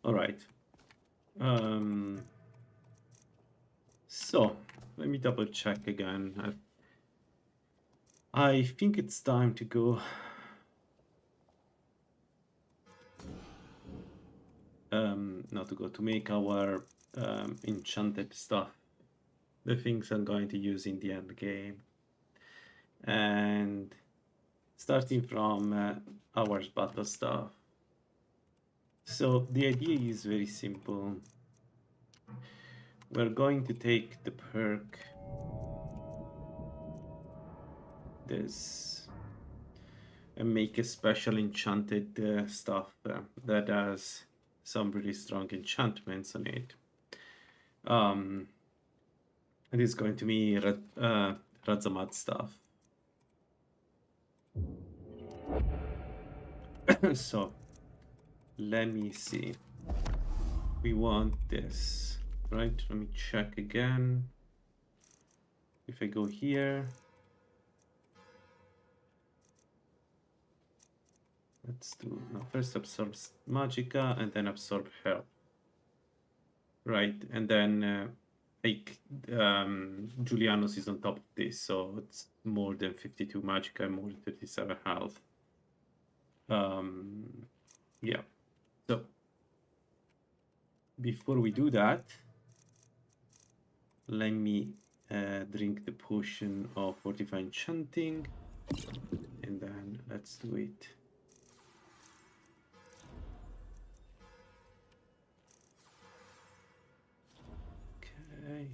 All right. So let me double check again. I think it's time to go. Not to go to make our enchanted stuff, the things I'm going to use in the end game, and starting from our battle stuff. So the idea is very simple. We're going to take the perk this and make a special enchanted stuff that has some really strong enchantments on it. It is going to be Razhamad stuff. So let me see. We want this, right? Let me check again. If I go here, let's do no, first absorb Magicka and then absorb Health. Right, and then like Julianos is on top of this, so it's more than 52 Magicka and more than 37 health. Yeah, so before we do that, let me drink the potion of Fortify Enchanting, and then let's do it. Okay.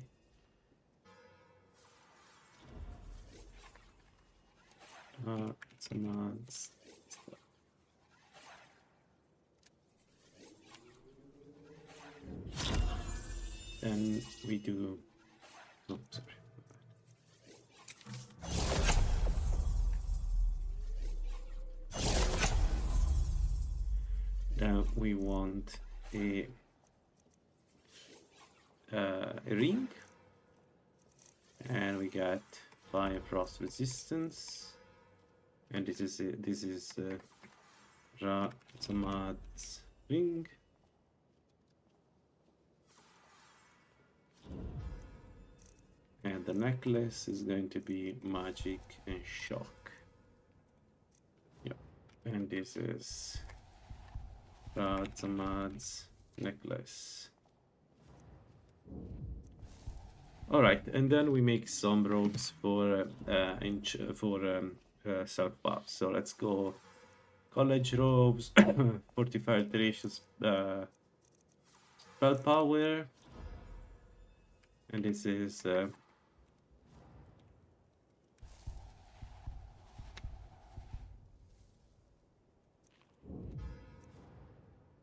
It's not. Then we do. Oh, sorry. Then we want a ring, and we got fire frost resistance, and this is Razhamad's ring. And the necklace is going to be magic and shock. Yep, and this is Razhamad's necklace. All right, and then we make some robes for self buff. So let's go college robes, fortified alterations, spell power, and this is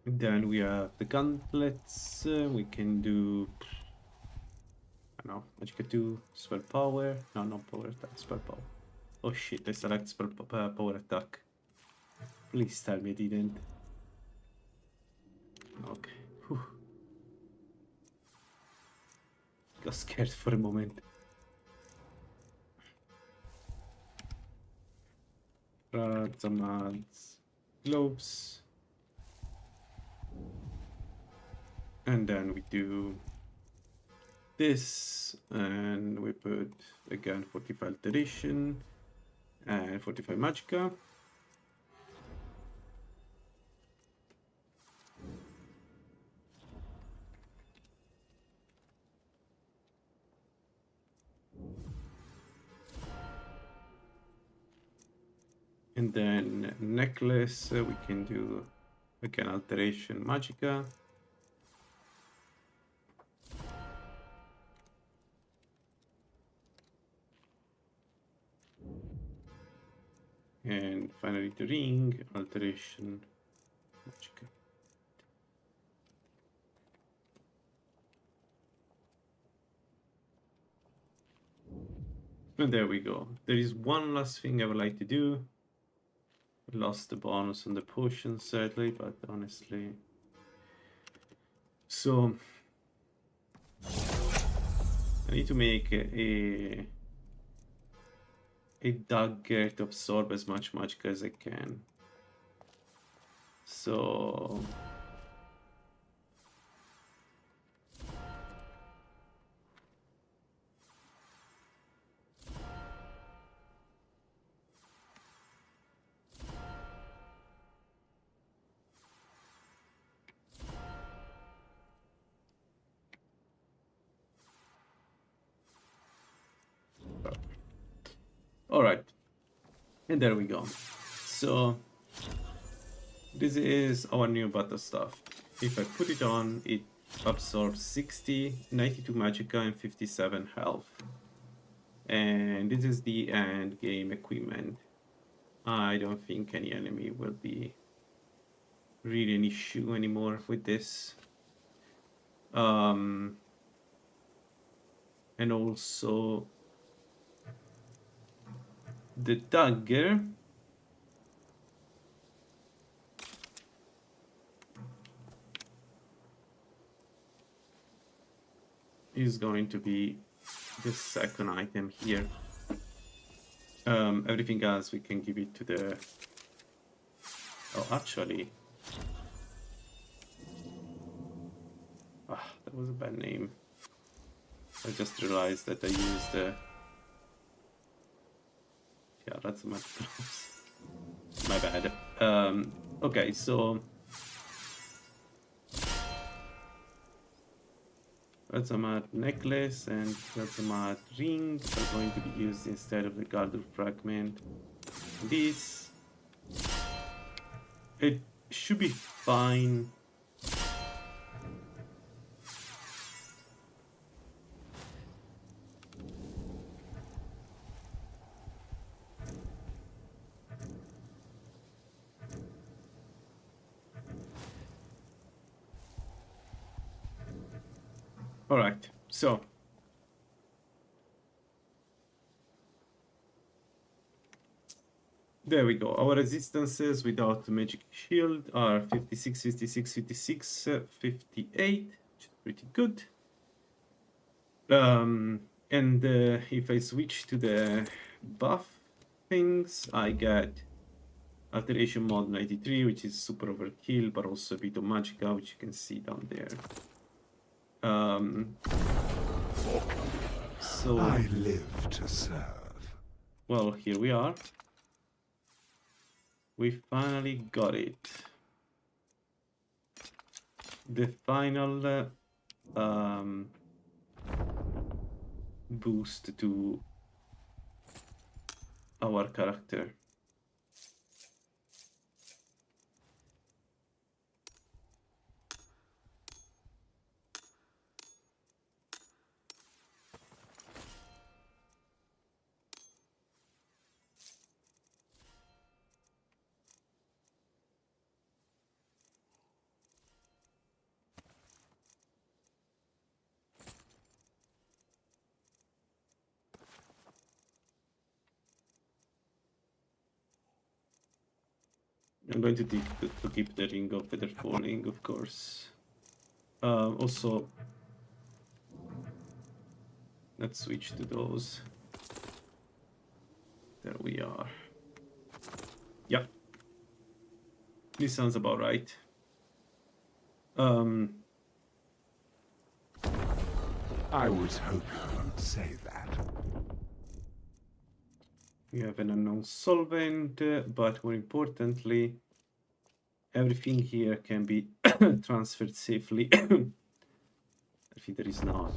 then we have the gauntlets. We can do. No, Magicka 2, spell power. No, not power attack, spell power. Oh shit, I select spell power attack. Please tell me I didn't. Okay. Whew. Got scared for a moment. Razhamad's gloves. And then we do this, and we put again 45 alteration and 45 Magicka. And then necklace, we can do again alteration Magicka. And finally the ring, alteration Magicka. And there we go. There is one last thing I would like to do. Lost the bonus on the potion sadly, but honestly. So I need to make a dagger to absorb as much Magicka as I can. So Alright, and there we go. So this is our new butter stuff. If I put it on, it absorbs 60, 92 magicka and 57 health. And this is the end game equipment. I don't think any enemy will be really an issue anymore with this. And also the dagger is going to be the second item here. Everything else we can give it to the... Oh, actually... that was a bad name. I just realized that I used the... Yeah, that's much close. My bad. Okay, so... Razhamad necklace and Razhamad rings are going to be used instead of the Gardur fragment. This... It should be fine. Alright, so there we go. Our resistances without the magic shield are 56, 56, 56, 58, which is pretty good. And if I switch to the buff things, I get alteration mod 93, which is super overkill, but also a bit of magicka, which you can see down there. So I live to serve. Well, here we are. We finally got it. The final boost to our character. I'm going to keep the ring of feather falling, of course. Also, let's switch to those. There we are. Yep. This sounds about right. I was hoping you'd say that. We have an unknown solvent, but more importantly, everything here can be transferred safely. I think there is not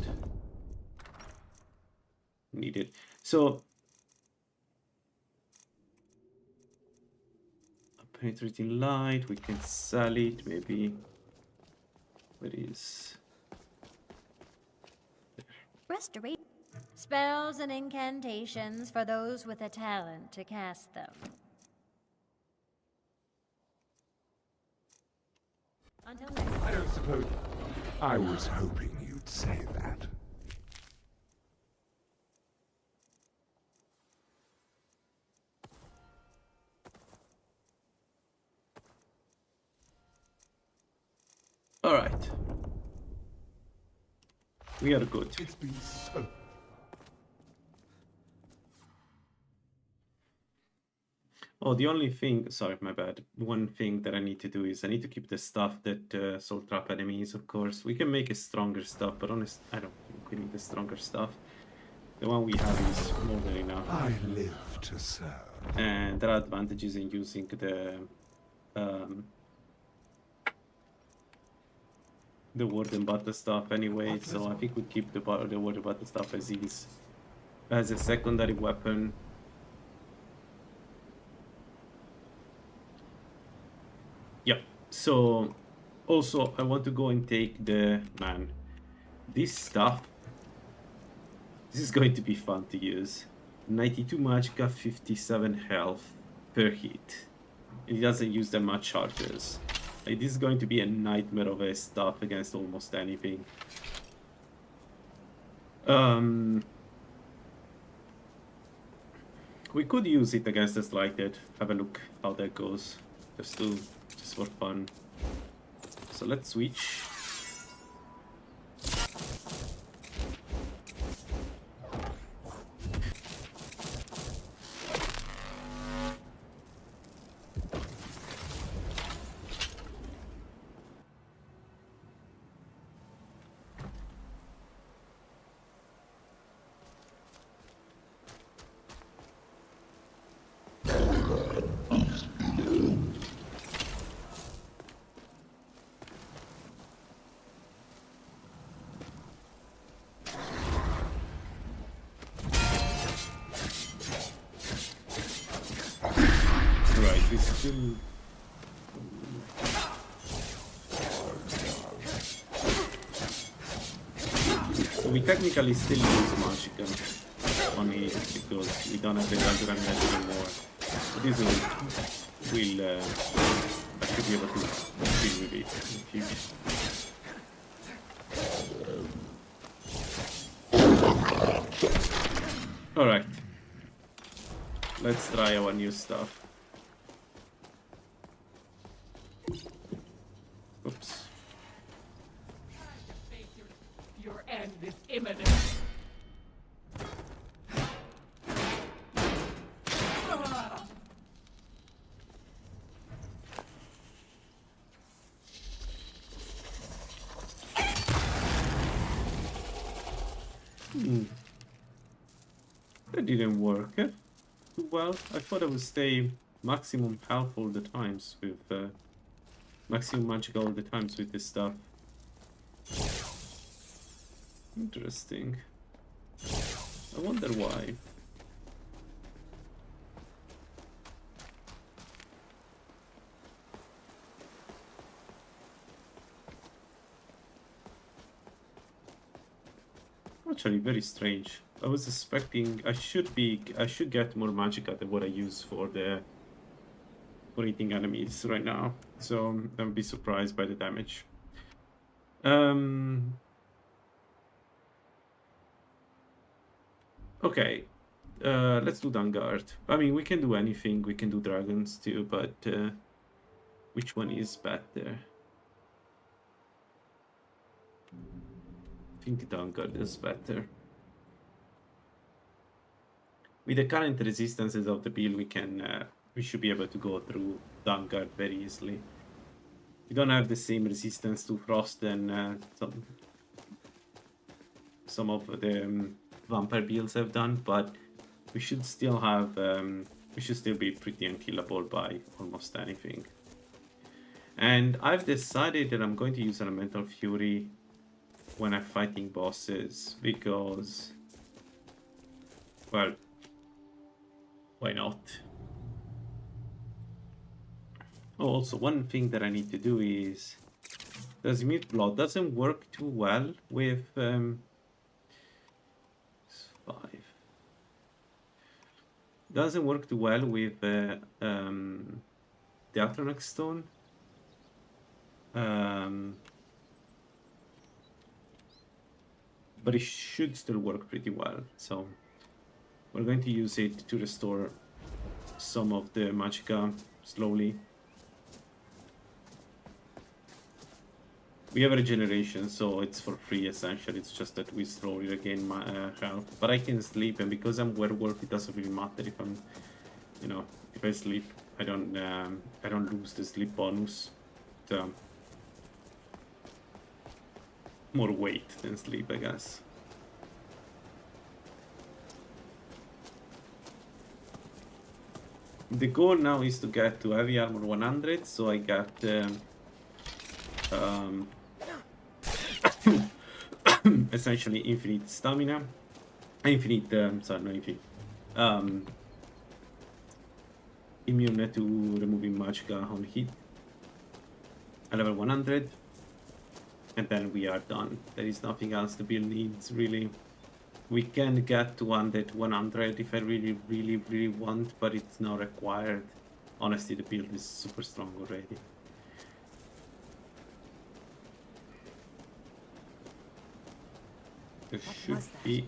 needed. So, penetrating light, we can sell it, maybe. Where is... Restoration. Spells and incantations for those with a talent to cast them. Until next time. I don't suppose... I was hoping you'd say that. All right. We are good. It's been so... Oh, the only thing, sorry, my bad. One thing that I need to do is I need to keep the stuff that soul trap enemies, of course. We can make a stronger stuff, but honest, I don't think we need the stronger stuff. The one we have is more than enough. I live to serve. And there are advantages in using the word and butter stuff anyway, so I think we keep the word and butter stuff as is, as a secondary weapon. yeah. So also I want to go and take the man. This stuff. This is going to be fun to use. 92 magicka, 57 health per hit. It doesn't use that much charges. Like, this is going to be a nightmare of a stuff against almost anything. We could use it against the Slighted. Have a look how that goes. Just for fun. So let's switch. Right, we still... So we technically still use Magicka on it because we don't have the Galdran Net anymore. But this will I should be able to deal with it in the future. Alright. Let's try our new stuff. Oops. Your end is imminent. That didn't work too well. I thought I would stay maximum health all the times with maximum magic all the times with this stuff. Interesting. I wonder why. Actually, very strange. I was expecting I should get more magicka than what I use for eating enemies right now. So I'll be surprised by the damage. Okay. Let's do Vanguard. I mean, we can do anything. We can do dragons too, but which one is better? I think Vanguard is better. With the current resistances of the build, we should be able to go through Vanguard very easily. We don't have the same resistance to frost than some of the vampire builds have done, but we should still have we should still be pretty unkillable by almost anything. And I've decided that I'm going to use Elemental Fury when I'm fighting bosses because, well, why not? Oh, also one thing that I need to do is Transmute Blood doesn't work too well with 5. Doesn't work too well with the Atronax Stone. But it should still work pretty well. So we're going to use it to restore some of the magicka slowly. We have regeneration, so it's for free essentially. It's just that we slowly regain my health. But I can sleep, and because I'm werewolf, it doesn't really matter if I'm, you know, if I sleep, I don't lose the sleep bonus. So more weight than sleep, I guess. The goal now is to get to heavy armor 100, so I got essentially infinite stamina, sorry, not infinite, immune to removing magicka on hit, a level 100, and then we are done. There is nothing else the build needs really. We can get to 100 if I really want, but it's not required. Honestly, the build is super strong already. There should be.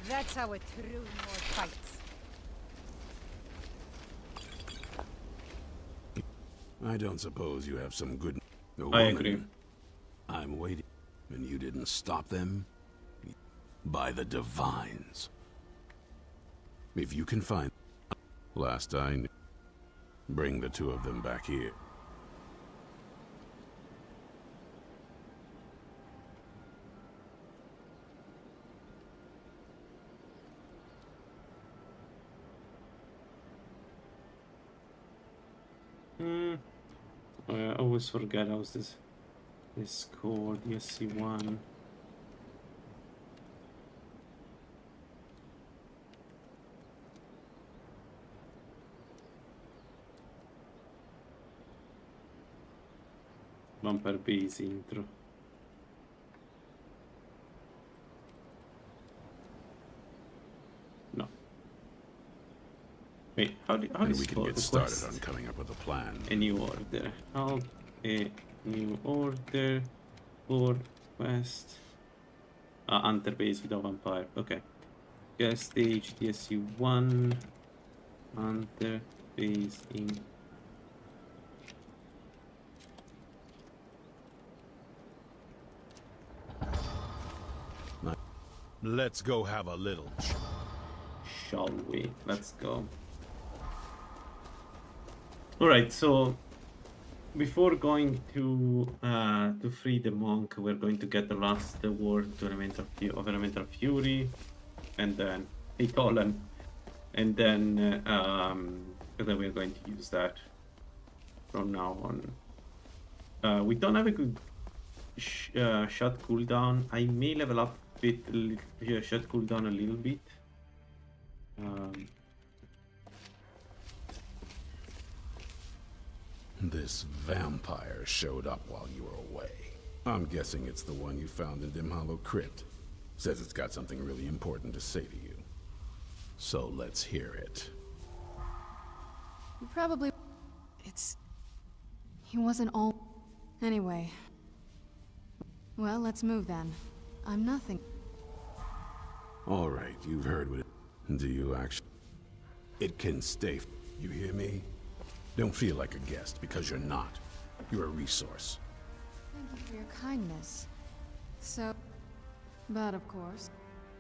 That's how a true Lord fights. I don't suppose you have some good... I agree. I'm waiting. And you didn't stop them? By the Divines. If you can find... Last I knew. Bring the two of them back here. I always forget how's this called, DSC1. Bumper base intro. No. Wait, how do And you we can spell get the started quest? on coming up with a plan. A new order. How a new order for quest. Hunter base with a vampire. Okay. Guest stage DSC1. Hunter base in. Let's go have a little. Shall we? Let's go. Alright, so before going to free the monk, we're going to get the last word to Elemental Fury, and then Atolan, and then we're going to use that from now on. We don't have a good shot cooldown. I may level up shot cooldown a little bit. This vampire showed up while you were away. I'm guessing it's the one you found in Dim Hollow Crypt. Says it's got something really important to say to you. So let's hear it. You probably... He wasn't all... Anyway. Well, let's move then. I'm nothing. All right, you've heard what it... Do you actually... It can stay... You hear me? Don't feel like a guest, because you're not. You're a resource. Thank you for your kindness. So... But of course...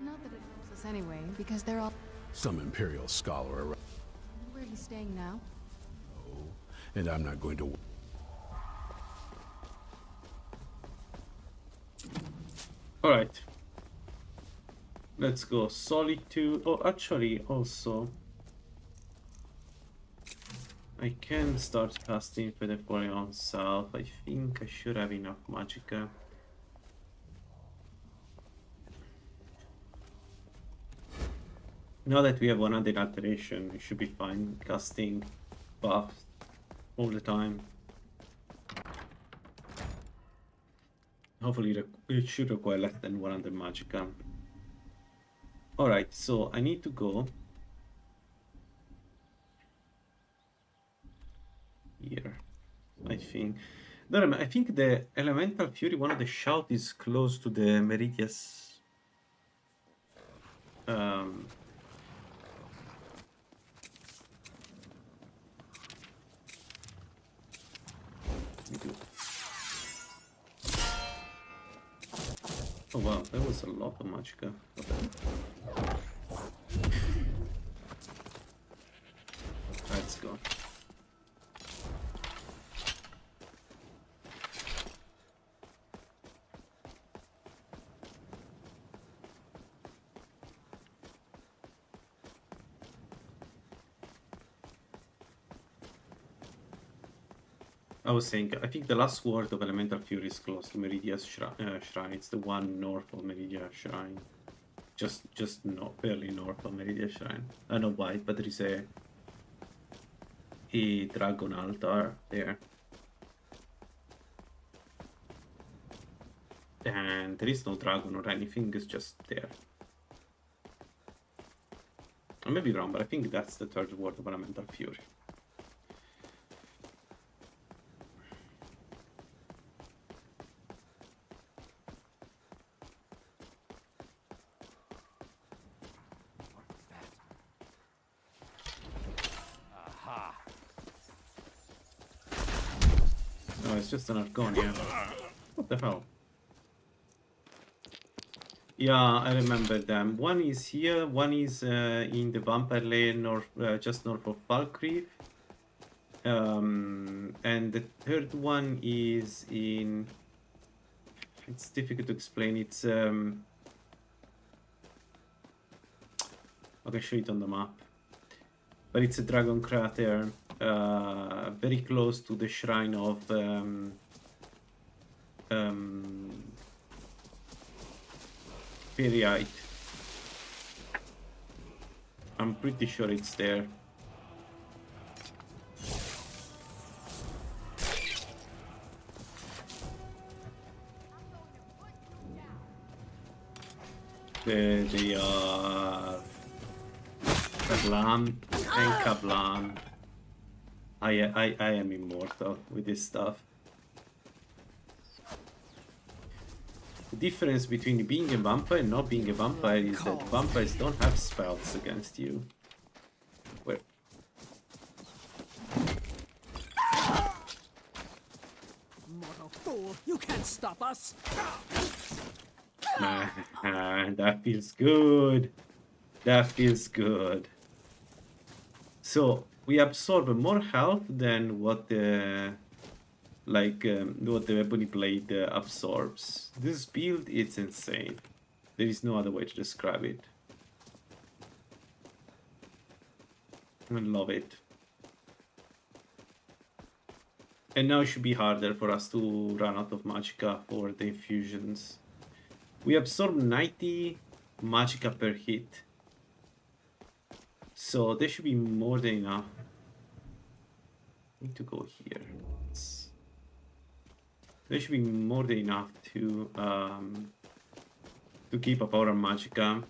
Not that it helps us anyway, because they're all... Some Imperial scholar around... Where he's staying now? Oh, and I'm not going to... Alright. Let's go. Solitude. Oh, actually, also... I can start casting for the Forion South. I think I should have enough magicka. Now that we have 100 alteration, we should be fine casting buffs all the time. Hopefully it should require less than 100 magicka. Alright, so I need to go here, I think. No, I think the Elemental Fury, one of the shout is close to the Meridius. Oh wow, that was a lot of magicka. Okay. Let's go. I was saying, I think the last word of Elemental Fury is close to Meridia's shrine. It's the one north of Meridia's shrine. just no, fairly north of Meridia Shrine. I don't know why, but there is a dragon altar there. And there is no dragon or anything, it's just there. I may be wrong, but I think that's the third word of Elemental Fury. No, it's just an Argonia. What the hell? Yeah, I remember them. One is here, one is in the Vampire Lair north, just north of Falkreath. And the third one is in... It's difficult to explain. It's... I can show it on the map. But it's a dragon crater, very close to the shrine of... Periite. I'm pretty sure it's there. They are Kablan and Kablan. I am immortal with this stuff. The difference between being a vampire and not being a vampire is that vampires don't have spells against you. Where? Mortal fool, you can't stop us. That feels good. That feels good. So we absorb more health than what the what the Ebony Blade absorbs. This build, it's insane. There is no other way to describe it. I love it. And now it should be harder for us to run out of magicka for the infusions. We absorb 90 magicka per hit. So there should be more than enough. Need to go here. There should be more than enough to keep up our magicka.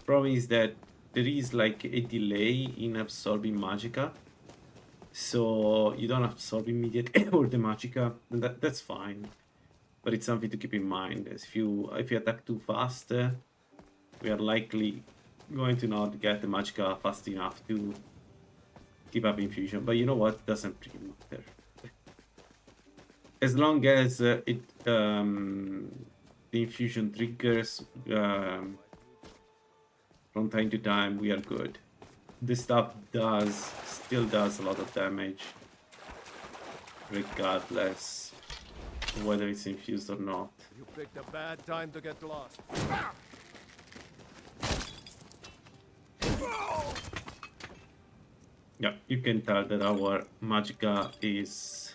Problem is that there is like a delay in absorbing magicka, so you don't absorb immediately all the magicka, and that's fine. But it's something to keep in mind. As if you attack too fast, we are likely going to not get the magicka fast enough to keep up infusion. But you know what? Doesn't really matter. As long as the infusion triggers from time to time, we are good. This stuff still does a lot of damage, regardless of whether it's infused or not. You picked a bad time to get lost. Yeah, you can tell that our magicka is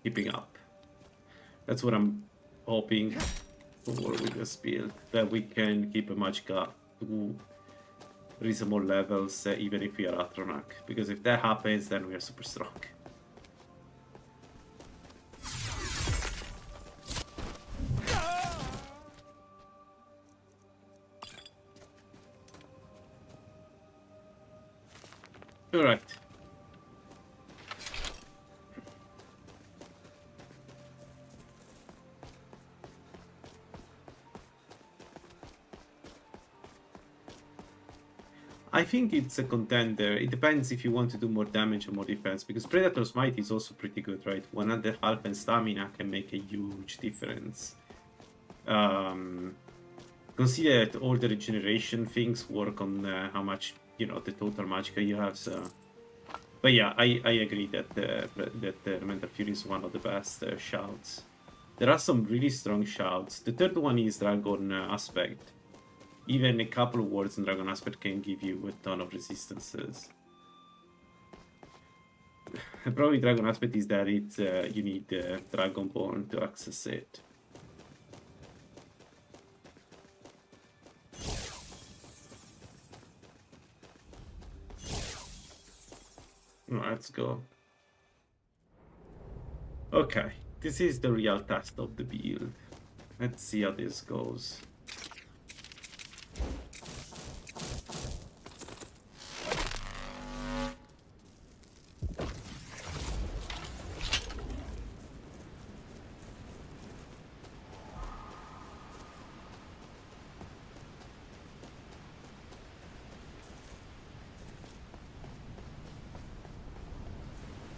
keeping up. That's what I'm hoping for with this build, that we can keep a magicka to reasonable levels even if we are Atronach, because if that happens, then we are super strong. Alright. I think it's a contender. It depends if you want to do more damage or more defense, because Predator's Might is also pretty good, right? 100 health and stamina can make a huge difference. Consider that all the regeneration things work on how much, you know, the total magicka you have, so... But yeah, I agree that Elemental Fury is one of the best shouts. There are some really strong shouts. The third one is Dragon Aspect. Even a couple of words in Dragon Aspect can give you a ton of resistances. Probably Dragon Aspect is that it's you need Dragonborn to access it. Let's go. Okay, this is the real test of the build. Let's see how this goes.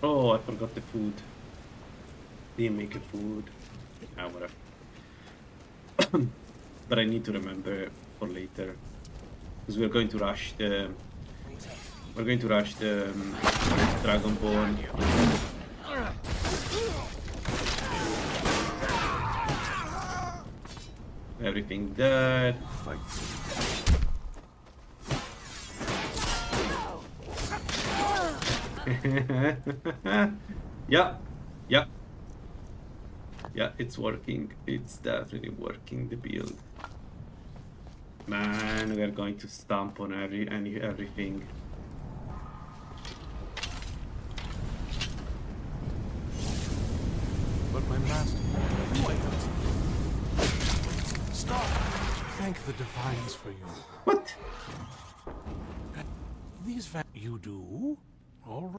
Oh, I forgot the food. Didn't make a food. Ah, whatever. But I need to remember for later, because we're going to rush the. We're going to rush the Dragonborn. Everything there. Yeah, yeah, yeah. It's working. It's definitely working. The build. Man, we are going to stomp on everything. But my master, wait. Stop! Thank the divines for you. What? These you do? All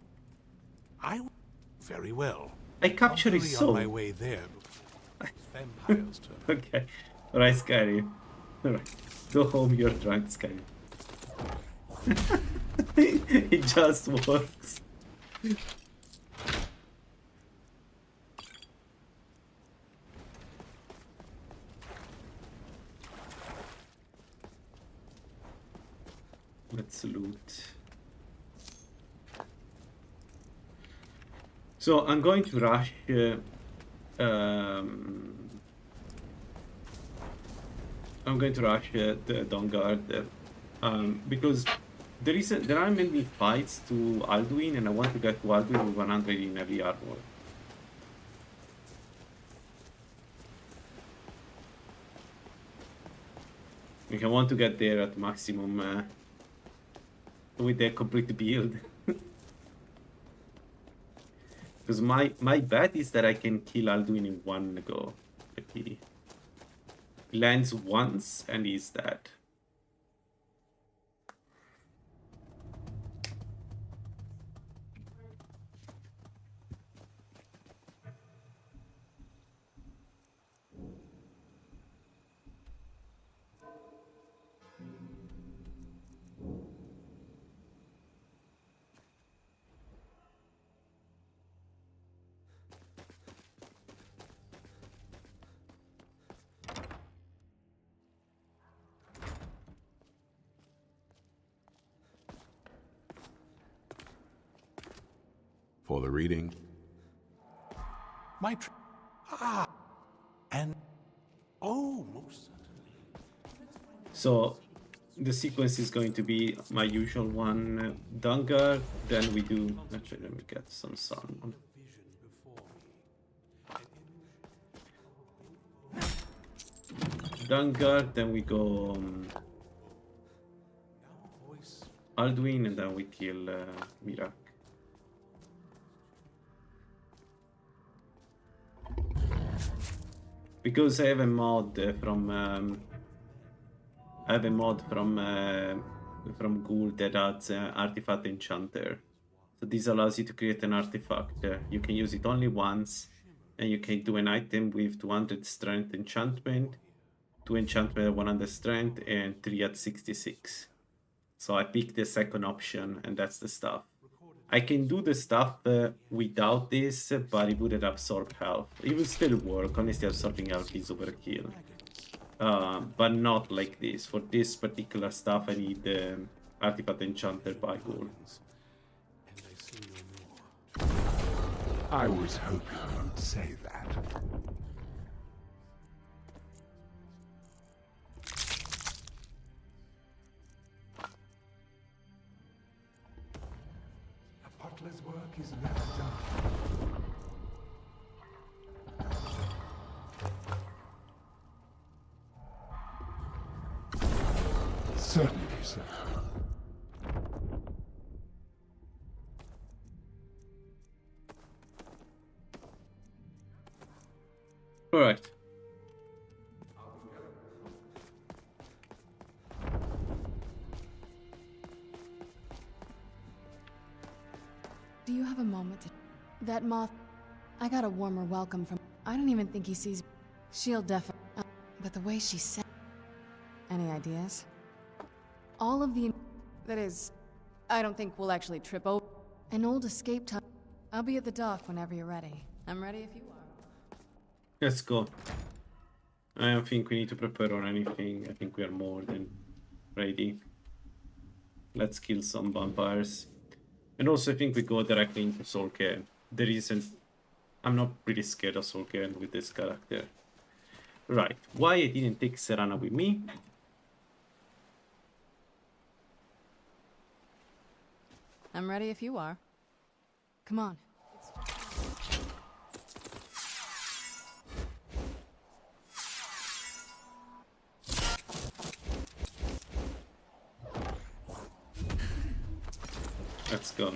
right. Very well. I captured his On soul. my way there. Vampires turn. Okay. Alright, Skyrim. Alright. Go home, you're drunk, Skyrim. It just works. Let's loot. So I'm going to rush I'm going to rush the Dawnguard because there are many fights to Alduin, and I want to get to Alduin with 100 in every armor. Like, I want to get there at maximum with the complete build. Because my bet is that I can kill Alduin in one go. Like he lands once and he's dead. For the reading. And most certainly. So the sequence is going to be my usual one, Dawnguard, then we do, actually let me get some sun. Dawnguard, then we go Alduin, and then we kill Mirak. Because I have a mod from Ghoul that adds artifact enchanter. So this allows you to create an artifact. You can use it only once, and you can do an item with 200 strength enchantment, 2 enchantment at 100 strength, and 3 at 66. So I picked the second option, and that's the stuff. I can do the stuff without this, but it wouldn't absorb health. It would still work. Honestly, absorbing health is overkill. But not like this. For this particular stuff, I need the artifact enchanter by Ghoul. I was hoping you'd say that. A butler's work is never done. Certainly, sir. Alright. Do you have a moment to... That moth... I got a warmer welcome from... I don't even think he sees... She'll definitely... but the way she said... Any ideas? All of the... That is... I don't think we'll actually trip over... An old escape tunnel. I'll be at the dock whenever you're ready. I'm ready if you are. Let's go. I don't think we need to prepare on anything. I think we are more than ready. Let's kill some vampires. And also I think we go directly into Soul Cairn. There isn't... I'm not really scared of Soul Cairn with this character. Right. Why I didn't take Serana with me? I'm ready if you are. Come on. Let's go.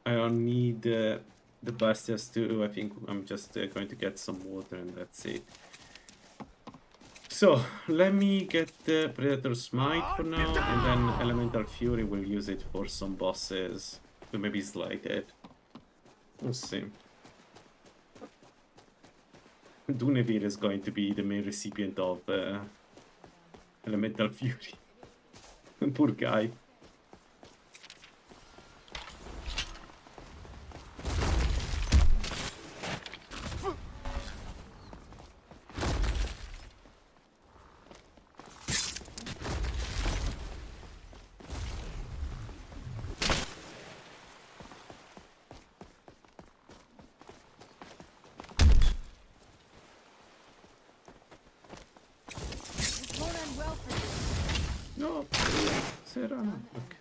I don't need the Bastias too. I think I'm just going to get some water and that's it. So, let me get the Predator Smite for now, and then Elemental Fury will use it for some bosses to maybe slide it. We'll see. Dunevir is going to be the main recipient of Elemental Fury. Poor guy. No, Serana. Okay.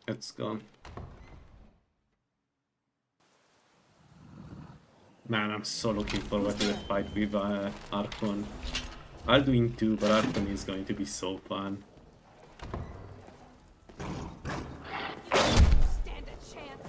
It's gone. Man, I'm so looking forward to the fight with Archon. I'll do him too, but Archon is going to be so fun. Stand a chance.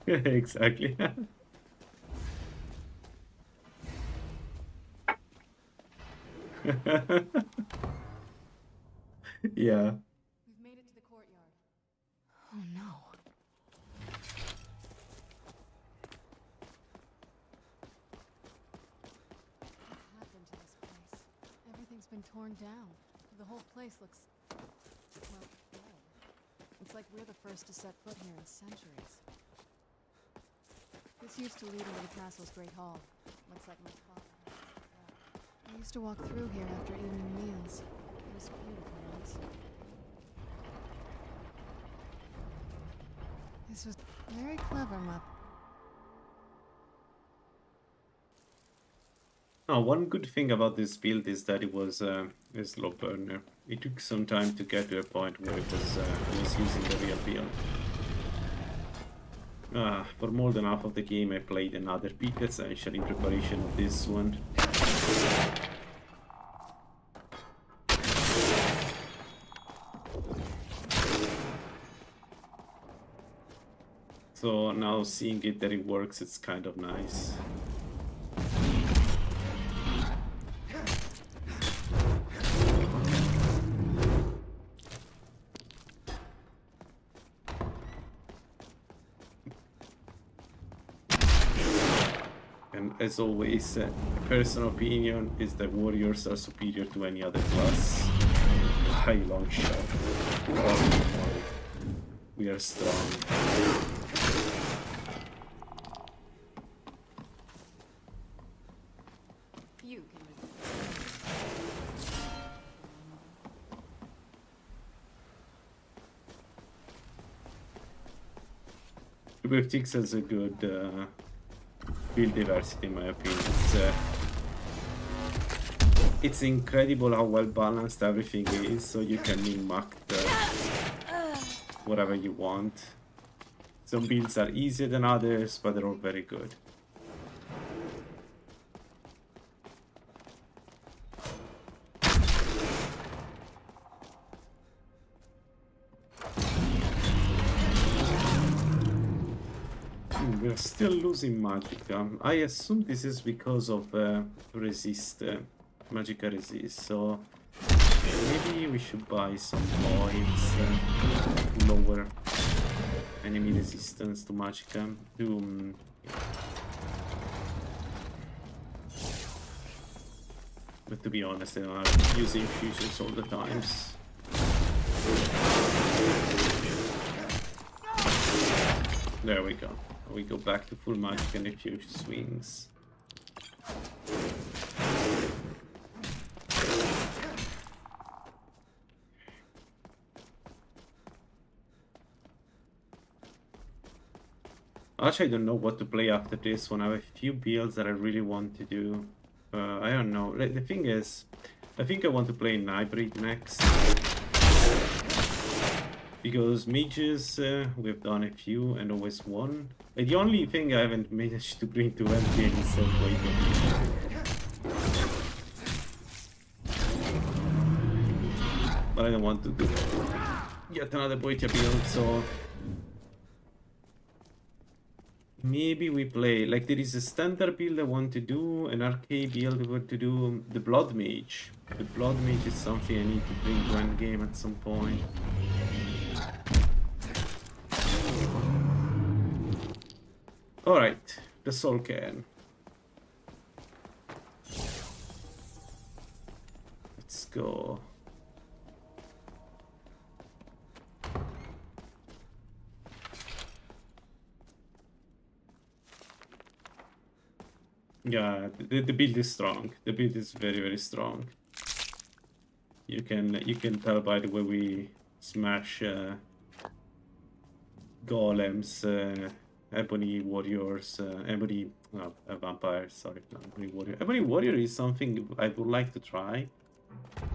Exactly. Yeah. We've made it to the courtyard. Oh no. What happened to this place? Everything's been torn down. The whole place looks... well, dead. It's like we're the first to set foot here in centuries. This used to lead into the castle's great hall. Looks like my father. I used to walk through here after evening meals. It was beautiful once. This was very clever, Mother. Oh, one good thing about this build is that it was a slow burner. It took some time to get to a point where it was using the real build. For more than half of the game I played another peak essentially in preparation of this one. So now seeing it that it works, it's kind of nice. as always, personal opinion is that warriors are superior to any other class. By a long shot. We are strong. Few can Tix has a good build diversity in my opinion. It's incredible how well balanced everything is, so you can min-max whatever you want. Some builds are easier than others, but they're all very good. We're still losing Magicka. I assume this is because of resist, Magicka resist, so maybe we should buy some points to lower enemy resistance to Magicka. But to be honest, I don't use infusions all the times. There we go. We go back to full magic and a few swings. Actually, I don't know what to play after this one. I have a few builds that I really want to do. I don't know. The thing is, I think I want to play an hybrid next. Because mages, we've done a few and always won. The only thing I haven't managed to bring to endgame is waiting. But I don't want to do yet another Boitia build, so maybe we play, like there is a standard build I want to do, an arcade build I want to do, the Blood Mage. The Blood Mage is something I need to bring to endgame at some point. Alright, the Soul Can. Let's go. Yeah, the build is strong. The build is very, very strong. You can tell by the way we smash golems, ebony warriors, vampires. Sorry, not ebony warrior. Ebony warrior is something I would like to try.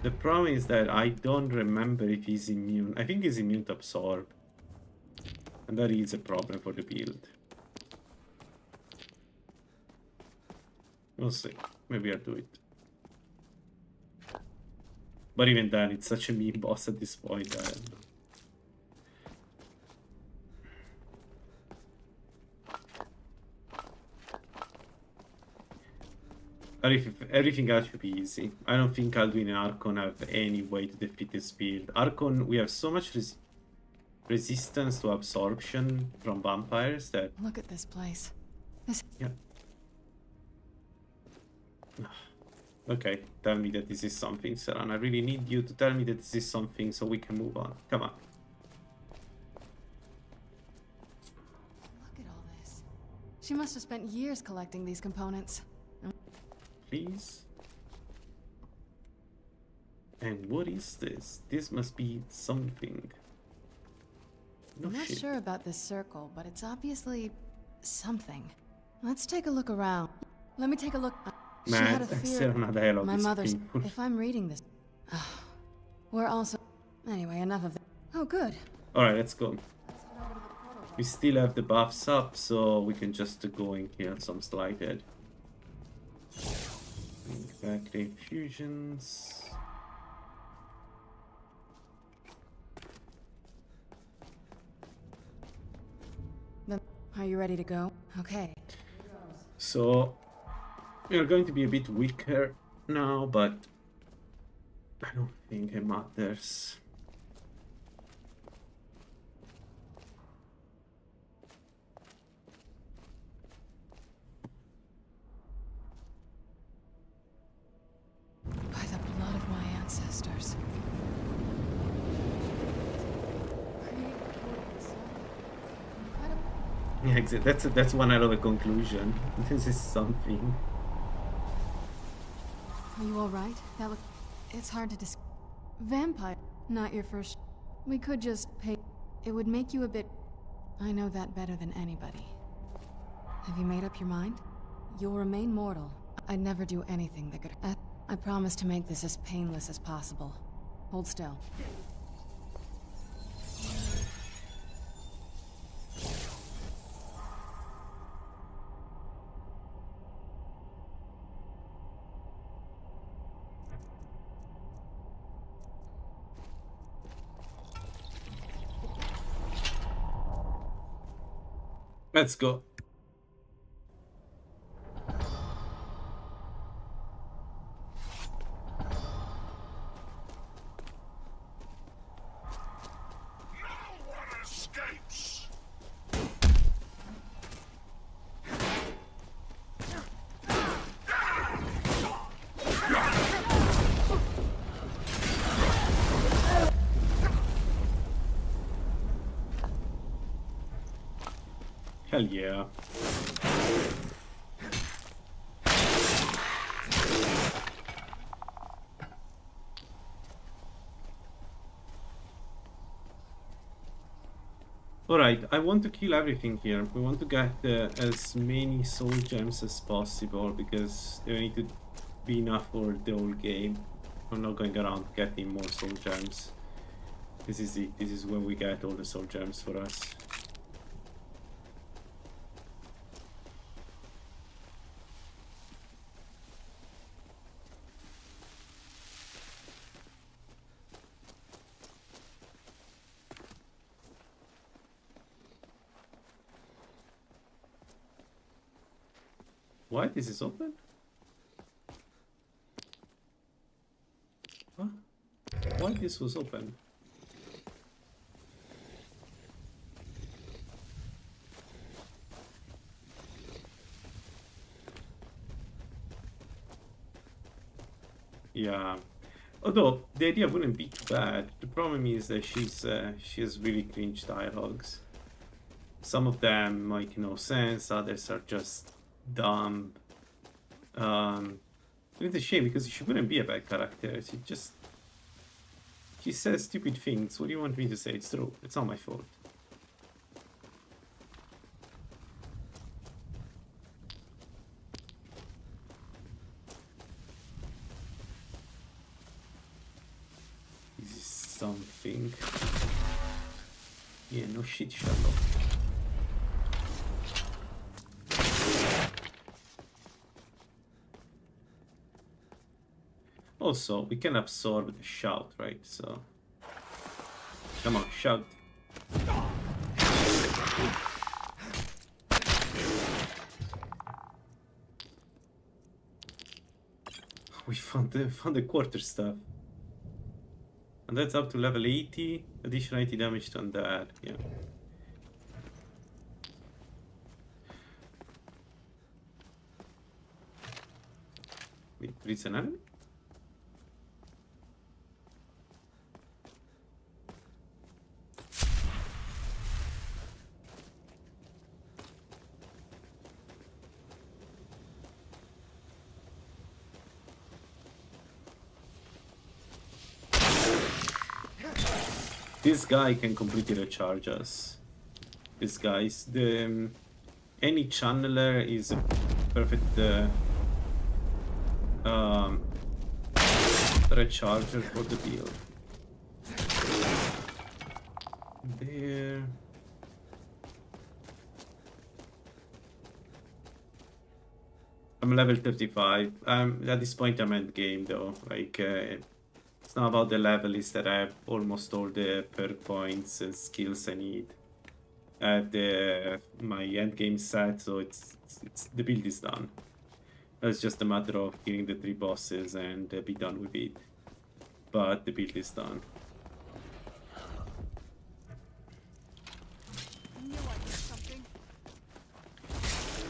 The problem is that I don't remember if he's immune. I think he's immune to absorb, and that is a problem for the build. We'll see. Maybe I'll do it. But even then, it's such a meme boss at this point. I don't know. Everything else should be easy. I don't think Alduin and Archon have any way to defeat this build. Archon, we have so much resistance to absorption from vampires that... Look at this place. Yeah. Okay, tell me that this is something, Saran. I really need you to tell me that this is something so we can move on. Come on. Look at all this. She must have spent years collecting these components. Please. And what is this? This must be something. No I'm not shit. sure about this circle, but it's obviously something. Let's take a look around. Let me take a look. She had a fear. My mother's. If I'm reading this, we're also. Anyway, enough of that. Oh, good. All right, let's go. We still have the buffs up, so we can just go and kill some Slighted. Bring back the infusions. Then, are you ready to go? Okay. So we are going to be a bit weaker now, but I don't think it matters. Yeah, exactly. That's one hell of a conclusion. This is something. Are you alright? That look... It's hard to Vampire. Not your first... We could just pay... It would make you a bit... I know that better than anybody. Have you made up your mind? You'll remain mortal. I'd never do anything that could... I promise to make this as painless as possible. Hold still. Let's go. Hell yeah. Alright, I want to kill everything here. We want to get as many soul gems as possible because they need to be enough for the whole game. I'm not going around getting more soul gems. This is it. This is when we get all the soul gems for us. Why this is open? Huh? Why this was open? Yeah. Although the idea wouldn't be too bad. The problem is that she has really cringe dialogues. Some of them make no sense. Others are just dumb. It's a shame because she wouldn't be a bad character. She says stupid things. What do you want me to say? It's true. It's not my fault. This is something. Yeah, no shit, Sherlock. Also, we can absorb the shout, right? So, come on, shout. We found the quarter stuff, and that's up to level 80. Additional 80 damage to undead. Yeah. Wait, it's an enemy? This guy can completely recharge us. This guy is the any channeler is a perfect recharger for the build. There. I'm level 35. At this point I'm end game though. Like it's not about the level, it's that I have almost all the perk points and skills I need at my end game set, so it's the build is done. It's just a matter of killing the 3 bosses and be done with it. But the build is done.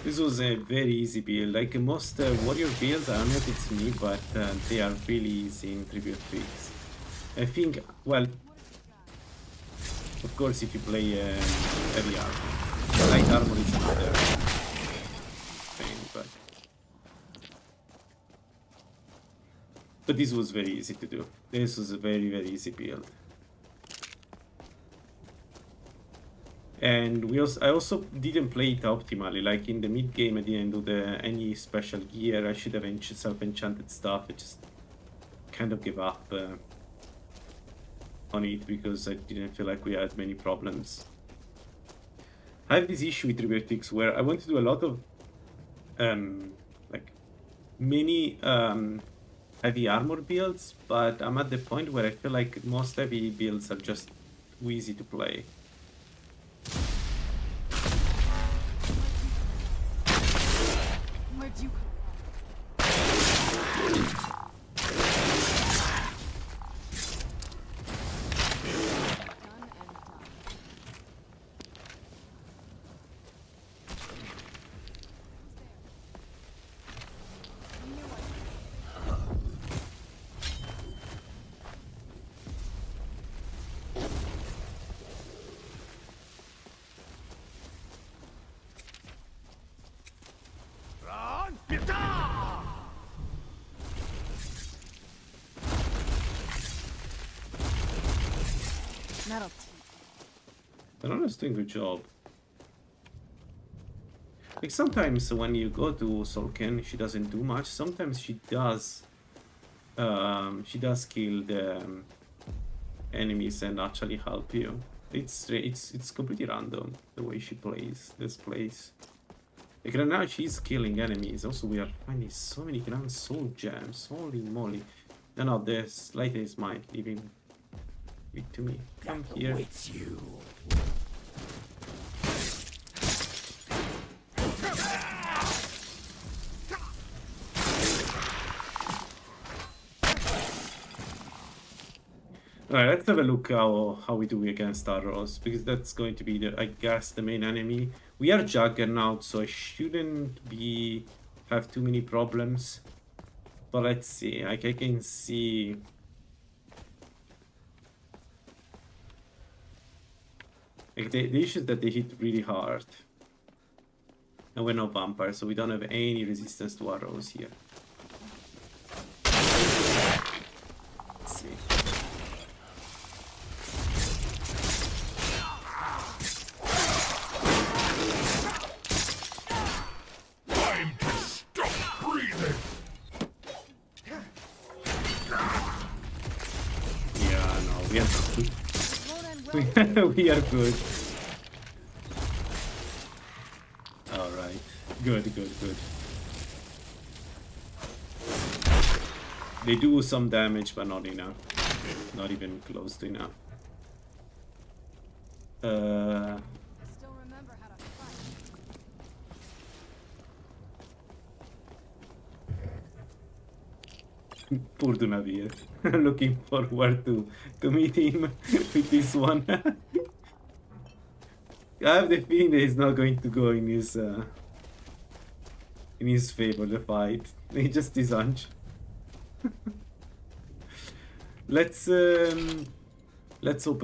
This was a very easy build. Like most warrior builds, I don't know if it's me, but they are really easy in 3bftweaks. I think, well, of course if you play heavy armor. Light armor is another thing, but this was very easy to do. This was a very, very easy build. And I also didn't play it optimally. Like in the mid game, I didn't do any special gear. I should have self-enchanted stuff. I just kind of gave up on it because I didn't feel like we had many problems. I have this issue with 3bftweaks where I want to do a lot of like many heavy armor builds, but I'm at the point where I feel like most heavy builds are just too easy to play. Where'd you That'll Banana's doing a good job. Like sometimes when you go to Solken, she doesn't do much. Sometimes she does. She does kill the enemies and actually help you. It's completely random the way she plays this place. Like right now she's killing enemies. Also we are finding so many grand soul gems. Holy moly! No, the light is mine. Leaving it to me. Come here. It's you. Alright, let's have a look how we do against arrows, because that's going to be I guess the main enemy. We are Juggernaut, so I shouldn't have too many problems. But let's see, like I can see. Like the issue is that they hit really hard. And we're no vampires, so we don't have any resistance to arrows here. Let's see. We are good. Alright. Good. They do some damage, but not enough. Not even close to enough. still remember how to fight. Poor Dunavir. Looking forward to meet him with this one. I have the feeling that he's not going to go in his favor, the fight. He just is hunch. Let's open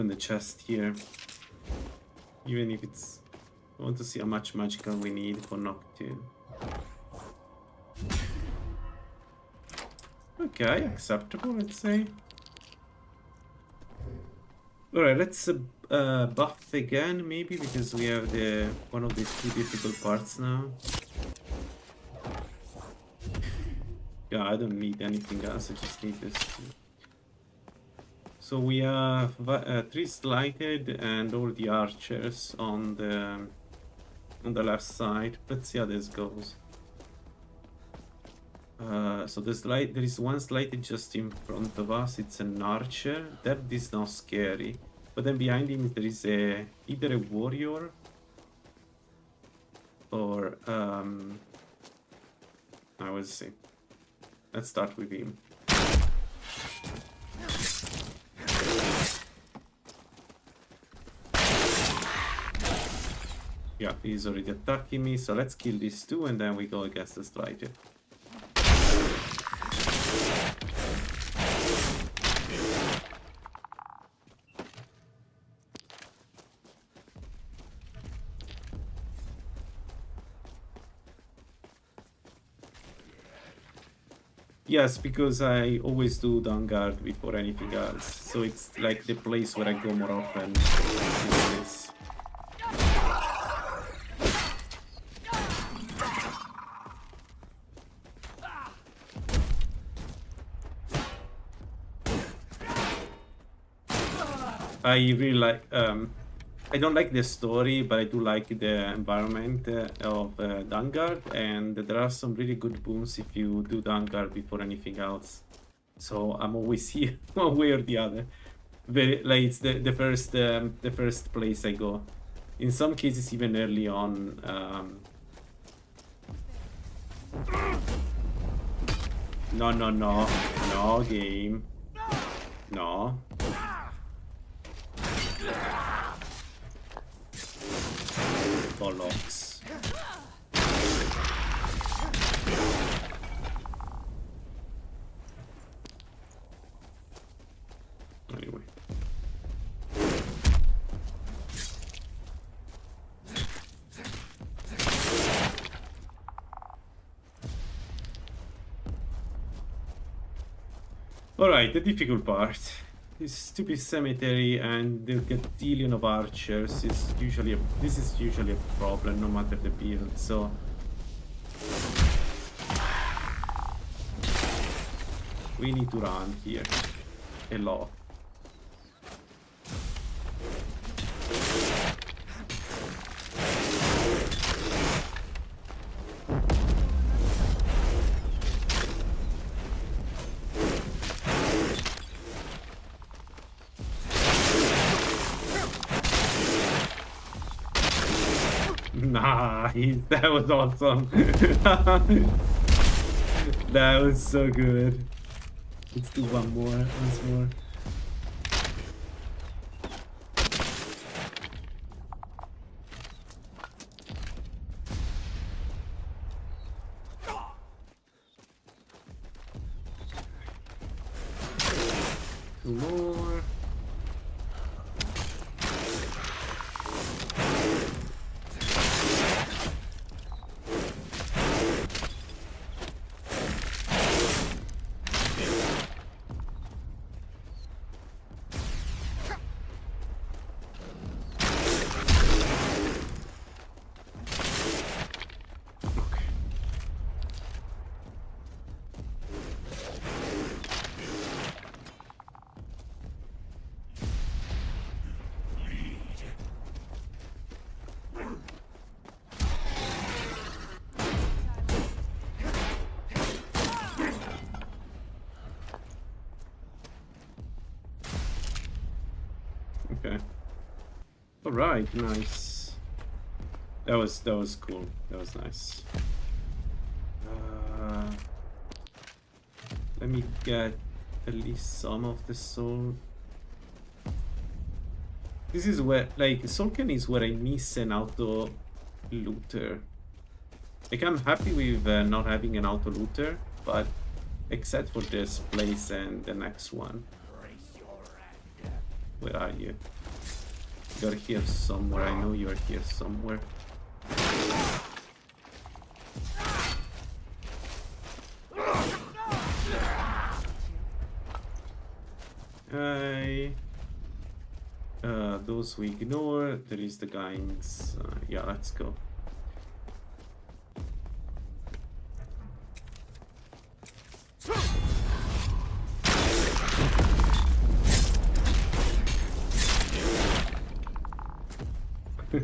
the chest here. Even if it's, I want to see how much magical we need for Nocturne. Okay, acceptable, let's say. Alright, let's buff again, maybe, because we have one of the two difficult parts now. Yeah, I don't need anything else, I just need this. So we have 3 slighted and all the archers on the left side. Let's see how this goes. So there is one slighted just in front of us. It's an archer. That is not scary. But then behind him there is either a warrior or I will see. Let's start with him. Yeah, he's already attacking me, so let's kill these two and then we go against the strider. Yes, because I always do Vanguard before anything else. So it's like the place where I go more often. This. I really like, I don't like the story, but I do like the environment of Vanguard, and there are some really good boons if you do Vanguard before anything else. So I'm always here, one way or the other. Very, like it's the first place I go. In some cases, even early on. No, no, no, no game, no. Bollocks. Anyway. Alright, the difficult part. This stupid cemetery and the Gatillion of archers is usually this is usually a problem no matter the build, so we need to run here a lot. Nice, that was awesome. That was so good. Let's do one more, once more. Two more. Okay. All right, nice. That was cool. That was nice. Let me get at least some of the soul. This is where, like, Solken is where I miss an auto looter. Like, I'm happy with not having an auto looter, but except for this place and the next one. Where are you? You're here somewhere. I know you're here somewhere. Hi. Those we ignore. There is the guys. Yeah, let's go. Done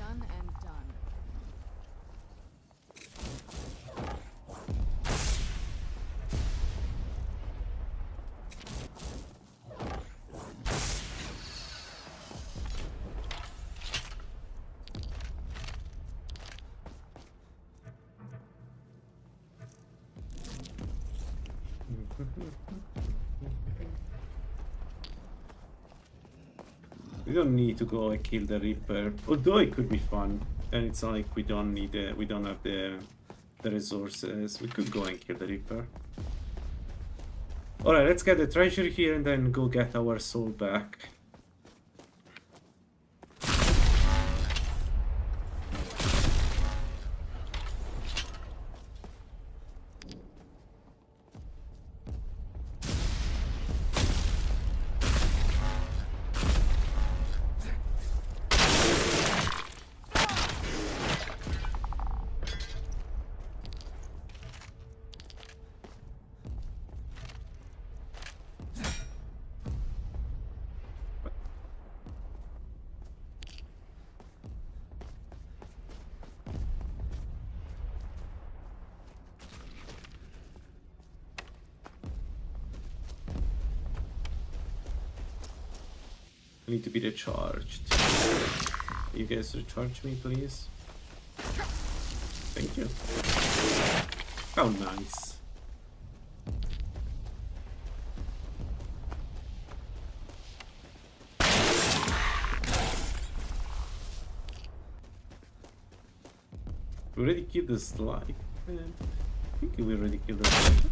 and done. We don't need to go and kill the Reaper, although it could be fun. And it's not like we don't need we don't have the resources. We could go and kill the Reaper. Alright, let's get the treasure here and then go get our soul back. I need to be recharged. You guys recharge me, please? Thank you. How nice. We already killed the slide. I think we already killed the slide.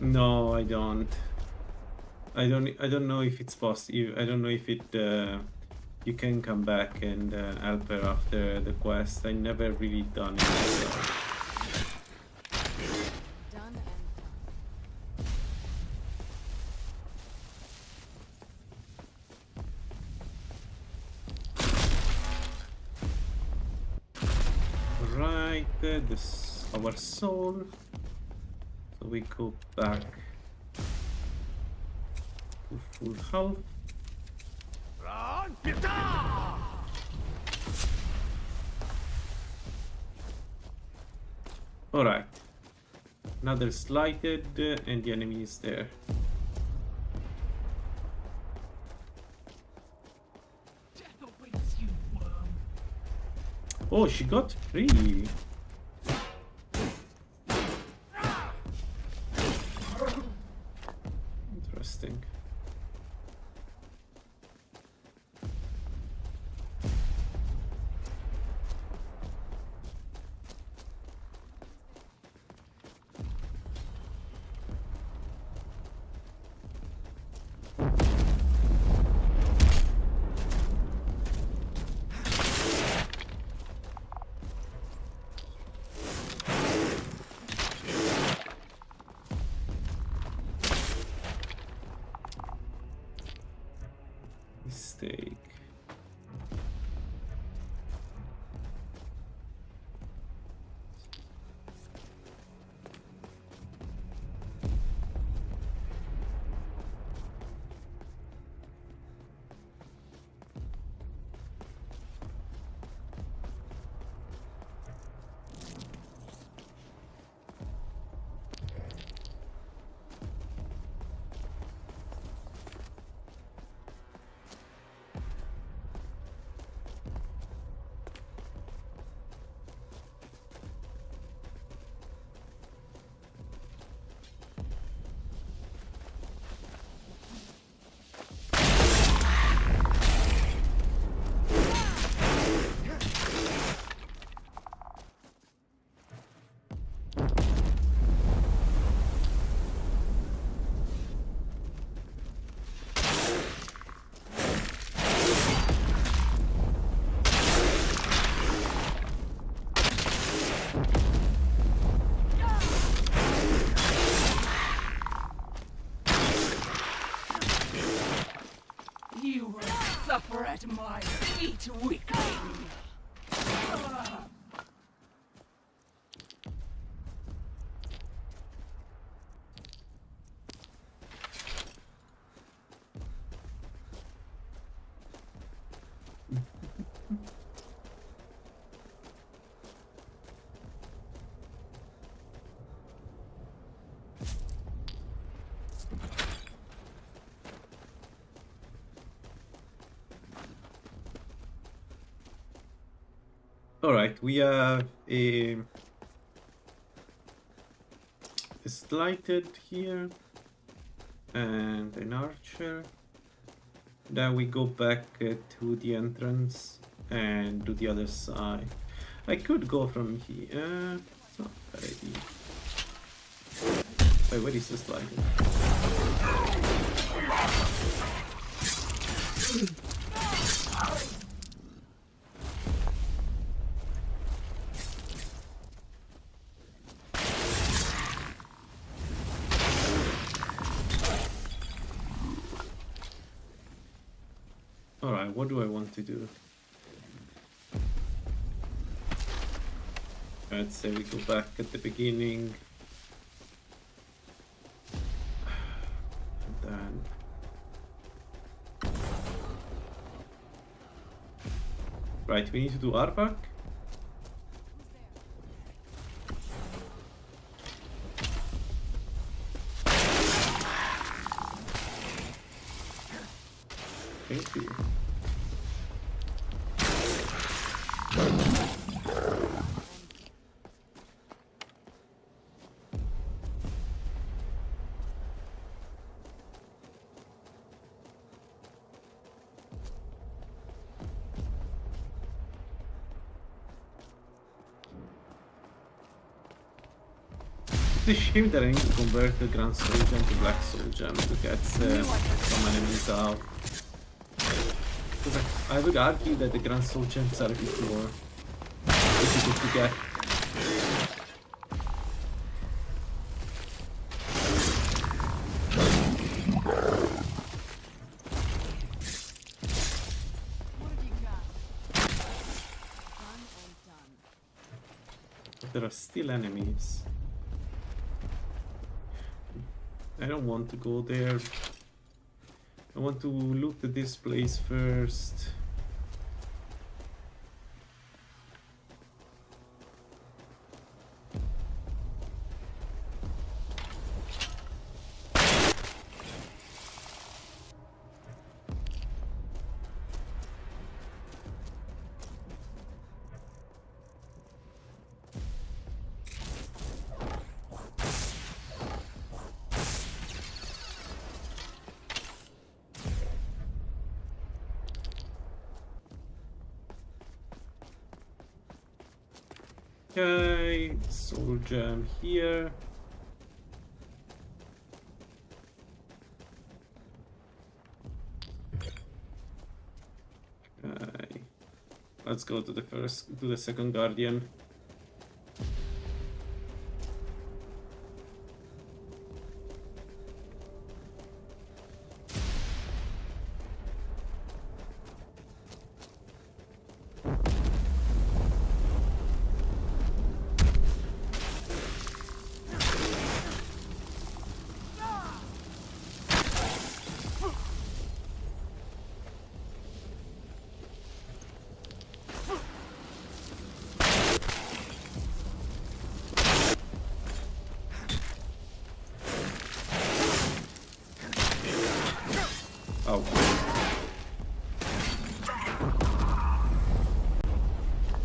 No, I don't. I don't know if it's possible. I don't know if it you can come back and help her after the quest. I never really done it. So. Done and Right, this our soul. So we go back to full health. Alright. Another slighted and the enemy is there. Death awaits you, worm. Oh, she got free. Interesting. Mistake. You will suffer at my feet, weakling. Alright, we have a slighted here and an archer. Then we go back to the entrance and do the other side. I could go from here. It's not a bad idea. Wait, where is the slider? Alright, what do I want to do? Let's say we go back at the beginning. And then... Right, we need to do Arpak. Thank you. It's a shame that I need to convert the Grand Soul Gem to Black Soul Gem to get some enemies out. Because I would argue that the Grand Soul Gems are a bit more difficult to get. But there are still enemies. I don't want to go there. I want to look at this place first. Okay, soul gem here. Okay, let's go to the second guardian. Oh.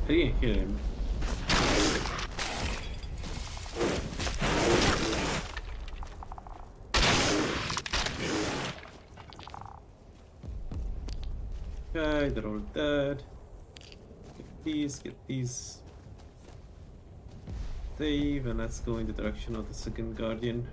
I didn't hit him. Okay, they're all dead. Get these. Save, and let's go in the direction of the second guardian.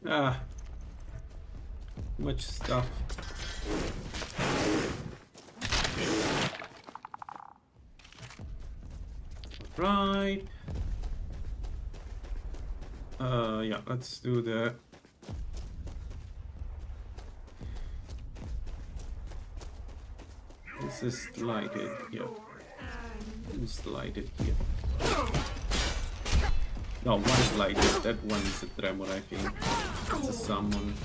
Ah, much stuff. Right. Yeah, let's do the this is lighted, yeah. It's lighted here. No, one is lighted, that one is a tremor, I think. It's a summon.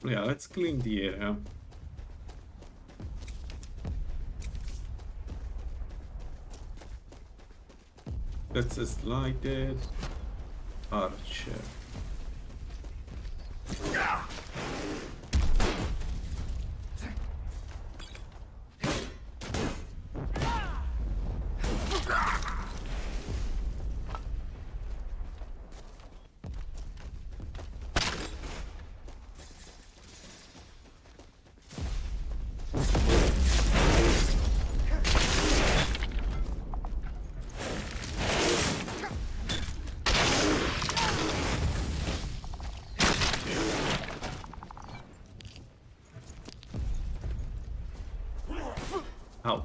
Yeah, let's clean the area. That's a lighted archer. Ow.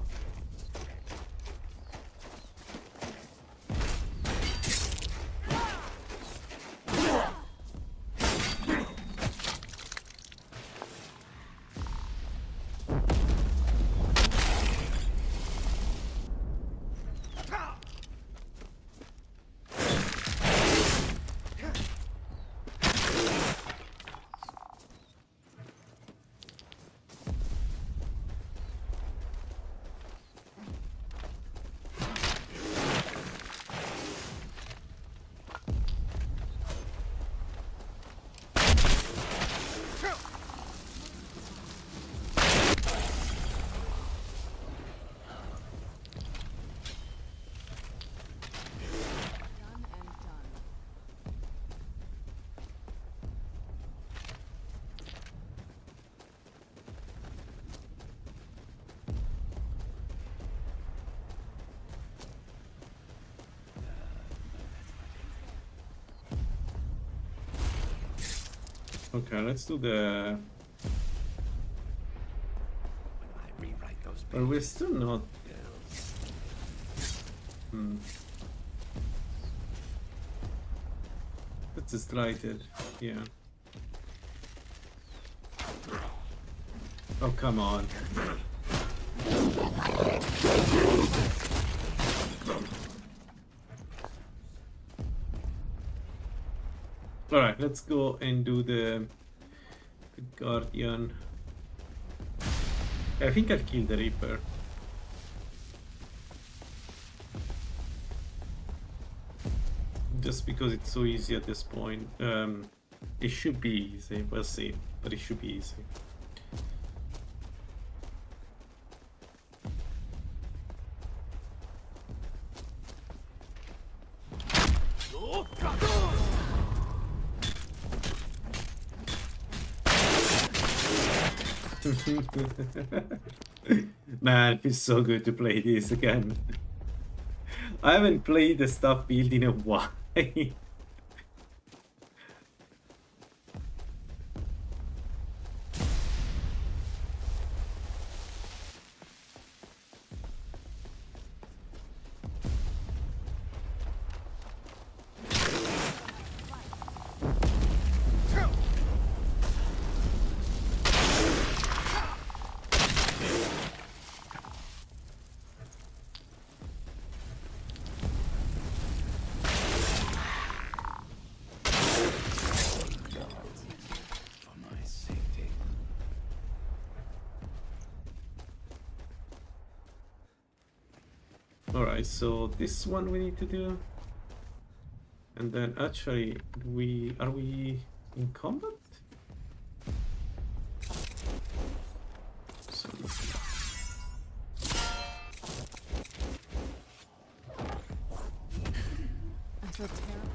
Okay, let's do the. But we're still not. That's just lighted, yeah. Oh, come on. Alright, let's go and do the Guardian. I think I'll kill the Reaper. Just because it's so easy at this point. It should be easy, we'll see, but it should be easy. Man, it feels so good to play this again. I haven't played the stuff build in a while. Alright, so this one we need to do. And then actually, are we in combat? So, feel terrible.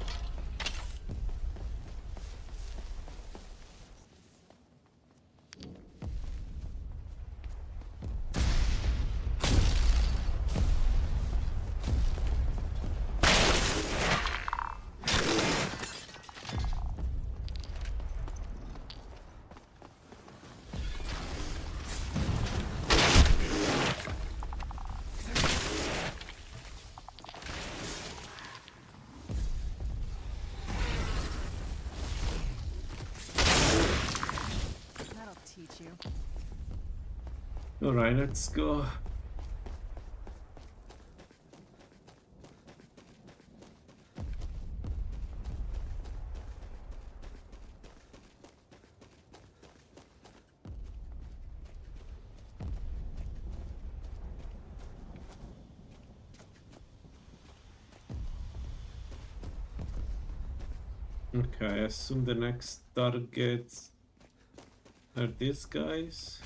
Teach you. Alright, let's go. Okay, I assume the next targets are these guys.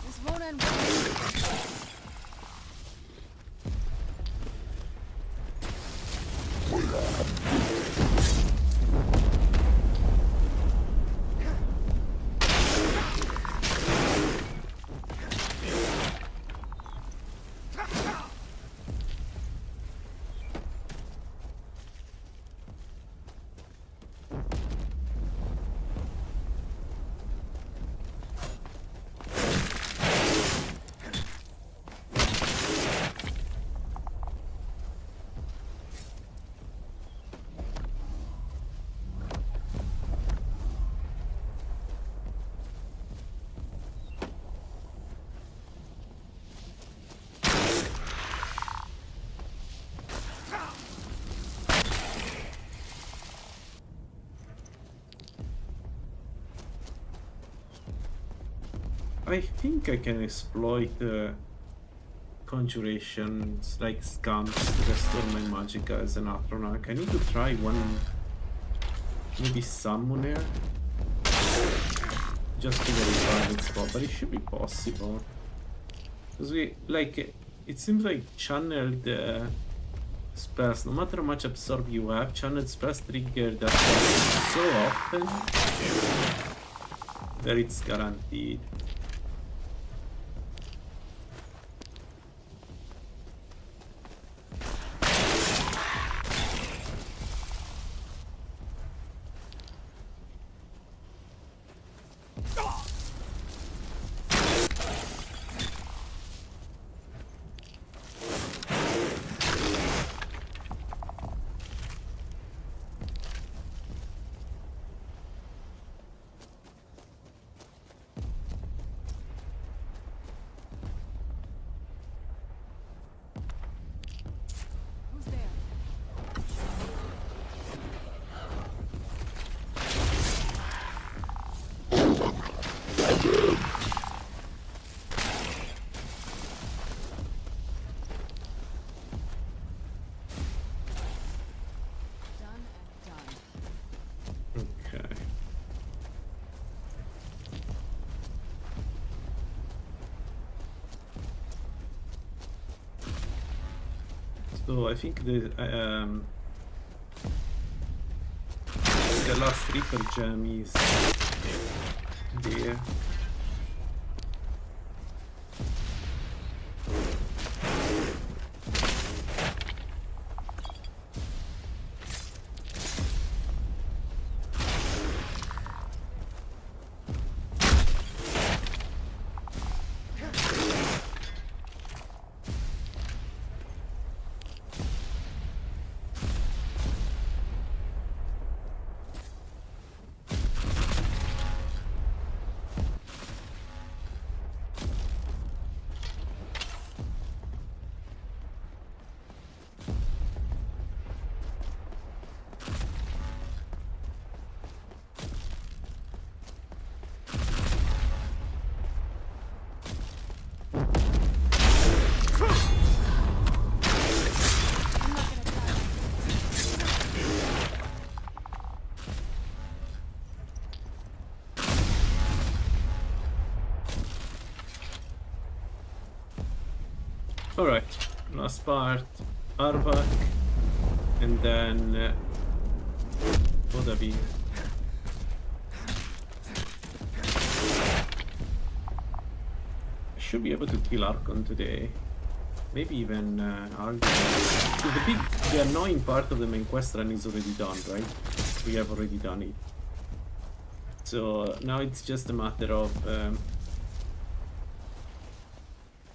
This won't end well. I think I can exploit conjurations like scams to restore my magicka as an Atronach. I need to try one, maybe summoner, just to verify its spot, but it should be possible. Because we, like, it seems like channeled spells, no matter how much absorb you have, channeled spells trigger that so often that it's guaranteed. So I think the last Reaper gem is there. Alright, last part, Arvak, and then Odavi. I should be able to kill Arkon today. Maybe even Argon. The annoying part of the main quest run is already done, right? We have already done it. So now it's just a matter of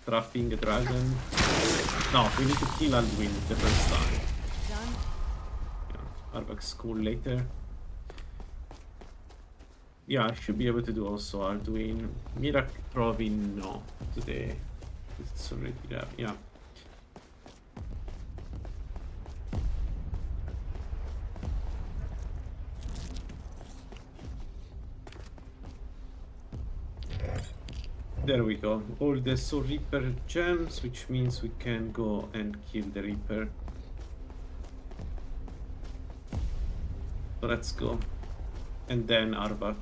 trapping a dragon. No, we need to kill Alduin the first time. Done? Yeah, Arvak's school later. Yeah, I should be able to do also Alduin. Mirak probably no today. It's already there, yeah. There we go. All the Soul Reaper gems, which means we can go and kill the Reaper. So let's go. And then Arvak.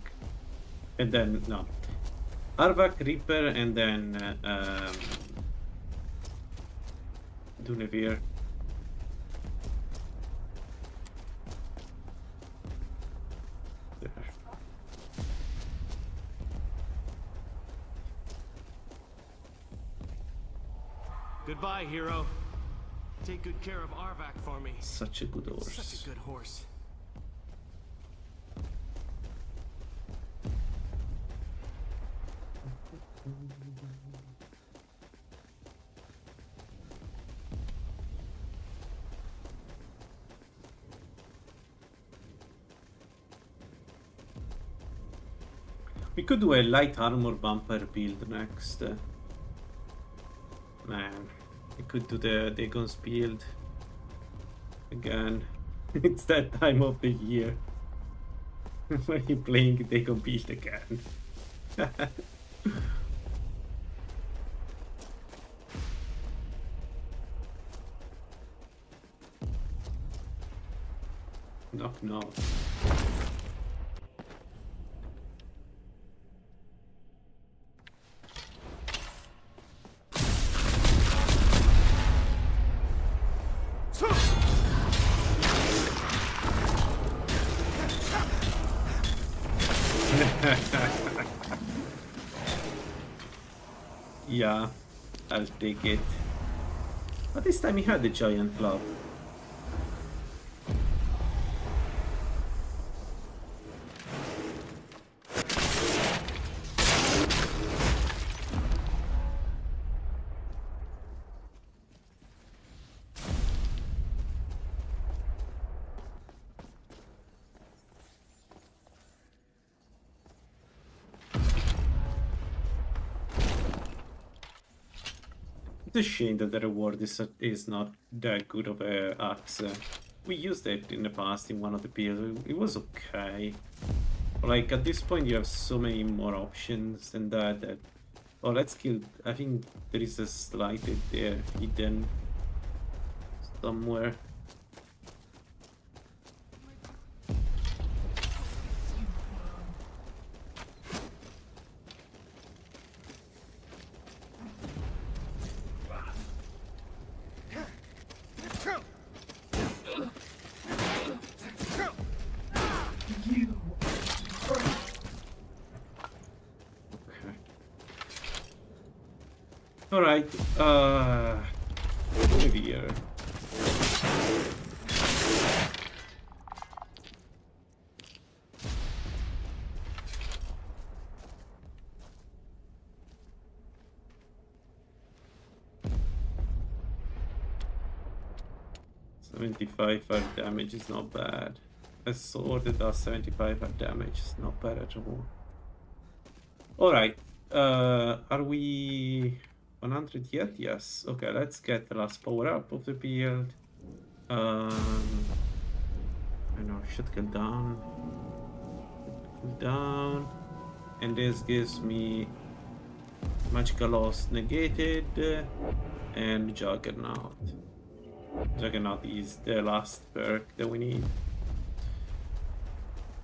And then, no. Arvak, Reaper, and then Dunevere. There. Goodbye, hero. Take good care of Arvak for me. Such a good horse. Such a good horse. We could do a light armor bumper build next. Man, we could do the Dagon's build again. It's that time of the year when you're playing Dagon build again. Knock knock. Yeah, I'll take it. But this time he had the giant club. It's a shame that the reward is not that good of a axe. We used it in the past in one of the builds. It was okay. But like at this point you have so many more options than that. Oh, let's kill. I think there is a slide there hidden somewhere. Alright, maybe here. $75 fire damage is not bad. A sword that does 75 fire damage is not bad at all. Alright, are we 100 yet? Yes. Okay, let's get the last power up of the build. I know, shotgun down. Down. And this gives me magical loss negated and Juggernaut. Juggernaut is the last perk that we need.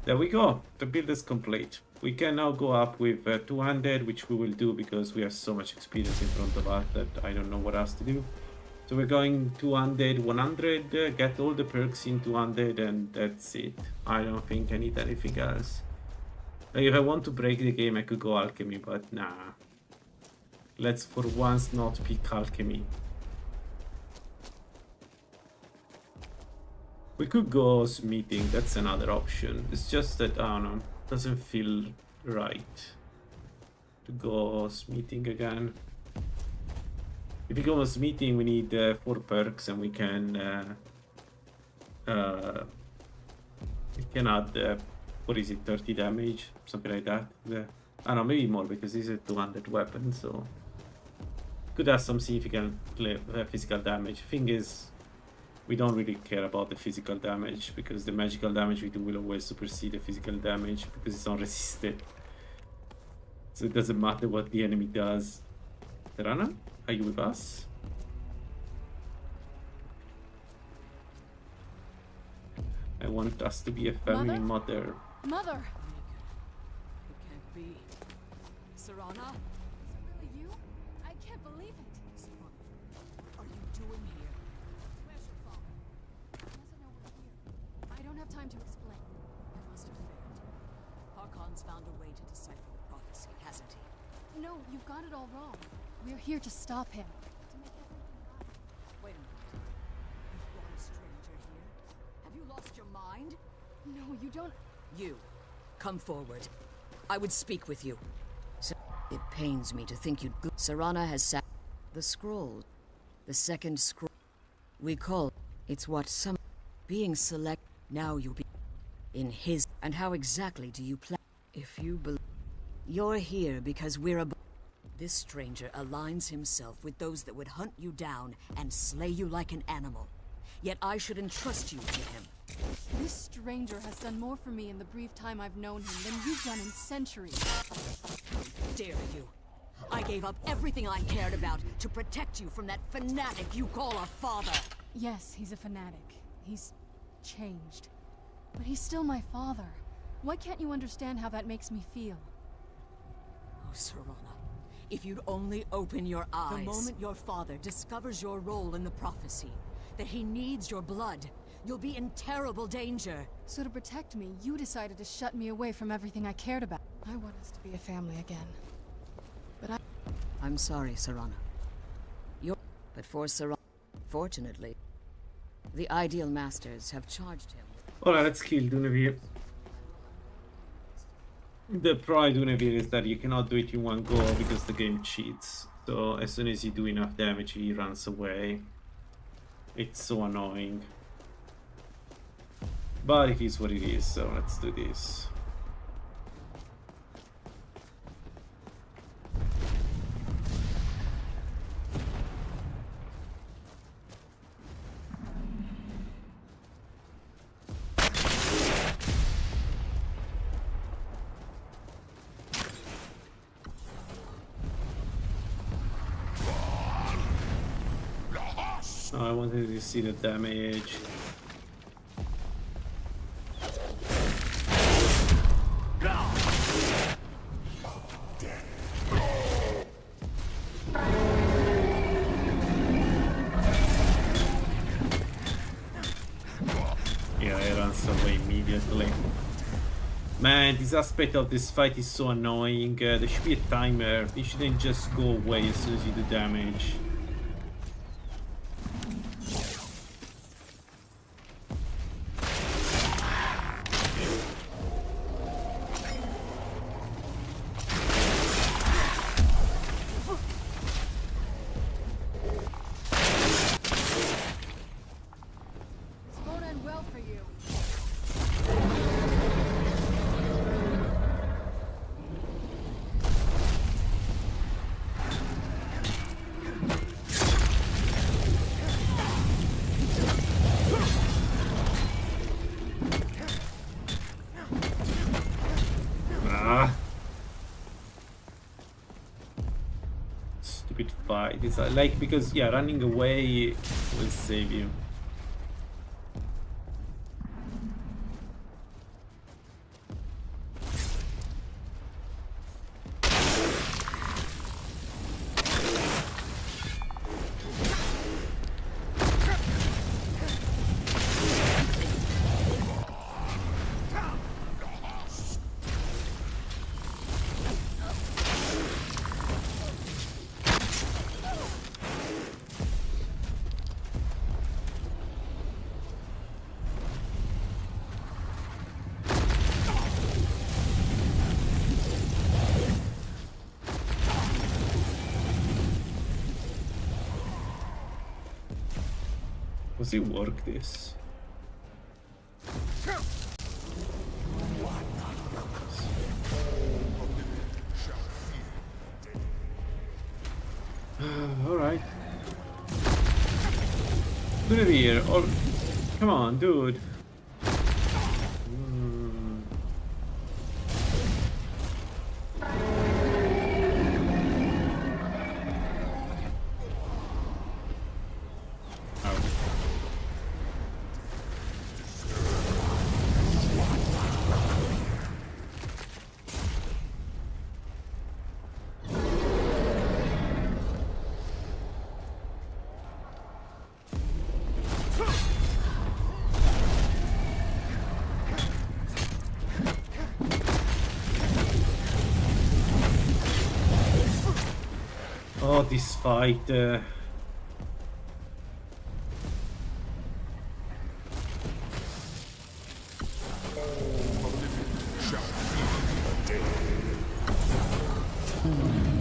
There we go. The build is complete. We can now go up with 200, which we will do because we have so much experience in front of us that I don't know what else to do. So we're going 200, 100, get all the perks in 200, and that's it. I don't think I need anything else. Like if I want to break the game, I could go alchemy, but nah. Let's for once not pick alchemy. We could go smithing, that's another option. It's just that, I don't know, doesn't feel right to go smithing again. If we go smithing, we need 4 perks, and we can add, what is it, 30 damage, something like that. I don't know, maybe more, because this is a 200 weapon, so could have some significant physical damage. Thing is, we don't really care about the physical damage, because the magical damage we do will always supersede the physical damage, because it's unresisted. So it doesn't matter what the enemy does. Serana, are you with us? I want us to be a family mother. Mother! It can't be. Serana? Is it really you? I can't believe it. What are you doing here? Where's your father? He doesn't know we're here. I don't have time to explain. I must have failed. Harkon's found a way to decipher the prophecy, hasn't he? No, you've got it all wrong. We're here to stop him. To make everything right. Wait a minute. You've brought a stranger here? Have you lost your mind? No, you don't... You, come forward. I would speak with you. It pains me to think you'd... Serana has sat... The scroll. The second scroll. We call... It's what some... Being select... Now you'll be... In his... And how exactly do you plan... If you believe... You're here because we're a... This stranger aligns himself with those that would hunt you down and slay you like an animal. Yet I should entrust you to him. This stranger has done more for me in the brief time I've known him than you've done in centuries. Dare you? I gave up everything I cared about to protect you from that fanatic you call a father. Yes, he's a fanatic. He's changed. But he's still my father. Why can't you understand how that makes me feel? Oh, Serana. If you'd only open your eyes. The moment your father discovers your role in the prophecy, that he needs your blood, you'll be in terrible danger. So to protect me, you decided to shut me away from everything I cared about. I want us to be a family again. But I'm sorry, Serana. But for Serana, fortunately, the Ideal Masters have charged him. Alright, let's kill Dunevere. The pro Dunevere is that you cannot do it in one go because the game cheats. So as soon as you do enough damage, he runs away. It's so annoying. But it is what it is, so let's do this. I wanted to see the damage. Yeah, he runs away immediately. Man, this aspect of this fight is so annoying. There should be a timer. You shouldn't just go away as soon as you do damage. Stupid fight. It's like, because yeah, running away will save you. Does it work this? Alright. Put it here. Or come on, dude. Oh, this fight.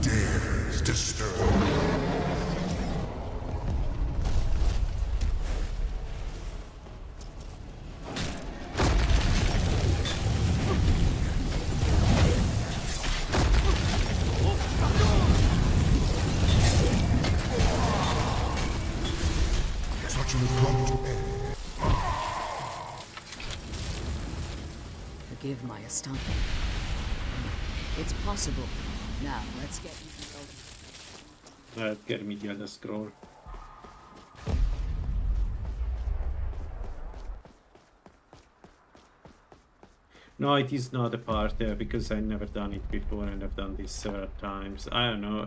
Dares disturb. Such an abrupt end. Forgive my astonishment. It's possible. Now, let's get you the Get me the other scroll. No, it is not a part because I never done it before and I've done this several times. I don't know.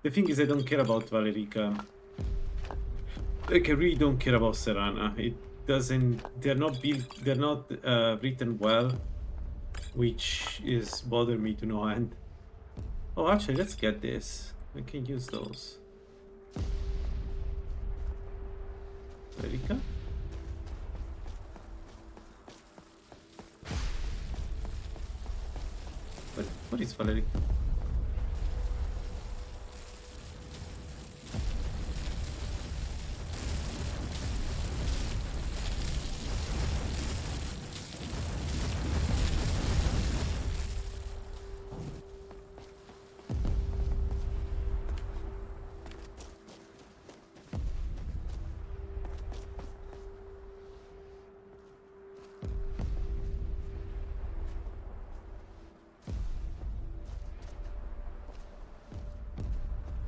The thing is, I don't care about Valerica. Like, I really don't care about Serana. It doesn't. They're not built. They're not written well, which is bother me to no end. Oh, actually, let's get this. We can use those. Valerica. What is Valerica?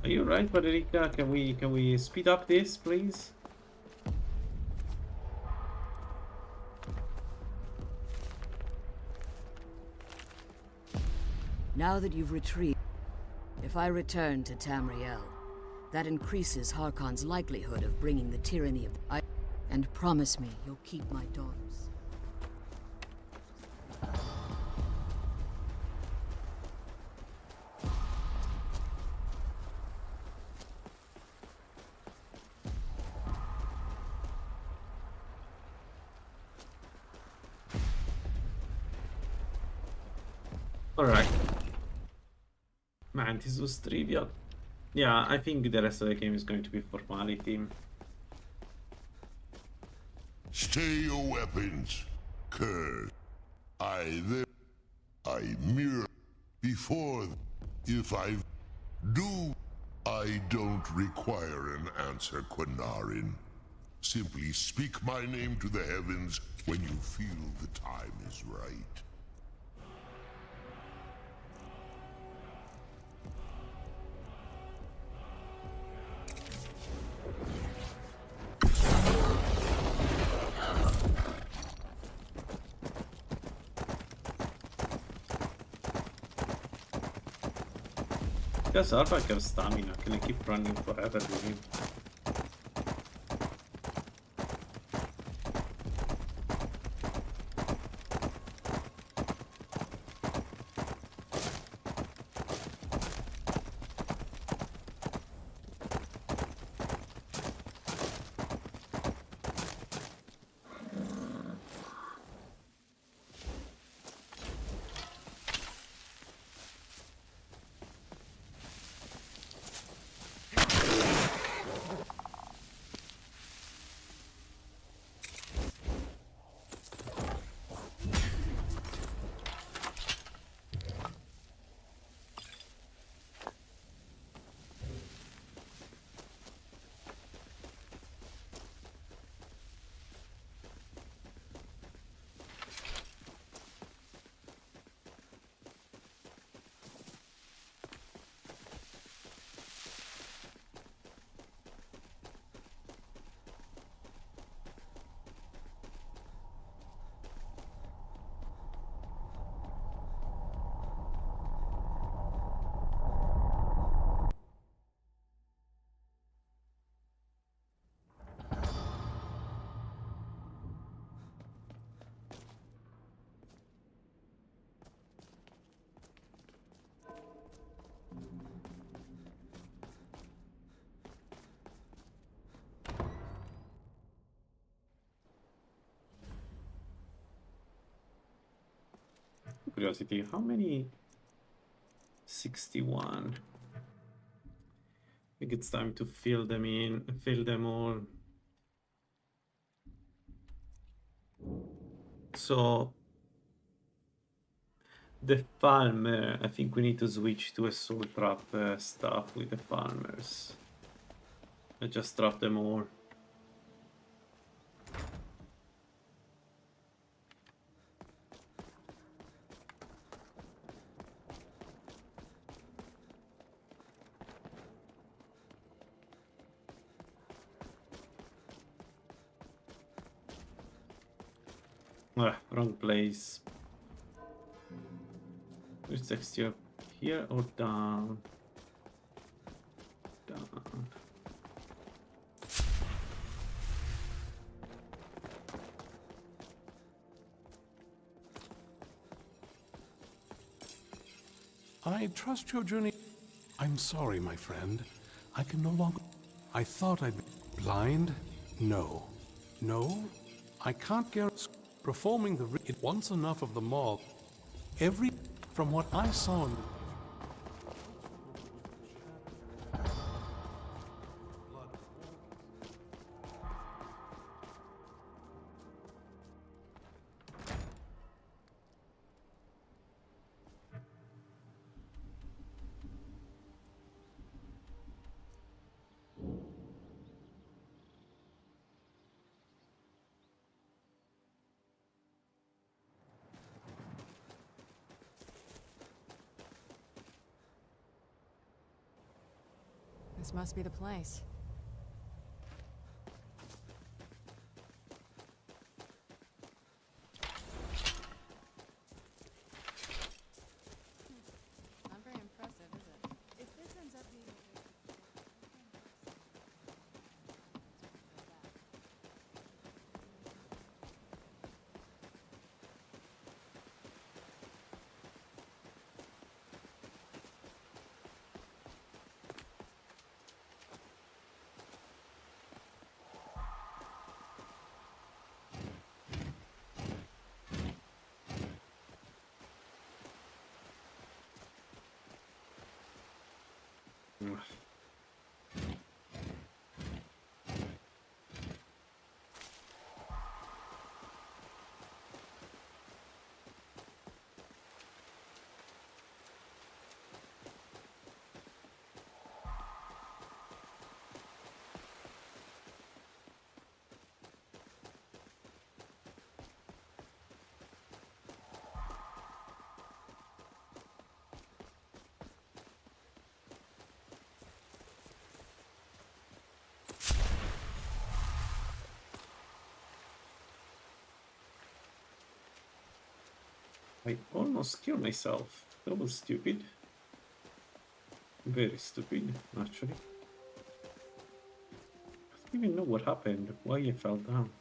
Are you right, Valerica? Can we speed up this, please? Now that you've retrieved, if I return to Tamriel, that increases Harkon's likelihood of bringing the tyranny of and promise me you'll keep my daughters. Alright. Man, this was trivial. Yeah, I think the rest of the game is going to be formality. Stay your weapons, curse. I mirror before. If I do, I don't require an answer, Quinarin. Simply speak my name to the heavens when you feel the time is right. Does Arbak have stamina? Can I keep running forever with him? curiosity, how many? 61. I think it's time to fill them all. So the farmer, I think we need to switch to a soul trap stuff with the farmers. I just trap them all. Ah, wrong place. Which texture? Here or down? Down. I trust your journey. I'm sorry, my friend. I can no longer... I thought I'd be blind? No. No? I can't guarantee... Performing the... It wants enough of the mob. Every... From what I saw in... This must be the place. Not very impressive, is it? If this ends up being I almost killed myself. That was stupid. Very stupid, actually. I don't even know what happened, why I fell down.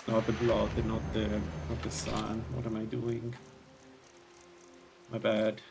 Not the blood, not the sun. What am I doing? My bad.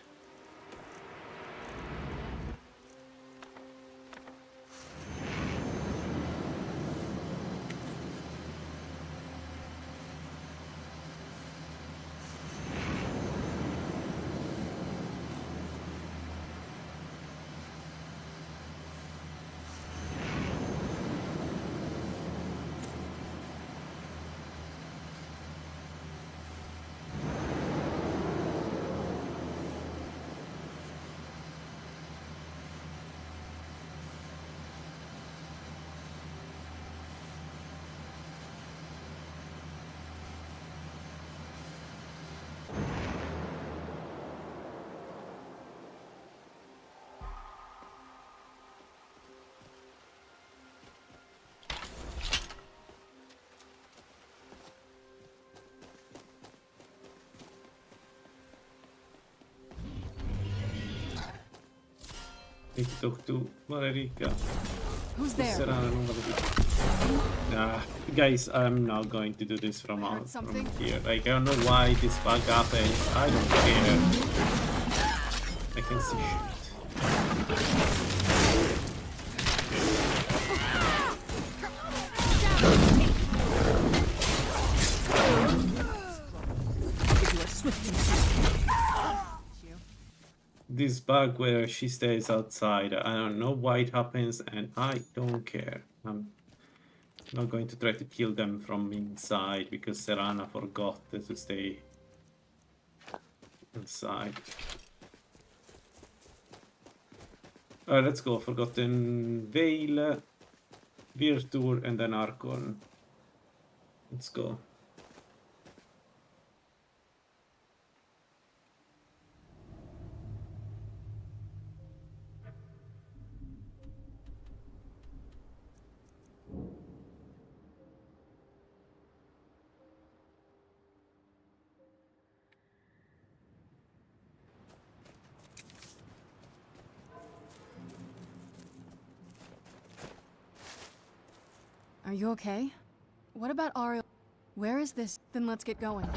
need to talk to Marerica. Who's there? Serana non vado più. Guys, I'm not going to do this from here. Like, I don't know why this bug happens. I don't care. I can see shit. This bug where she stays outside, I don't know why it happens and I don't care. I'm not going to try to kill them from inside because Serana forgot to stay inside. Alright, let's go. Forgotten Veil, Virtur, and then Archon. Let's go. Are you okay? What about Ariel? Where is this? Then let's get going.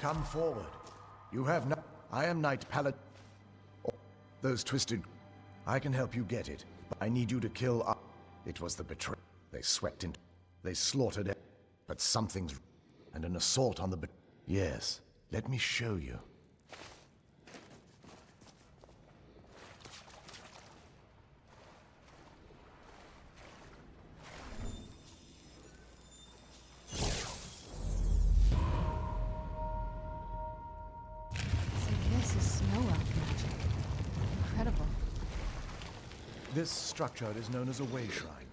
Come forward. You have no... I am Knight Paladin. Those twisted... I can help you get it, but I need you to kill... It was the betrayal. They swept in. They slaughtered it. But something's... And an assault on the... Yes, let me show you. This structure is known as a way shrine.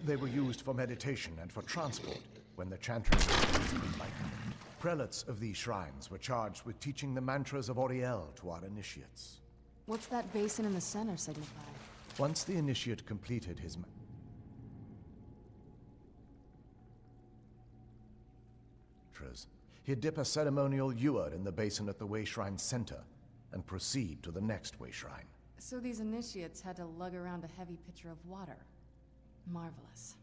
They were used for meditation and for transport when the chantries were enlightenment. Prelates of these shrines were charged with teaching the mantras of Auriel to our initiates. What's that basin in the center signify? Once the initiate completed his mantras, he'd dip a ceremonial ewer in the basin at the way shrine center and proceed to the next way shrine. So these initiates had to lug around a heavy pitcher of water. Marvelous.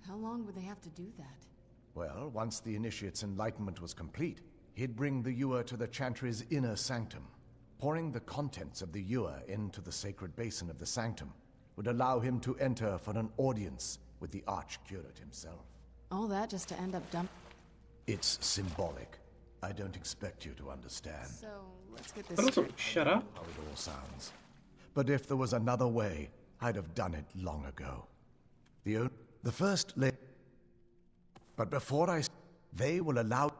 How long would they have to do that? Well, once the initiate's enlightenment was complete, he'd bring the ewer to the chantry's inner sanctum. Pouring the contents of the ewer into the sacred basin of the sanctum would allow him to enter for an audience with the Archcurate himself. All that just to end up It's symbolic. I don't expect you to understand. So, let's get this But also, straight. shut up. How it all sounds. But if there was another way, I'd have done it long ago. The first But before they will allow...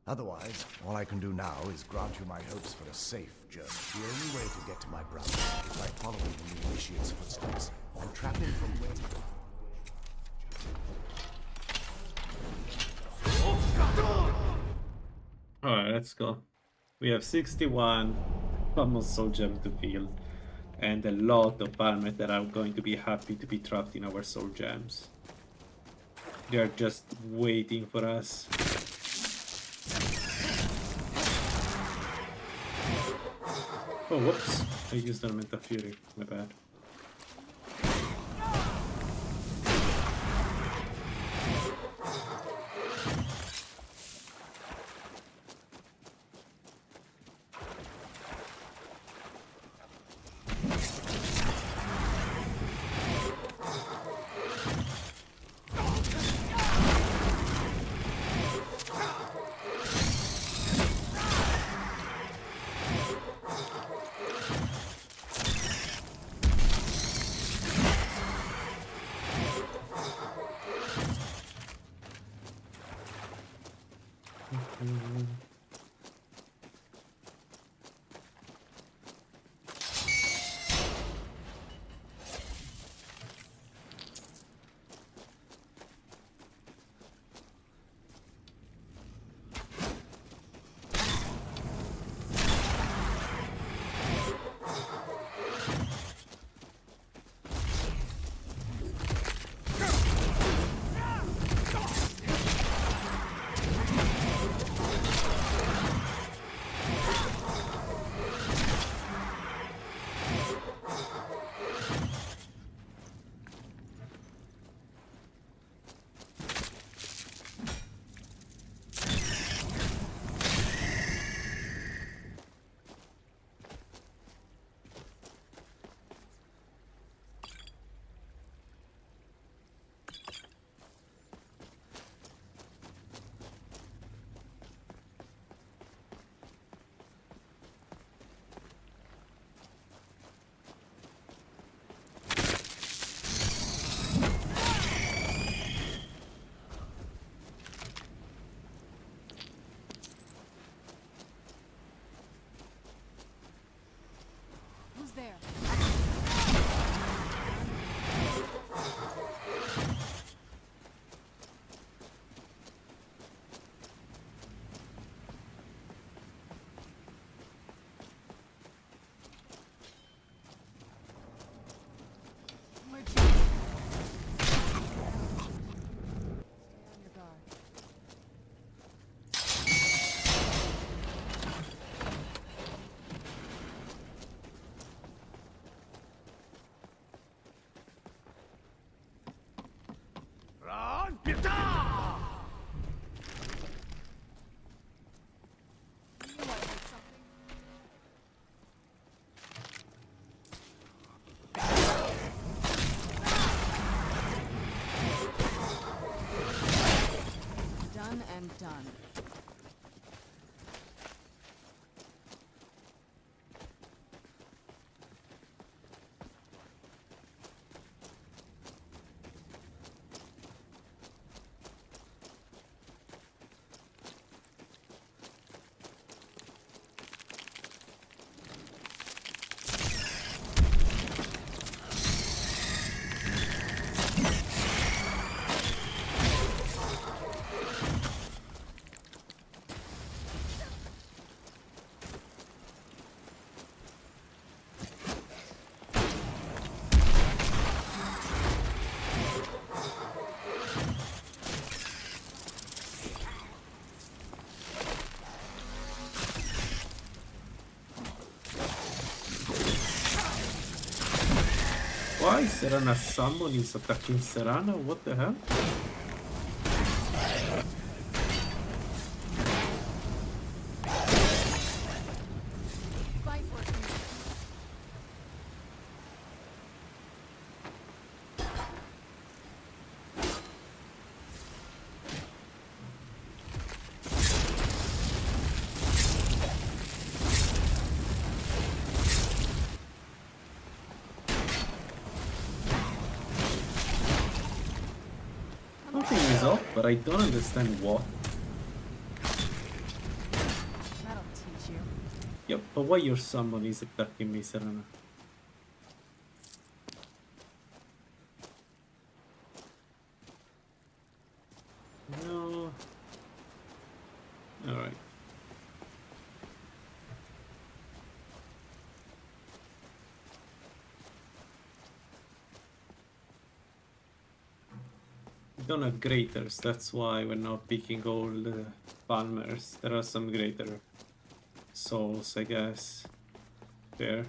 Otherwise, all I can do now is grant you my hopes for a safe journey. The only way to get to my brother is by following in the initiate's footsteps and trapping from where... Alright, let's go. We have 61 common soul gems to field, and a lot of armor that are going to be happy to be trapped in our soul gems. They are just waiting for us. Oh, whoops. I used Elemental Fury. My bad. There. Why Serana summon is attacking Serana? What the hell? Something is off, but I don't understand what. That'll teach you. Yep, but why your summon is attacking me, Serana? No. Alright. We don't have graters, that's why we're not picking all the palmers. There are some greater souls, I guess. There.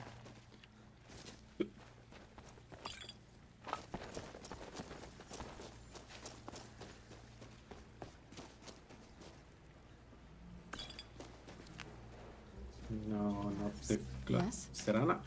No, not the Yes? Serana.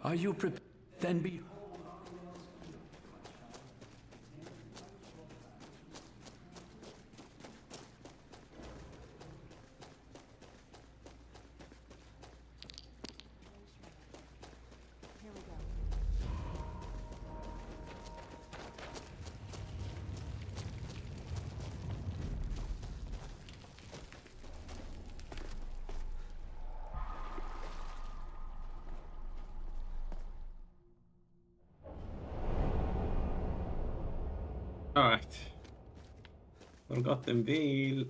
Are you prepared? Then be. Alright. Forgotten veil.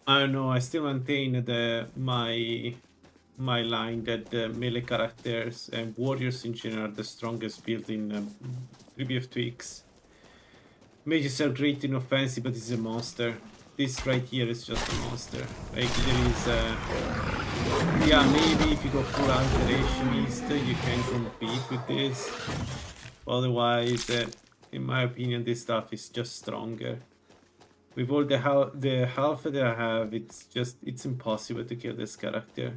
I don't know, I still maintain my line that the melee characters and warriors in general are the strongest build in 3bftweaks. Mages are great in offensive, but it's a monster. This right here is just a monster. Like there is yeah, maybe if you go full alterationist, you can compete with this. Otherwise, in my opinion, this stuff is just stronger. With all the health that I have, it's impossible to kill this character.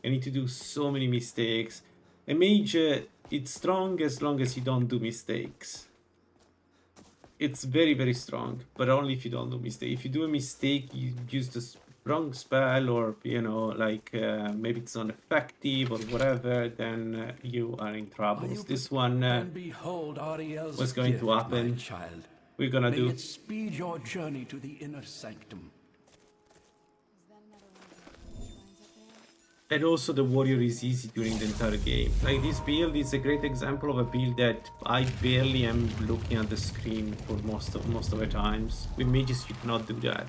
I need to do so many mistakes. A mage, it's strong as long as you don't do mistakes. It's very, very strong, but only if you don't do mistakes. If you do a mistake, you use the wrong spell, or you know, like maybe it's not effective or whatever, then you are in trouble. This one Behold Ariel's was going gift, to happen. my child. we're gonna May do. it speed your journey to the inner sanctum. And also the warrior is easy during the entire game. Like this build is a great example of a build that I barely am looking at the screen for most of the times. With mages you cannot do that.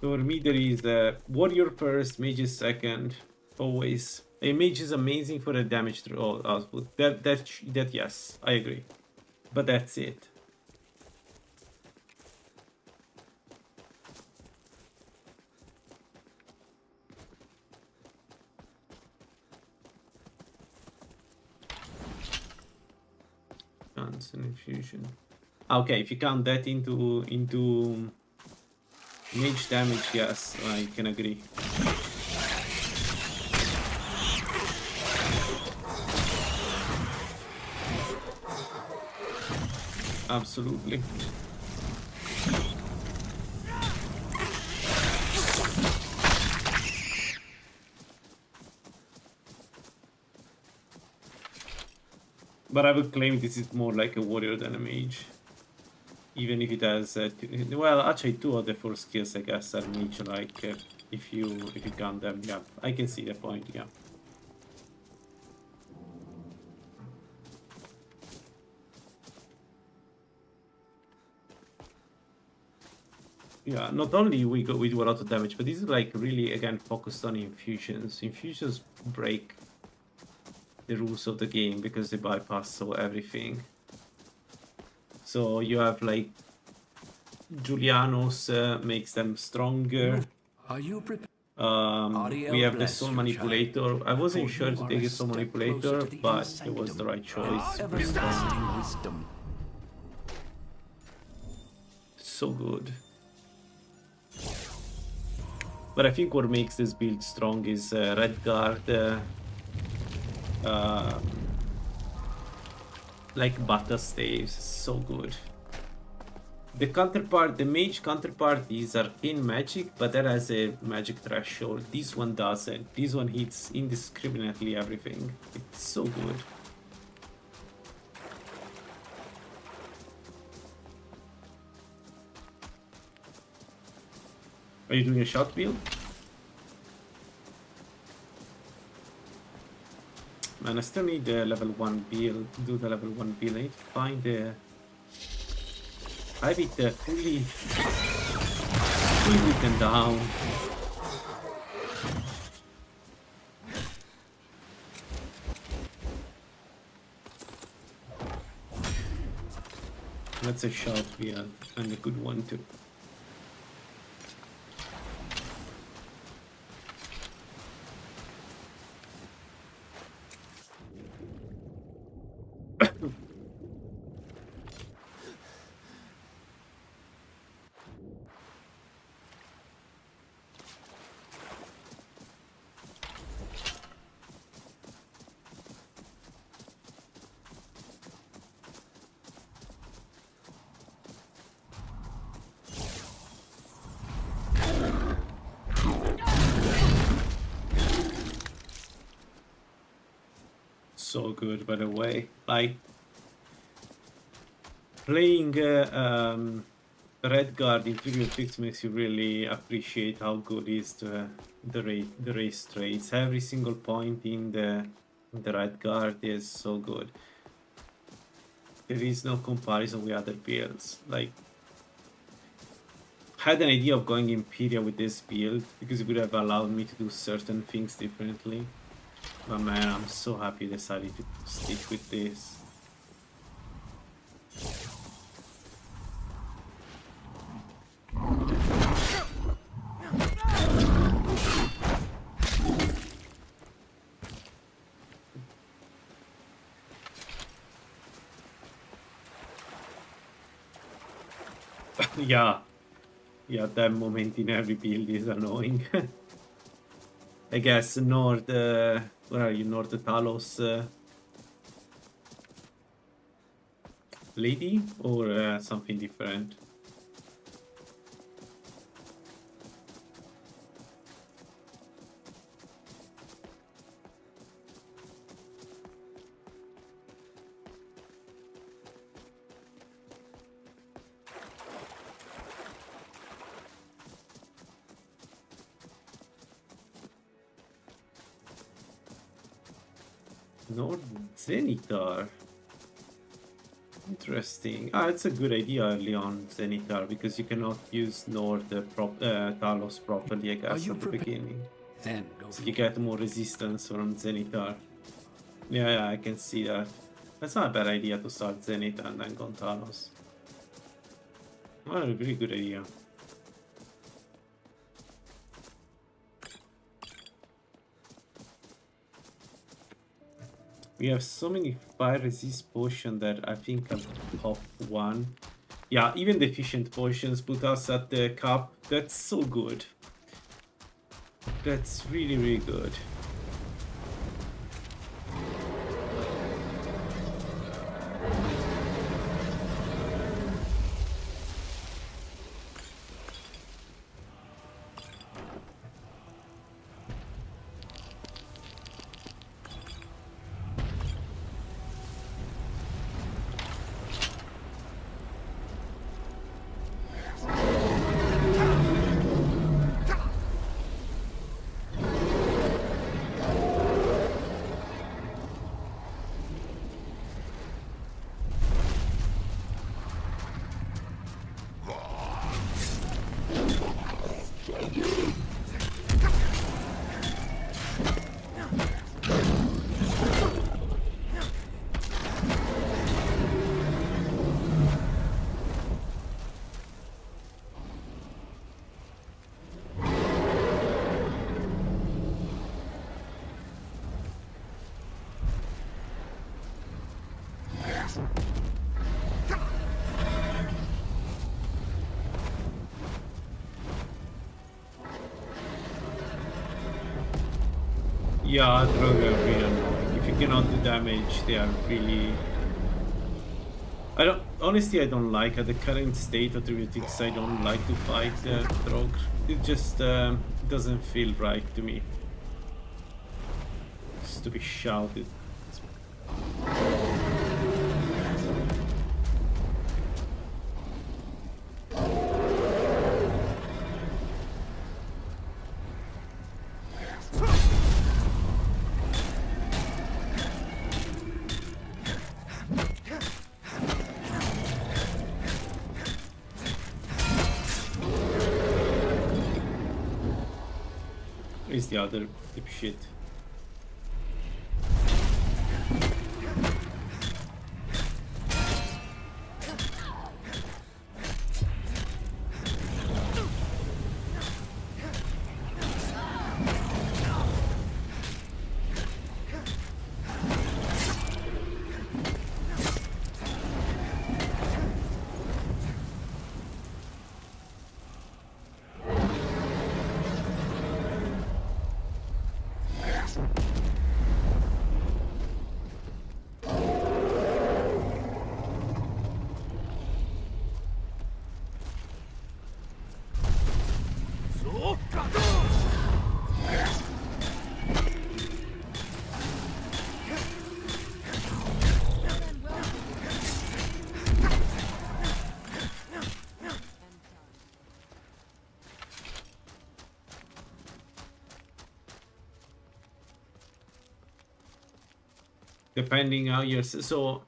For me there is warrior first, mages second, always. A mage is amazing for the damage output. That yes, I agree. But that's it. Guns and infusion. Okay, if you count that into mage damage, yes, I can agree. Absolutely. But I would claim this is more like a warrior than a mage. Even if it has, well, actually 2 of the 4 skills I guess are mage-like. If you count them, yeah, I can see the point, yeah. Yeah, not only we do a lot of damage, but this is like really again focused on infusions. Infusions break the rules of the game because they bypass so everything. So you have like Julianos makes them stronger. Are you prepared? We have the soul manipulator. I wasn't sure to take a soul manipulator, but it was the right choice. Everlasting wisdom. So good. But I think what makes this build strong is Red Guard, like Bata staves, so good. The counterpart, the mage counterpart is arcane magic, but that has a magic threshold. This one doesn't. This one hits indiscriminately everything. It's so good. Are you doing a shot build? Man, I still need the level 1 build. Do the level 1 build. I need to find the... I have it fully written down. That's a shot build and a good one too. So good, by the way. Like playing Red Guard in 3bftweaks makes you really appreciate how good is the race traits. Every single point in the Red Guard is so good. There is no comparison with other builds. Like, I had an idea of going Imperial with this build because it would have allowed me to do certain things differently. But man, I'm so happy I decided to stick with this. Yeah, that moment in every build is annoying. I guess Nord, where are you, Nord Talos lady or something different? North Zenitar. Interesting. Ah, it's a good idea early on, Zenitar, because you cannot use North Talos properly, I guess, at the beginning. Then go So you get more resistance from Zenitar. Yeah, I can see that. That's not a bad idea to start Zenith and then go Talos. Well, a really good idea. We have so many fire resist potions that I think I'm top 1. Yeah, even the efficient potions put us at the cup. That's so good. That's really, really good. Yeah, Drogo are really annoying. If you cannot do damage, they are really... Honestly, I don't like at the current state of 3bftweaks, I don't like to fight Drogo. It just doesn't feel right to me. Just to be shouted. Where's the other dipshit? Depending how you're... So,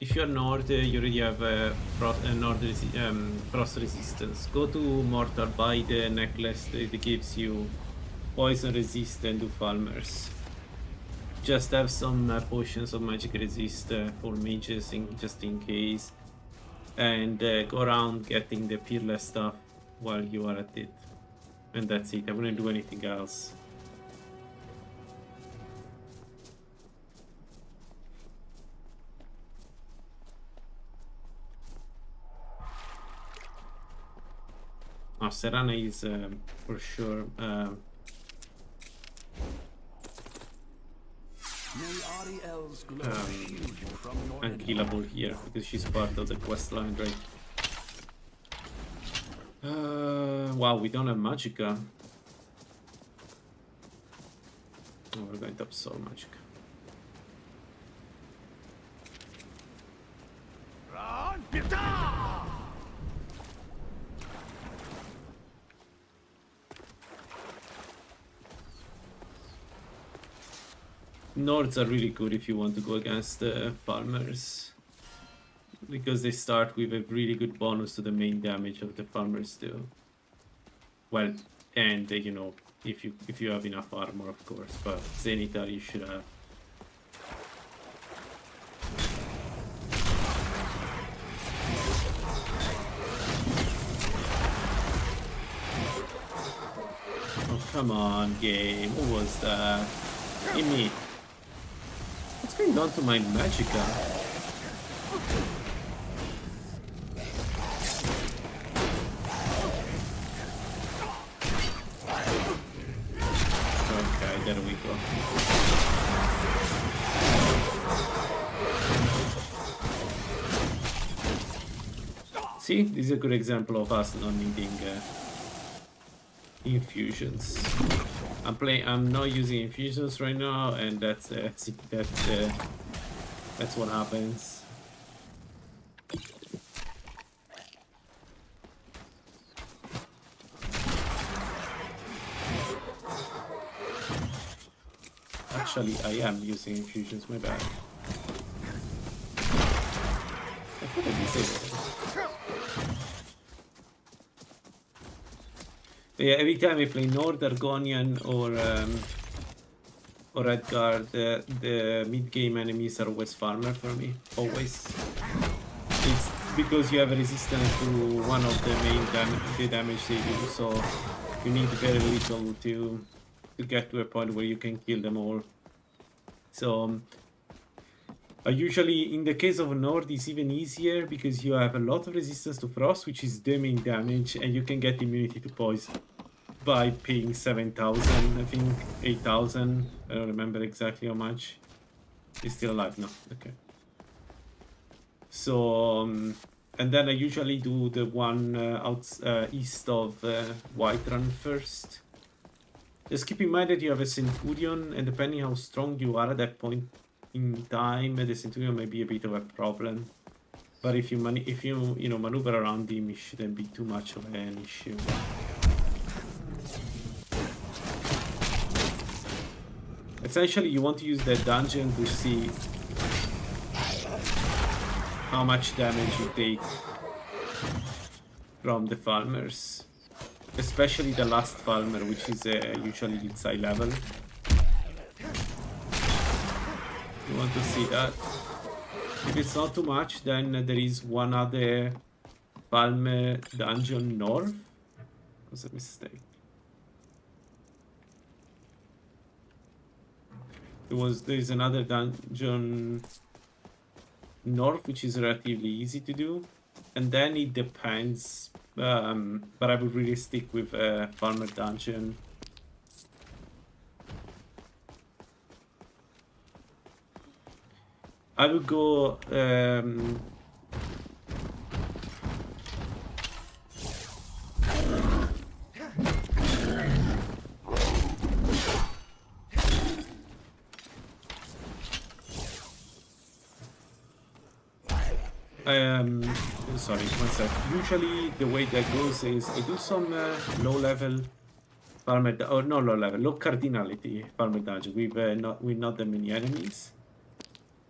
if you're Nord, you already have frost resistance. Go to Mortar, buy the necklace that gives you poison resistant to Falmers. Just have some potions of magic resist for mages just in case. And go around getting the peerless stuff while you are at it. And that's it, I wouldn't do anything else. Serana is for sure unkillable here because she's part of the quest line, right? Wow, we don't have Magicka. Oh, we're going to absorb Magicka. Nords are really good if you want to go against the farmers, because they start with a really good bonus to the main damage of the farmers too. Well, and you know, if you have enough armor, of course, but Zenitar you should have. Oh, come on, game. What was that? Give me. What's going on to my magicka? Okay, there we go. See, this is a good example of us not needing infusions. I'm not using infusions right now, and that's what happens. Actually, I am using infusions, my bad. I thought I disabled it. But yeah, every time I play Nord, Argonian, or Redguard, the mid-game enemies are always farmer for me. Always. It's because you have a resistance to one of the main damage they do, so you need very little to get to a point where you can kill them all. So usually in the case of Nord it's even easier because you have a lot of resistance to frost, which is the main damage, and you can get immunity to poison by paying 7,000, I think 8,000. I don't remember exactly how much. He's still alive? No, okay. So and then I usually do the one east of Whiterun first. Just keep in mind that you have a Centurion, and depending how strong you are at that point in time, the Centurion may be a bit of a problem. But if you maneuver around him, it shouldn't be too much of an issue. Essentially, you want to use that dungeon to see how much damage you take from the farmers. Especially the last farmer, which is usually its high level. You want to see that. If it's not too much, then there is one other farmer dungeon north. That was a mistake. There is another dungeon north, which is relatively easy to do, and then it depends. But I would really stick with farmer dungeon. I would go sorry, one sec. Usually the way that goes is I do some low level farmer, or no low level, low cardinality farmer dungeon with not that many enemies.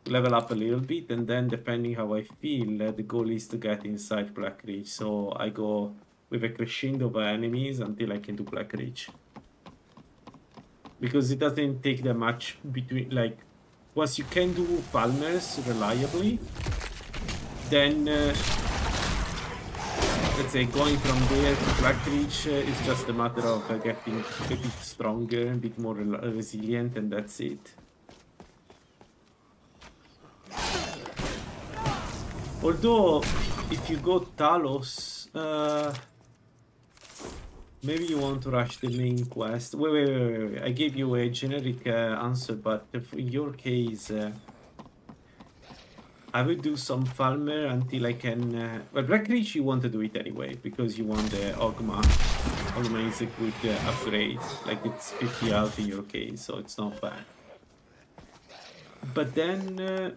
Level up a little bit, and then depending how I feel, the goal is to get inside Black Ridge. So I go with a crescendo of enemies until I can do Black Ridge. Because it doesn't take that much between, like, once you can do farmers reliably, then let's say going from there to Black Ridge is just a matter of getting a bit stronger, a bit more resilient, and that's it. Although, if you go Talos, maybe you want to rush the main quest. Wait. I gave you a generic answer, but in your case, I will do some farmer until I can... well, Black Ridge you want to do it anyway, because you want the Ogma. Ogma is a good upgrade. Like, it's 50 health in your case, so it's not bad. But then...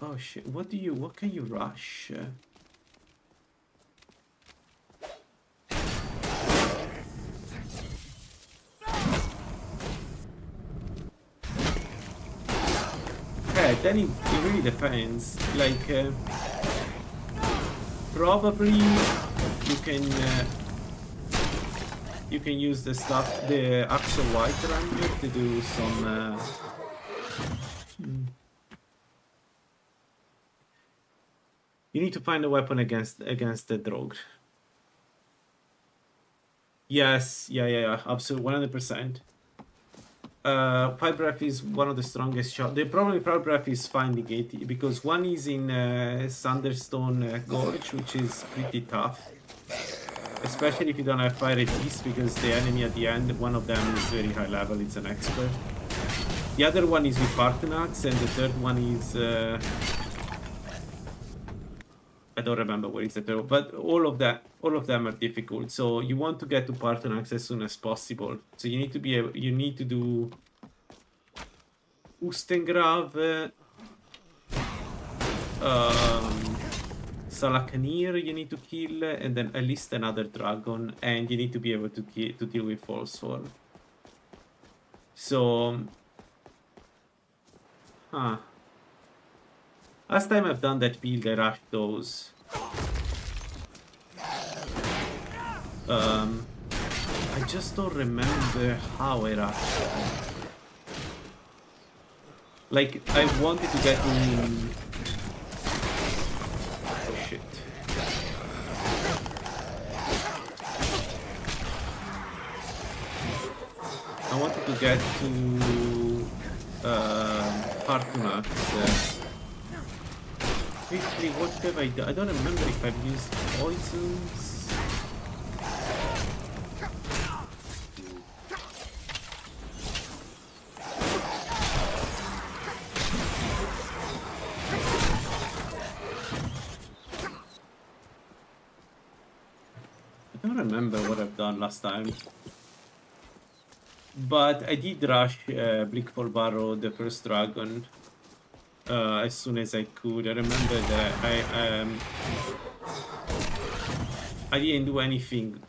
oh shit, what can you rush? then it really depends. Like, probably you can use the stuff, the Axel White Ranger to do some. You need to find a weapon against the Drogue. Yes, yeah, absolutely, 100%. Fire Breath is one of the strongest shots. The problem with Fire Breath is finding it, because one is in Sanderstone Gorge, which is pretty tough. Especially if you don't have fire resist, because the enemy at the end, one of them is very high level, it's an expert. The other one is with Parthenax, and the third one is... I don't remember what is the third, but all of them are difficult. So you want to get to Parthenax as soon as possible. So you need to be able, you need to do Ustengrav, Salakanir you need to kill, and then at least another dragon, and you need to be able to deal with Falsworn. So, last time I've done that build, I rushed those. I just don't remember how I rushed them. Like, I wanted to get in... Oh shit. I wanted to get to... Parthenax. Quickly, what have I done? I don't remember if I've used poisons. I don't remember what I've done last time. But I did rush Blickfall Barrow, the first dragon. As soon as I could. I remember that I didn't do anything,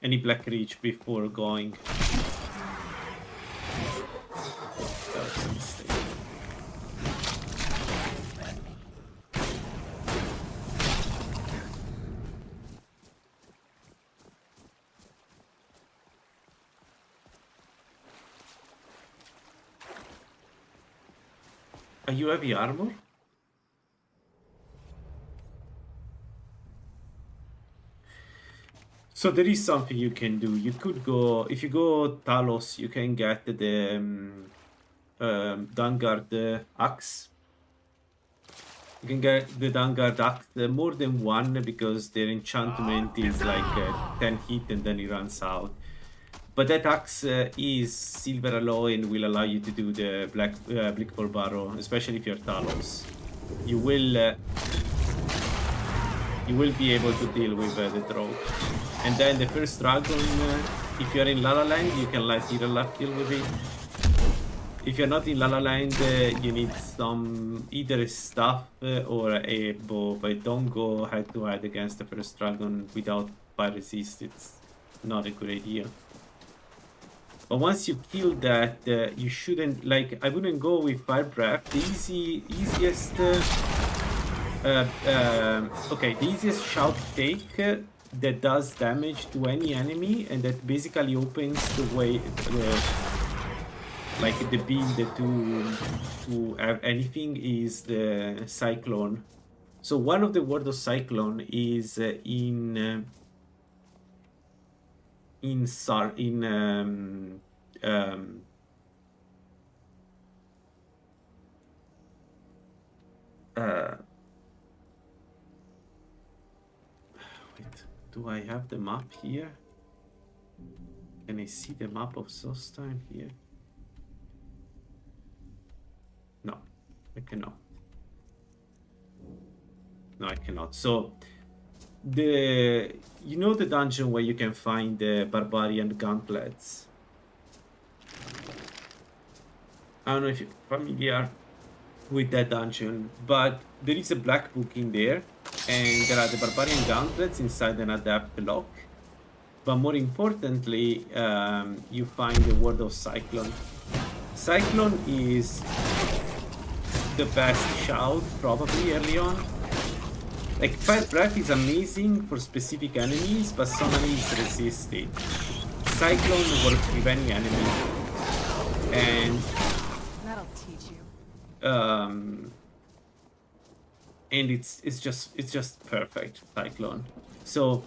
any Black Reach before going. That was a mistake. Are you heavy armor? So there is something you can do. You could go, if you go Talos, you can get the Dungard axe. You can get the Dungard axe, more than one, because their enchantment is like 10 hit and then it runs out. But that axe is silver alloy and will allow you to do the Blickfall Barrow, especially if you're Talos. You will be able to deal with the Drogue. And then the first dragon, if you're in Lalaland, you can let Tiralak deal with it. If you're not in Lalaland, you need some either a staff or a bow, but don't go head to head against the first dragon without fire resist. It's not a good idea. But once you kill that, you shouldn't, like, I wouldn't go with Fire Breath. The easiest, the easiest shout take that does damage to any enemy and that basically opens the way, like the build to have anything is the Cyclone. So one of the Word of Cyclone is in wait, do I have the map here? Can I see the map of Solstheim here? No, I cannot. No, I cannot. So you know the dungeon where you can find the barbarian gauntlets? I don't know if you're familiar with that dungeon, but there is a black book in there, and there are the barbarian gauntlets inside an adept lock. But more importantly, you find the Word of Cyclone. Cyclone is the best shout probably early on. Like Fire Breath is amazing for specific enemies, but some enemies resist it. Cyclone works with any enemy, and That'll teach you. And it's just perfect, Cyclone. So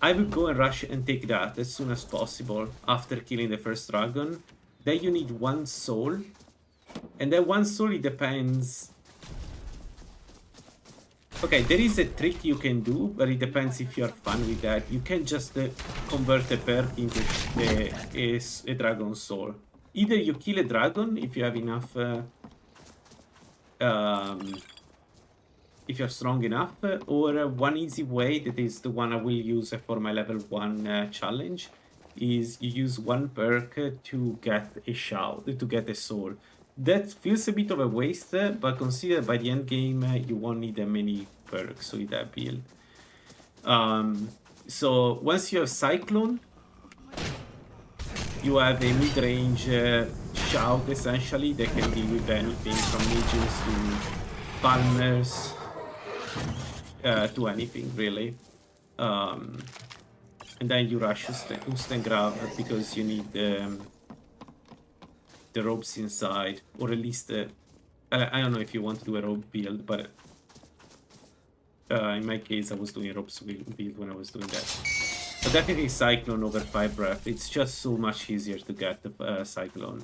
I would go and rush and take that as soon as possible after killing the first dragon. Then you need 1 soul, and that 1 soul, it depends. Okay, there is a trick you can do, but it depends if you're fun with that. You can just convert a perk into a dragon soul. Either you kill a dragon if you have enough, if you're strong enough, or one easy way, that is the one I will use for my level 1 challenge, is you use 1 perk to get a shout, to get a soul. That feels a bit of a waste, but consider by the end game you won't need that many perks with that build. So once you have Cyclone, you have a mid-range shout essentially that can deal with anything from mages to palmers to anything really. And then you rush Ust Grab because you need the ropes inside, or at least I don't know if you want to do a rope build, but in my case I was doing a ropes build when I was doing that. But definitely Cyclone over Fire Breath. It's just so much easier to get the Cyclone.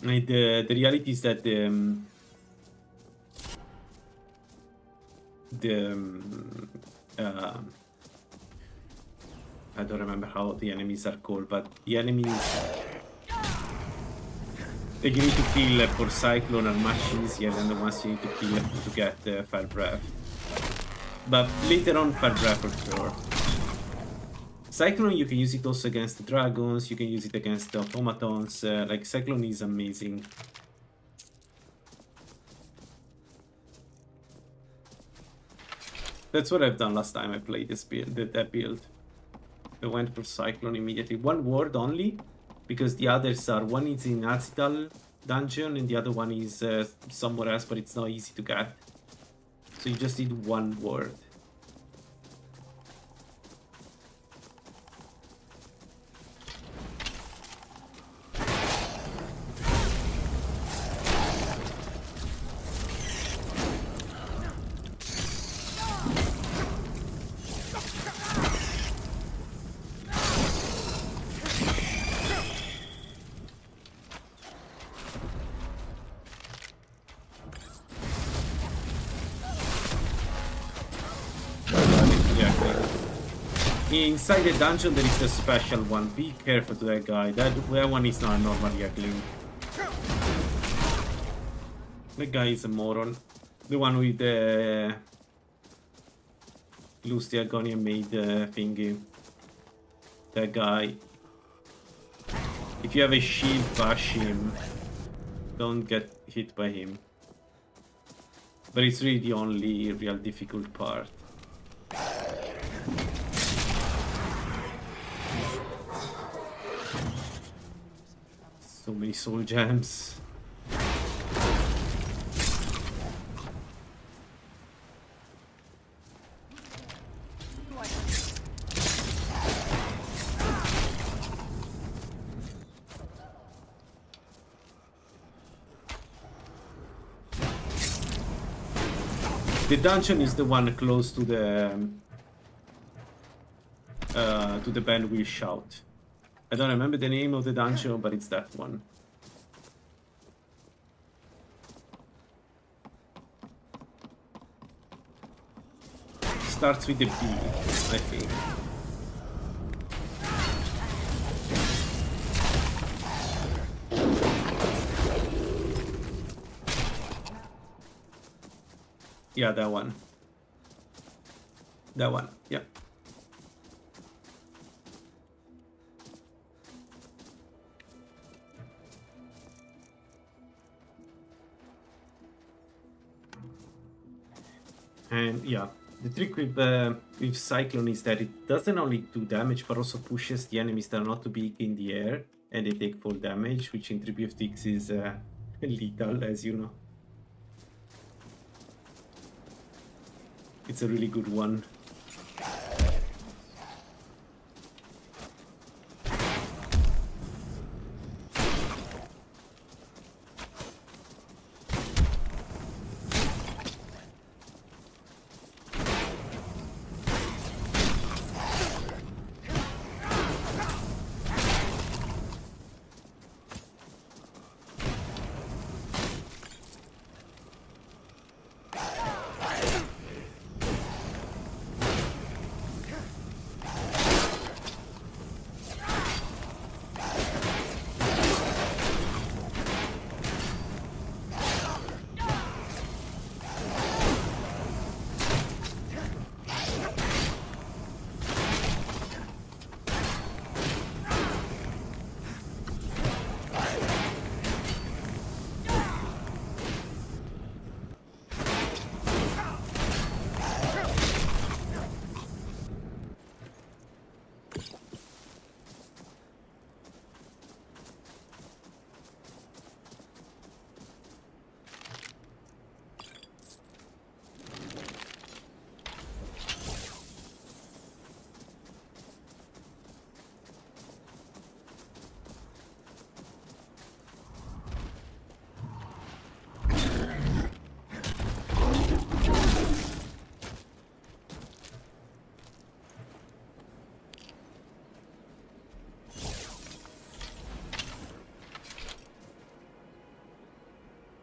And the reality is that I don't remember how the enemies are called, but the enemies that you need to kill for Cyclone are much easier than the ones you need to kill to get Fire Breath. But later on, Fire Breath for sure. Cyclone, you can use it also against the dragons, you can use it against the automatons, like Cyclone is amazing. That's what I've done last time I played this build, that build. I went for Cyclone immediately. 1 ward only, because the others are, one is in Azital dungeon and the other one is somewhere else, but it's not easy to get. So you just need 1 ward. Inside the dungeon there is a special one. Be careful to that guy. That one is not a normal Yakling. That guy is a moron. The one with the Lose the Agonian made thingy. That guy. If you have a shield, bash him. Don't get hit by him. But it's really the only real difficult part. So many soul gems. The dungeon is the one close to the band we shout. I don't remember the name of the dungeon, but it's that one. Starts with the B, I think. Yeah, that one. That one, yeah. And yeah, the trick with Cyclone is that it doesn't only do damage, but also pushes the enemies that are not too big in the air and they take full damage, which in 3bftweaks is lethal, as you know. It's a really good one.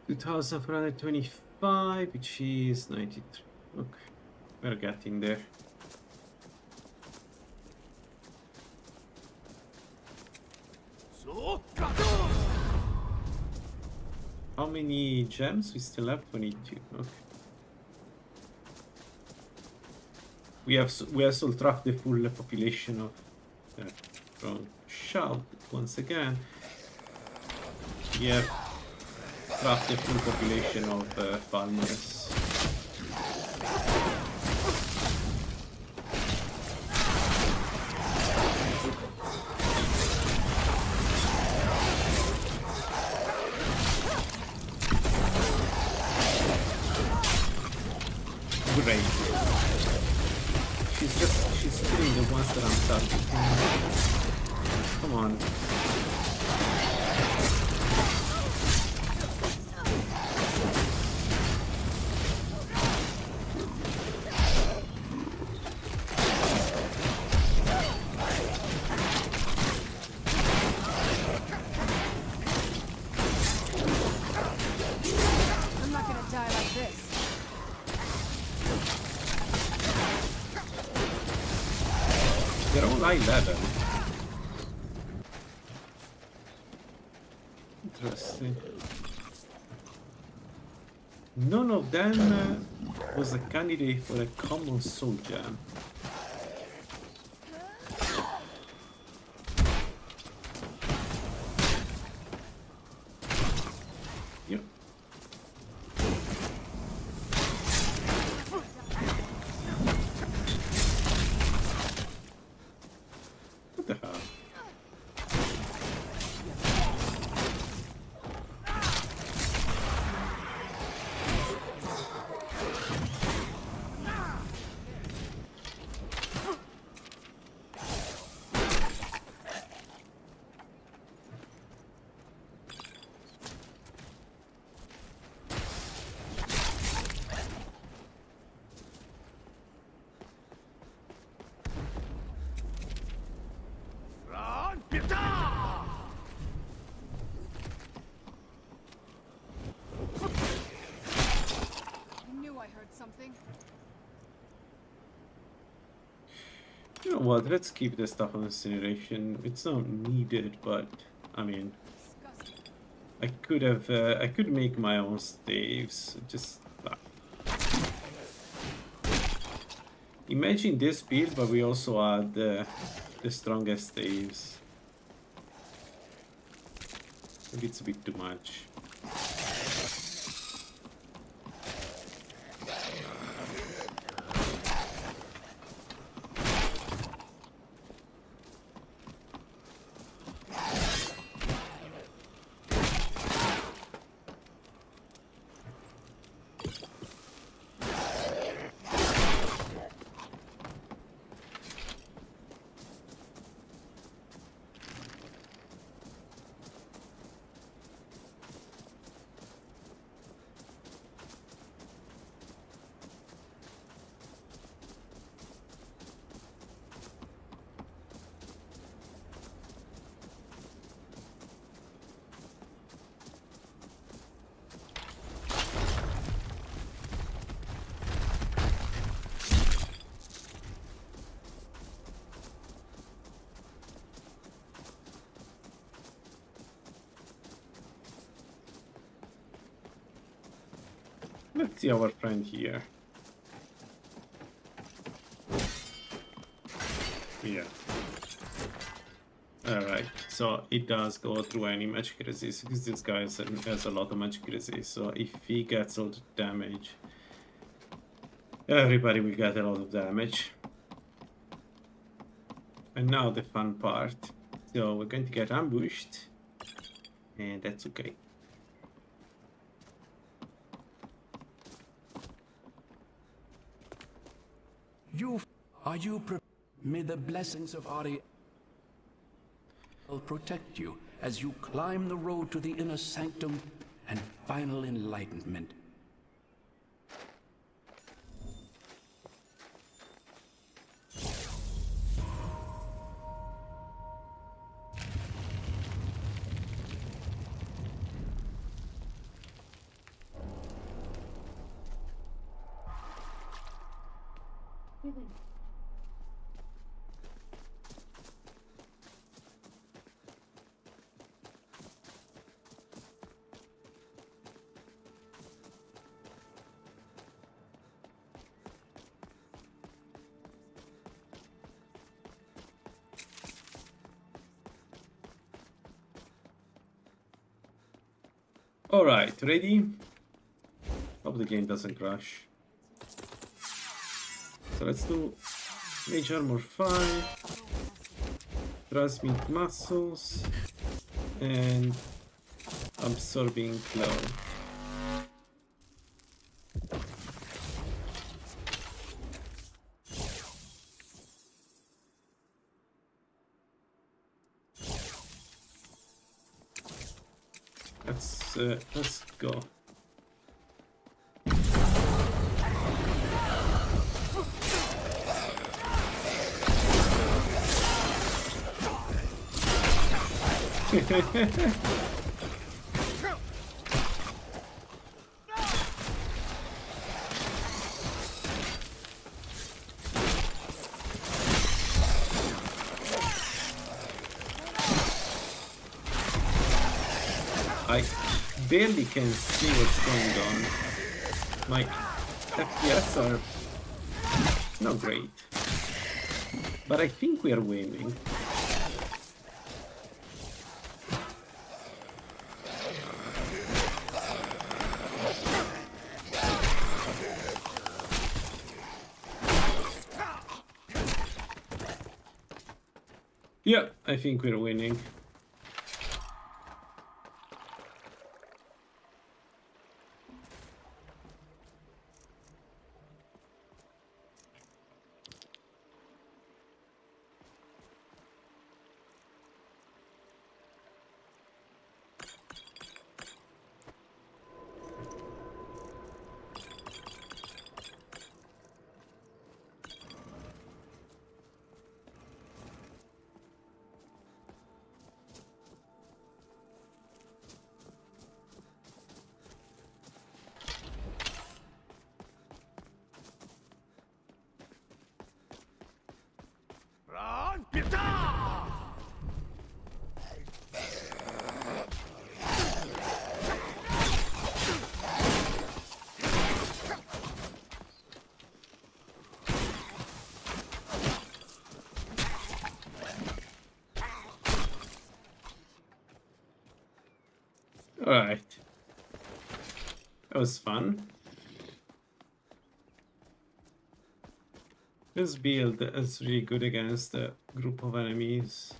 $2,425, which is 93. Okay, we're getting there. How many gems we still have? 22. Okay. We have subtracted the full population of from Shout once again. We have trapped the full population of farmers. Great. She's killing the ones that I'm targeting. Come on. I'm not gonna die like this. They're all high level. Interesting. None of them was a candidate for a common soul gem. Yep. What the hell? I knew I heard something. You know what? Let's keep this stuff on incineration. It's not needed, but I mean, I could make my own staves. Just imagine this build, but we also add the strongest staves. Maybe it's a bit too much. Let's see our friend here. Yeah. Alright, so it does go through any magic resist because this guy has a lot of magic resist, so if he gets all the damage, everybody will get a lot of damage. And now the fun part. So we're going to get ambushed, and that's okay. May the blessings of Ari will protect you as you climb the road to the inner sanctum and final enlightenment. Alright, ready? Hope the game doesn't crash. So let's do Mage Armor 5, Transmit Muscles, and Absorbing Claw. Let's go. I barely can see what's going on. My FPS are not great, but I think we are winning. Yeah, I think we're winning. Alright. That was fun. This build is really good against a group of enemies.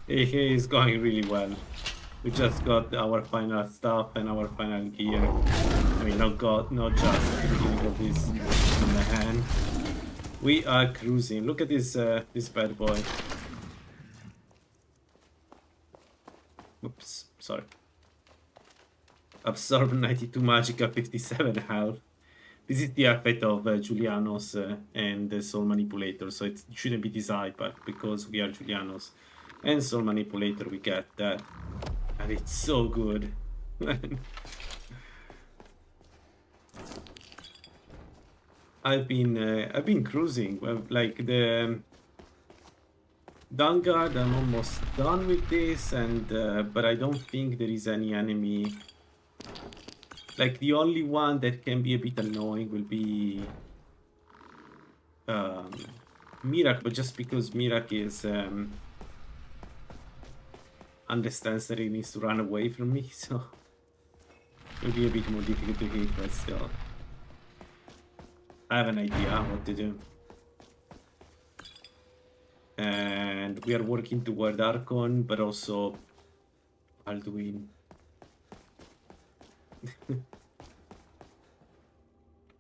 It is going really well. We just got our final stuff and our final gear. I mean, not just the beginning of this in the hand. We are cruising. Look at this this bad boy. Oops, sorry. Absorb 92 Magica, 57 health. This is the effect of Julianos and the Soul Manipulator, so it shouldn't be this high, but because we are Julianos and Soul Manipulator, we get that. And it's so good. I've been cruising. Well, like the Vanguard, I'm almost done with this, and but I don't think there is any enemy. Like the only one that can be a bit annoying will be Mirak, but just because Mirak is understands that he needs to run away from me, so it'll be a bit more difficult to hit, but still. I have an idea what to do. And we are working toward Archon, but also Alduin.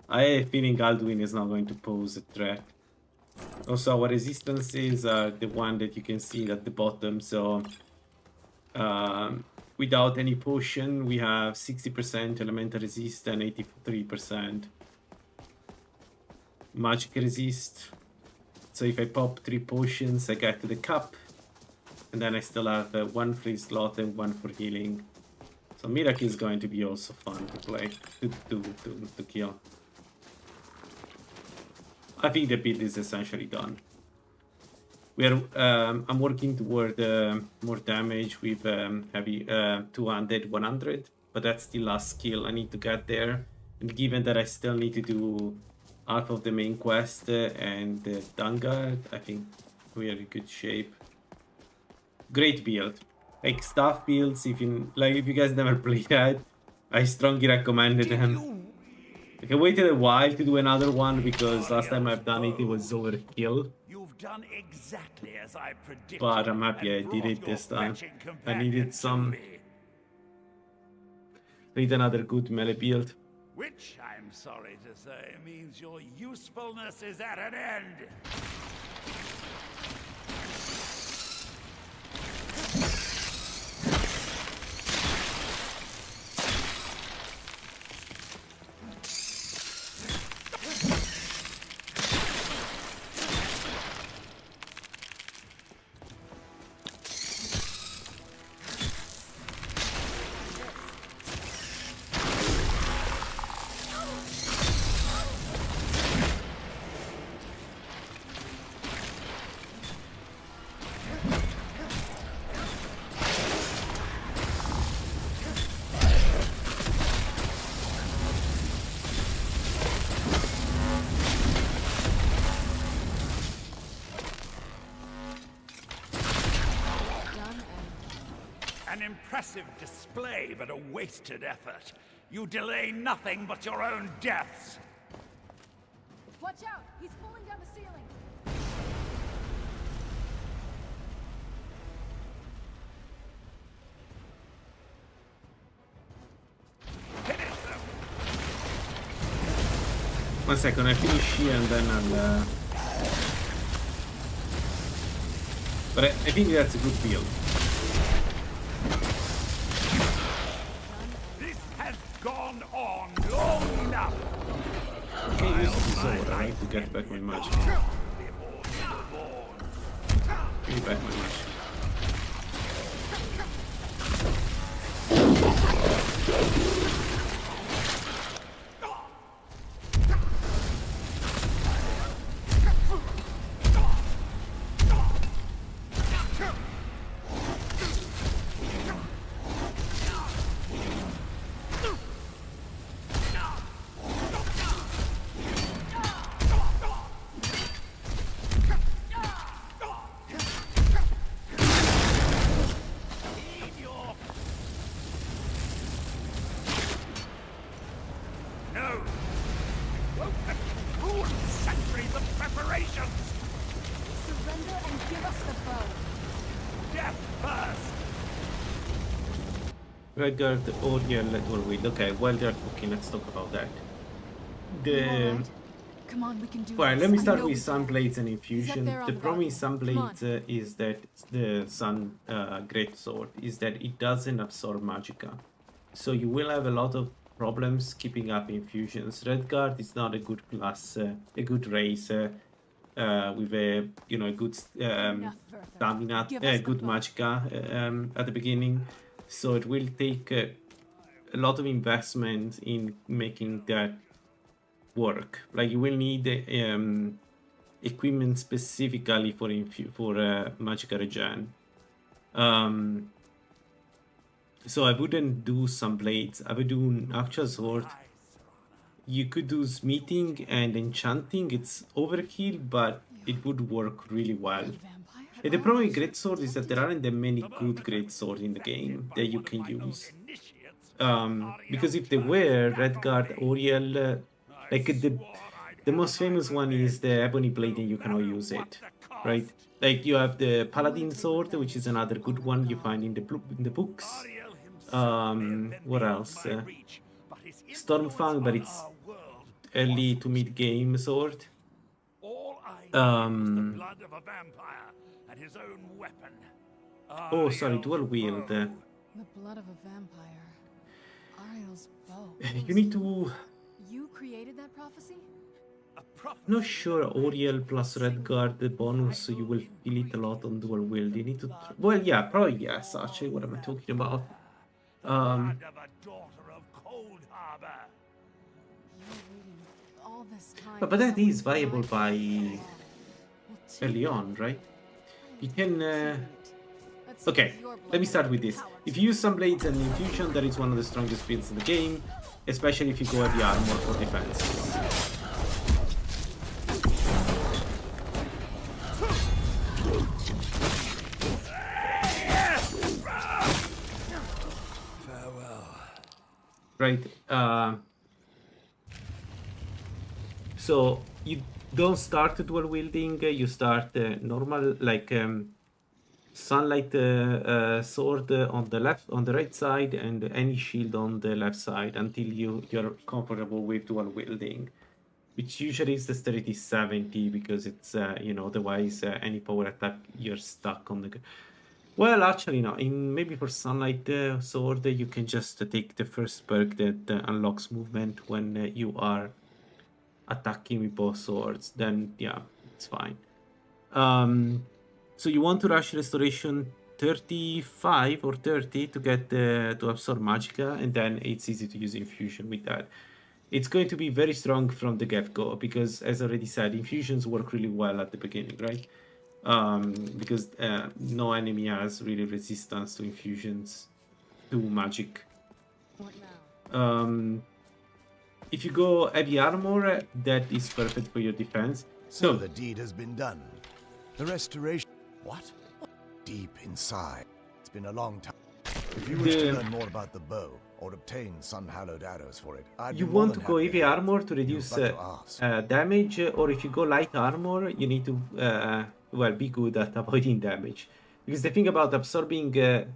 I have a feeling Alduin is not going to pose a threat. Also, our resistances are the one that you can see at the bottom, so without any potion, we have 60% elemental resist and 83% magic resist. So if I pop 3 potions, I get to the cup, and then I still have 1 free slot and 1 for healing. So Mirak is going to be also fun to play, to kill. I think the build is essentially done. We are. I'm working toward more damage with heavy 200, 100, but that's the last skill. I need to get there, and given that I still need to do half of the main quest and the Vanguard, I think we are in good shape. Great build. Like staff builds, if you guys never played that, I strongly recommend them. Like, I waited a while to do another one because last time I've done it, it was overkill. You've done exactly as I predicted. But I'm happy I did it this time. I needed some. Need another good melee build. Which, I'm sorry to say, means your usefulness is at an end. An impressive display, but a wasted effort. You delay nothing but your own deaths. Watch out! He's falling down the ceiling! One second, I finish here and then I'll... But I think that's a good build. This has gone on long enough. Okay, use the sword, right, to get back my magic. Give me back my magic. Redguard, Oriel, Orwid. Okay, while they're cooking, let's talk about that. The Come on, we can do Well, this. let me I start know with we can. Sunblades and He's up Infusion. there on The the problem with balcony. Come on. Sunblades is that the Sun Greatsword is that it doesn't absorb magicka. So you will have a lot of problems keeping up infusions. Redguard is not a good class, a good race with a a good stamina, good magicka at the beginning. So it will take a lot of investment in making that work. Like you will need equipment specifically for magicka regen. So I wouldn't do Sunblades. I would do an actual sword. You could do smithing and enchanting. It's overkill, but it would work really well. And the problem with greatsword is that there aren't that many good greatswords in the game that you can use. Because if they were, Redguard, Oriel, like the most famous one is the Ebony Blade, and you cannot use it, right? Like you have the Paladin Sword, which is another good one you find in the books. What else? Stormfang, but it's early to mid game sword. Oh, sorry, dual wield. The blood of a vampire. Ariel's bow. You need to. You created that prophecy? Not sure. Oriel plus Redguard the bonus, so you will feel it a lot on dual wield. You need to. Well, yeah, probably yes. Actually, what am I talking about? But that is viable by early on, right? You can. Okay, let me start with this. If you use Sunblades and Infusion, that is one of the strongest builds in the game, especially if you go heavy armor for defense. Right. So you don't start dual wielding. You start normal, like sunlight sword on the left, on the right side, and any shield on the left side until you're comfortable with dual wielding, which usually is the 30-70 because it's otherwise any power attack you're stuck on the. Well, actually, no. Maybe for Sunlight Sword, you can just take the first perk that unlocks movement when you are attacking with both swords. Then, yeah, it's fine. So you want to rush Restoration 35 or 30 to get to absorb Magicka, and then it's easy to use Infusion with that. It's going to be very strong from the get-go because, as I already said, Infusions work really well at the beginning, right? Because no enemy has really resistance to infusions, to magic. If you go heavy armor, that is perfect for your defense. So the deed has been done. The restoration. What? Deep inside. It's been a long time. If you wish to learn more about the bow or obtain sun-hallowed arrows for it, you want to go heavy armor to reduce damage, or if you go light armor, you need to be good at avoiding damage. Because the thing about absorbing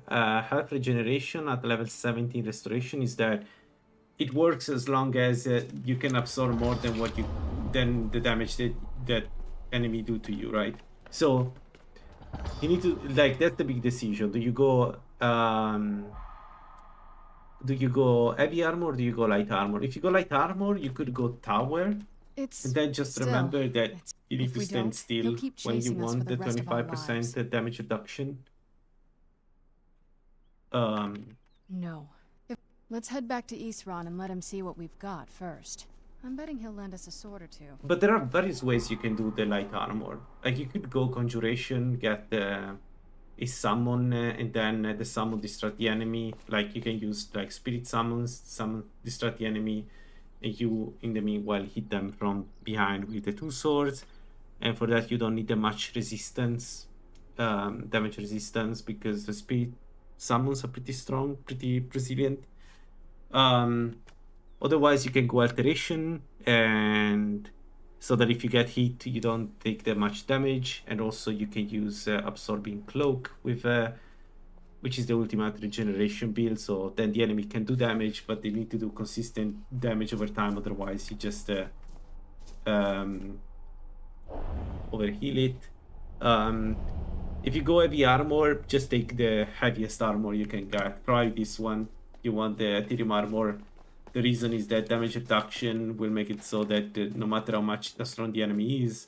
health regeneration at level 17 restoration is that it works as long as you can absorb more than the damage that enemy do to you, right? So you need to, like, that's the big decision. Do you go heavy armor or do you go light armor? If you go light armor, you could go tower. And then just remember that you need to stand still when you want the 25% damage reduction. No. Let's head back to Isran and let him see what we've got first. I'm betting he'll lend us a sword or two. But there are various ways you can do the light armor. Like you could go conjuration, get a summon, and then the summon distract the enemy. Like you can use like spirit summons, summon distract the enemy, and you in the meanwhile hit them from behind with the two swords. And for that you don't need that much resistance, damage resistance, because the spirit summons are pretty strong, pretty resilient. Otherwise you can go alteration, and so that if you get hit you don't take that much damage. And also you can use absorbing cloak with which is the ultimate regeneration build, so then the enemy can do damage, but they need to do consistent damage over time, otherwise you just overheal it. If you go heavy armor, just take the heaviest armor you can get. Probably this one. You want the Ethereum armor. The reason is that damage reduction will make it so that no matter how strong the enemy is,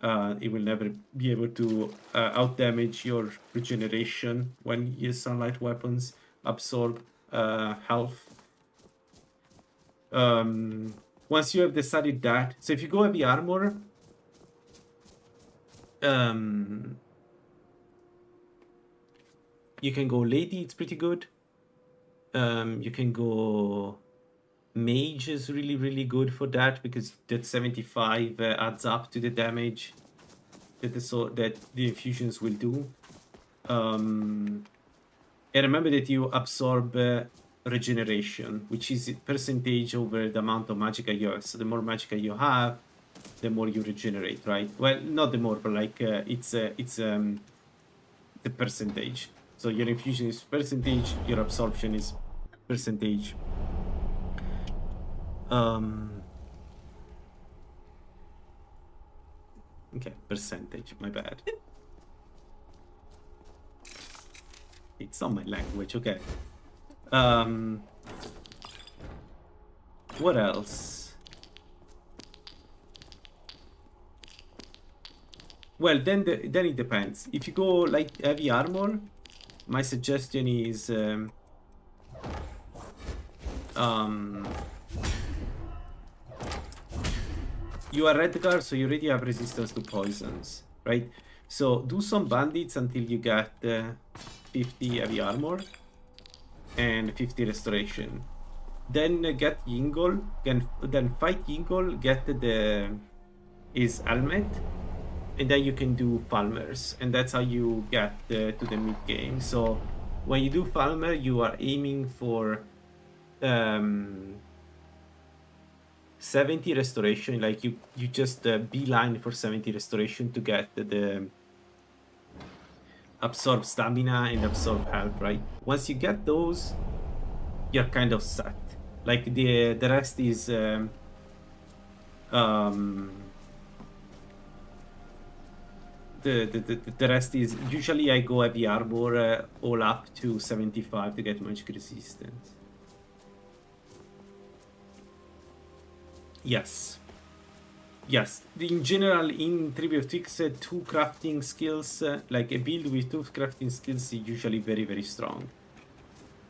it will never be able to out-damage your regeneration when your sunlight weapons absorb health. Once you have decided that, so if you go heavy armor, you can go lady, it's pretty good. You can go mage is really good for that, because that 75 adds up to the damage that the infusions will do. And remember that you absorb regeneration, which is percentage over the amount of magicka you have. So the more magicka you have, the more you regenerate, right? Well, not the more, but like it's the percentage. So your infusion is percentage, your absorption is percentage. Okay, percentage, my bad. It's not my language, okay. What else? Well, then it depends. If you go like heavy armor, my suggestion is you are red guard, so you already have resistance to poisons, right? So do some bandits until you get 50 heavy armor and 50 restoration. Then get Yingol, then fight Yingol, get his helmet, and then you can do Falmers, and that's how you get to the mid game. So when you do Falmer, you are aiming for 70 restoration, like you just beeline for 70 restoration to get the absorb stamina and absorb health, right? Once you get those, you're kind of set. Like the rest is the rest is usually I go heavy armor all up to 75 to get magic resistance. Yes. In general, in 3bftweaks, 2 crafting skills, like a build with 2 crafting skills is usually very strong.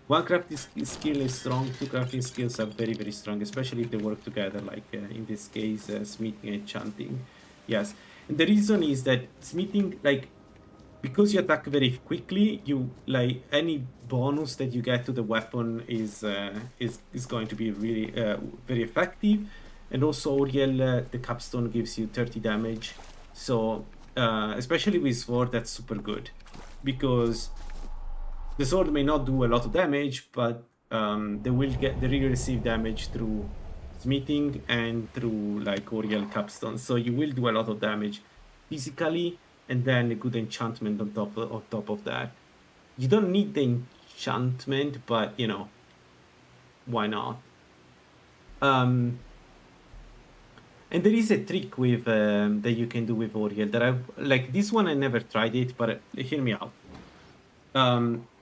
1 crafting skill is strong, 2 crafting skills are very strong, especially if they work together, like in this case, smithing and chanting. Yes, and the reason is that smithing, like, because you attack very quickly, you like any bonus that you get to the weapon is going to be really very effective. And also Auriel, the capstone gives you 30 damage. So especially with sword, that's super good, because the sword may not do a lot of damage, but they will receive damage through smithing and through like Auriel capstone. So you will do a lot of damage physically, and then a good enchantment on top of that. You don't need the enchantment, but you know, why not? And there is a trick with that you can do with Auriel that I like. This one I never tried it, but hear me out.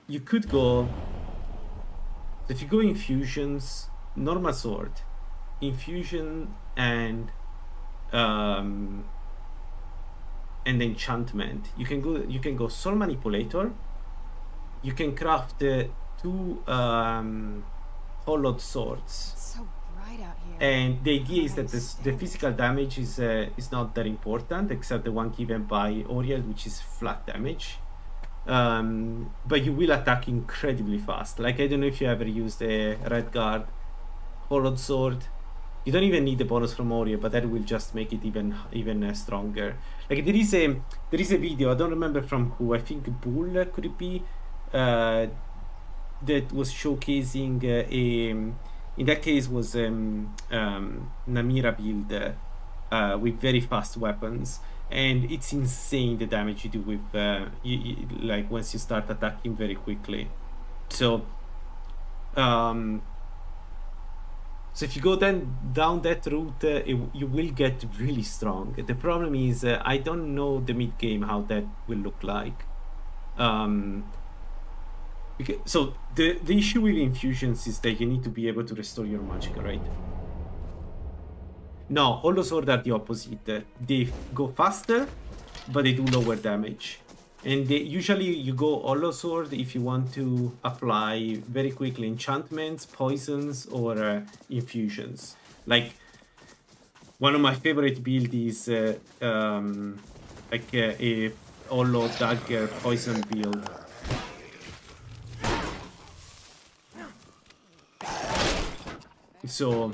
You could go, if you go infusions, normal sword, infusion, and enchantment. You can go soul manipulator. You can craft 2 hollowed swords. It's so bright out here. And the idea is that the physical damage is not that important, except the one given by Auriel, which is flat damage. But you will attack incredibly fast. Like, I don't know if you ever used a red guard hollowed sword. You don't even need the bonus from Auriel, but that will just make it even stronger. Like, there is a video, I don't remember from who, I think Bull could it be, that was showcasing in that case was Namira build with very fast weapons, and it's insane the damage you do with like once you start attacking very quickly. So So if you go then down that route, you will get really strong. The problem is I don't know the mid game how that will look like. So the issue with infusions is that you need to be able to restore your magicka, right? No, Hollow Sword are the opposite. They go faster, but they do lower damage. And usually you go Hollow Sword if you want to apply very quickly enchantments, poisons, or infusions. Like, one of my favorite builds is like a Hollow Dagger poison build. So,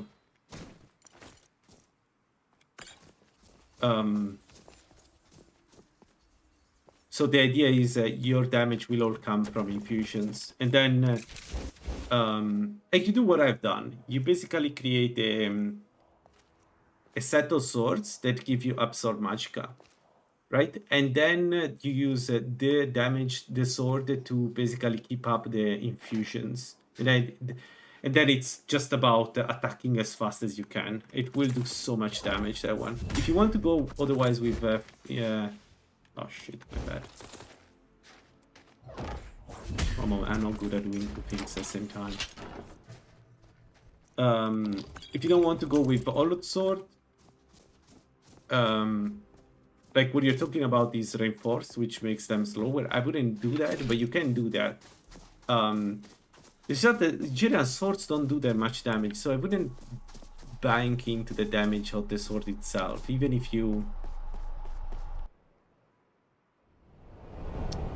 so the idea is your damage will all come from infusions, and then like you do what I've done. You basically create a set of swords that give you absorb magicka, right? And then you use the damage, the sword, to basically keep up the infusions, and then it's just about attacking as fast as you can. It will do so much damage, that one. If you want to go otherwise with yeah. Oh shit, my bad. Oh, I'm not good at doing two things at the same time. If you don't want to go with Hollowed Sword, like what you're talking about is reinforced, which makes them slower. I wouldn't do that, but you can do that. It's just that Jiran swords don't do that much damage, so I wouldn't bank into the damage of the sword itself, even if you...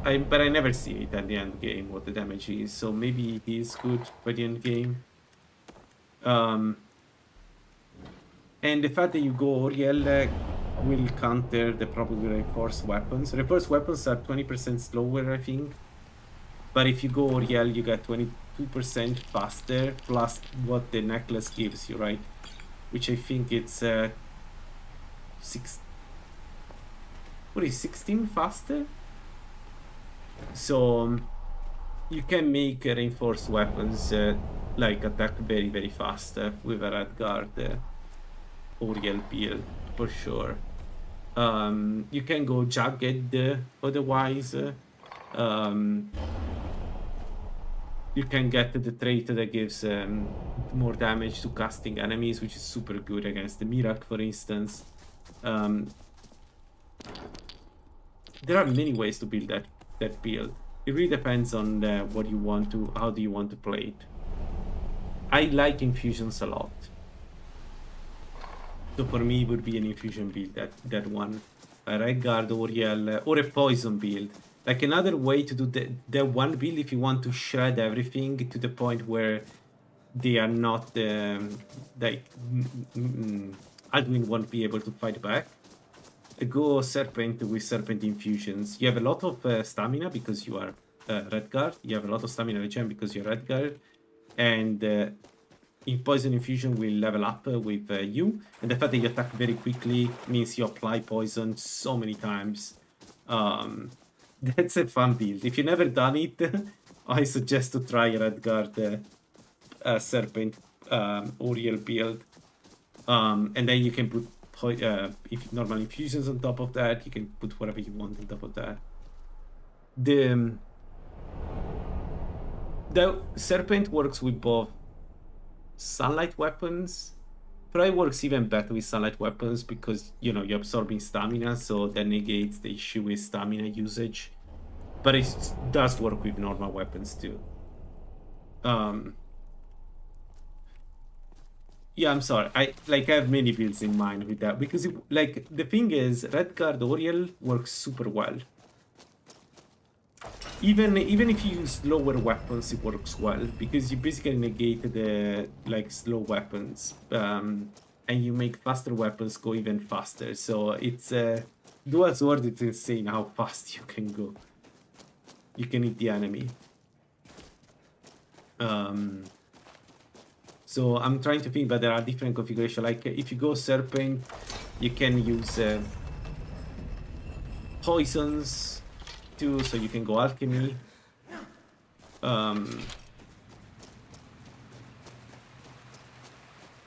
But I never see it at the end game what the damage is, so maybe it is good by the end game. And the fact that you go Oriel will counter the probably reinforced weapons. Reinforced weapons are 20% slower, I think. But if you go Oriel, you get 22% faster, plus what the necklace gives you, right? Which I think it's 16 faster? So you can make reinforced weapons like attack very, very fast with a Redguard Oriel build, for sure. You can go Jagged otherwise. You can get the trait that gives more damage to casting enemies, which is super good against the Mirac, for instance. There are many ways to build that build. It really depends on what you want to, how do you want to play it. I like infusions a lot. So for me, it would be an infusion build, that one. A Redguard, Oriel, or a poison build. Like another way to do the one build if you want to shred everything to the point where they are not like Alduin won't be able to fight back. Go Serpent with Serpent infusions. You have a lot of stamina because you are Redguard. You have a lot of stamina regen because you're Redguard, and in poison infusion will level up with you. And the fact that you attack very quickly means you apply poison so many times. That's a fun build. If you've never done it, I suggest to try Redguard Serpent Oriel build. And then you can put if normal infusions on top of that. You can put whatever you want on top of that. The Serpent works with both sunlight weapons. Probably works even better with sunlight weapons because, you know, you're absorbing stamina, so that negates the issue with stamina usage. But it does work with normal weapons too. Yeah, I'm sorry. I have many builds in mind with that because the thing is, Redguard Oriel works super well. Even if you use lower weapons, it works well because you basically negate the slow weapons, and you make faster weapons go even faster. So it's dual sword. It's insane how fast you can go. You can hit the enemy. So I'm trying to think, but there are different configurations. Like if you go Serpent, you can use poisons too, so you can go Alchemy.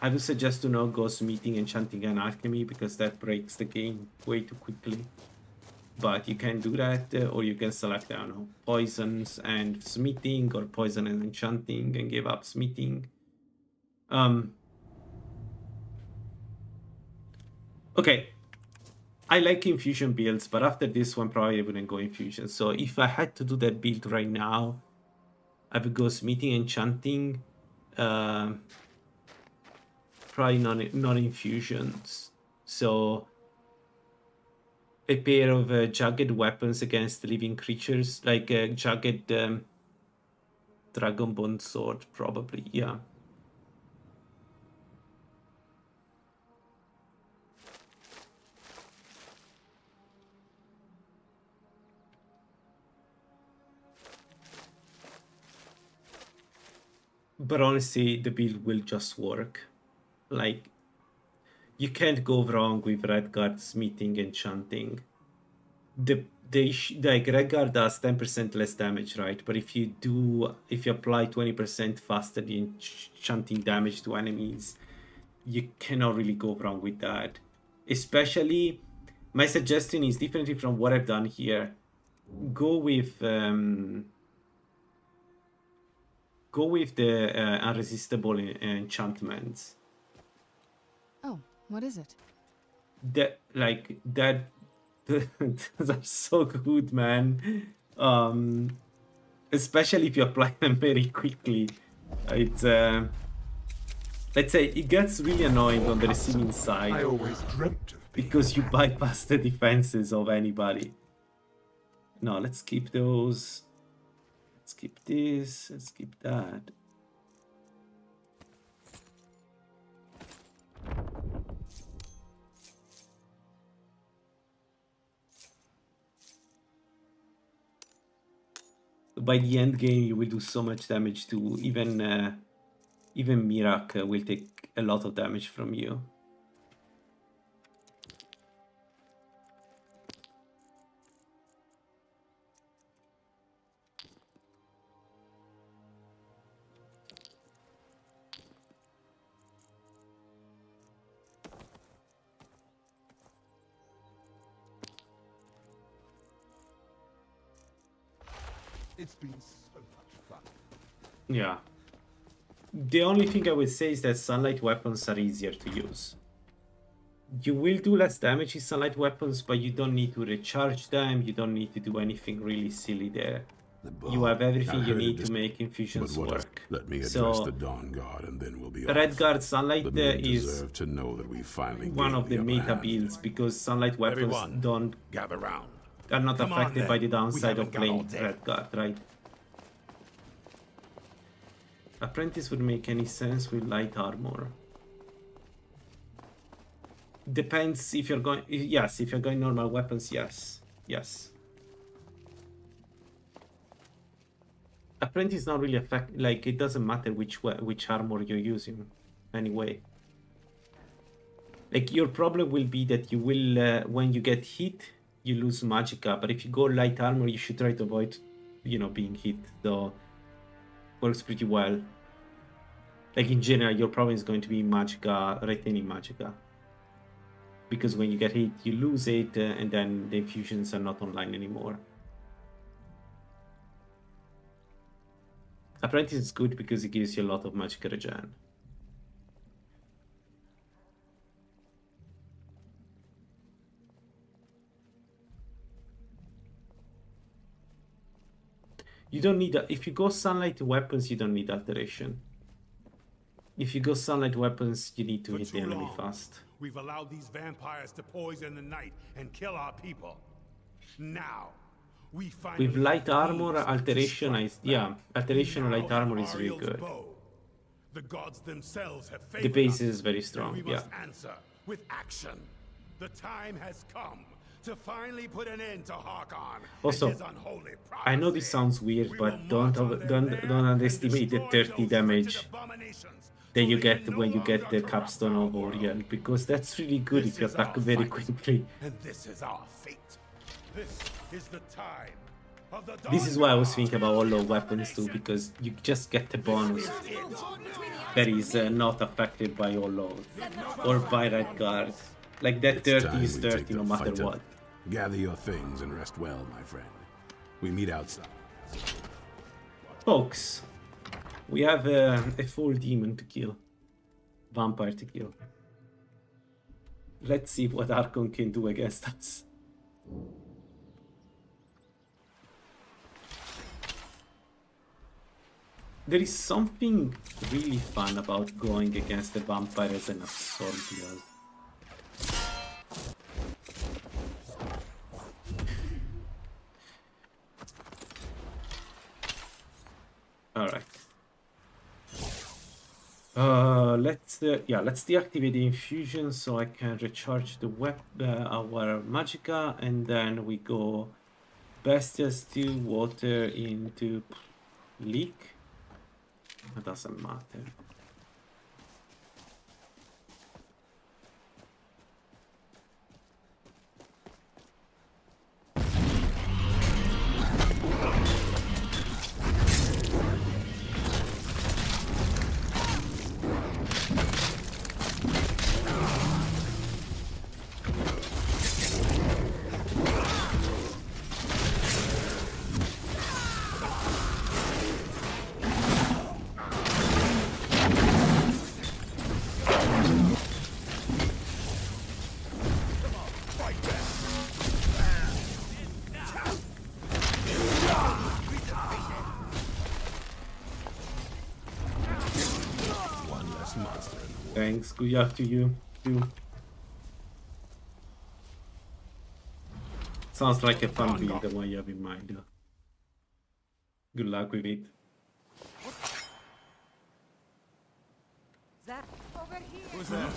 I would suggest to not go smithing, enchanting, and alchemy because that breaks the game way too quickly. But you can do that, or you can select, I don't know, poisons and smithing, or poison and enchanting and give up smithing. Okay, I like infusion builds, but after this one, probably I wouldn't go infusion. So if I had to do that build right now, I would go smithing, enchanting, probably not infusions. So a pair of jagged weapons against living creatures, like a jagged dragonbone sword, probably, yeah. But honestly, the build will just work. Like, you can't go wrong with Redguard smithing, enchanting. Like Redguard does 10% less damage, right? But if you apply 20% faster the enchanting damage to enemies, you cannot really go wrong with that. Especially, my suggestion is differently from what I've done here. Go with the unresistible enchantments. Oh, what is it? Those are so good, man. Especially if you apply them very quickly. It's let's say it gets really annoying on the receiving side. I always dreamt of because you bypass the defenses of anybody. No, let's keep those. Let's keep this. Let's keep that. By the end game, you will do so much damage to even Mirak will take a lot of damage from you. It's been so much fun. Yeah. The only thing I would say is that sunlight weapons are easier to use. You will do less damage with sunlight weapons, but you don't need to recharge them. You don't need to do anything really silly there. You have everything you need to make infusions work. Let me address the Dawn God, and then we'll be Redguard Sunlight is to know that we finally one of the meta builds because sunlight weapons don't gather round. Are not affected by the downside of playing Redguard, right? Apprentice would make any sense with light armor. Depends if you're going. Yes, if you're going normal weapons, yes. Yes. Apprentice not really affect. Like it doesn't matter which armor you're using, anyway. Like your problem will be that you will when you get hit, you lose magicka. But if you go light armor, you should try to avoid, being hit. So works pretty well. Like in general, your problem is going to be magicka, retaining magicka. Because when you get hit, you lose it, and then the infusions are not online anymore. Apprentice is good because it gives you a lot of magicka regen. You don't need that. If you go sunlight weapons, you don't need alteration. If you go sunlight weapons, you need to hit the enemy fast. We've allowed these vampires to poison the night and kill our people. Now, we finally with light armor, alteration, alteration or light armor is really good. The gods themselves have the base is very strong. We must answer with action. The time has come to finally put an end to Harkon. Also, I know this sounds weird, but don't underestimate the 30 damage that you get when you get the capstone of Orion, because that's really good if you attack very quickly. And this is our fate. This is the time This is why I was thinking about hollow weapons too, because you just get the bonus that is not affected by hollow or by red guard. Like that 30 is 30 no matter what. Gather your things and rest well, my friend. We meet outside. Folks, we have a full demon to kill. Vampire to kill. Let's see what Archon can do against us. There is something really fun about going against the vampire as an absorbial. Alright. Let's deactivate the infusion so I can recharge the our magicka, and then we go Bestia Stew, water into leak. It doesn't matter. Thanks, good luck to you too. Sounds like a fun build, the one you have in mind. Good luck with it. That over here. Who's that?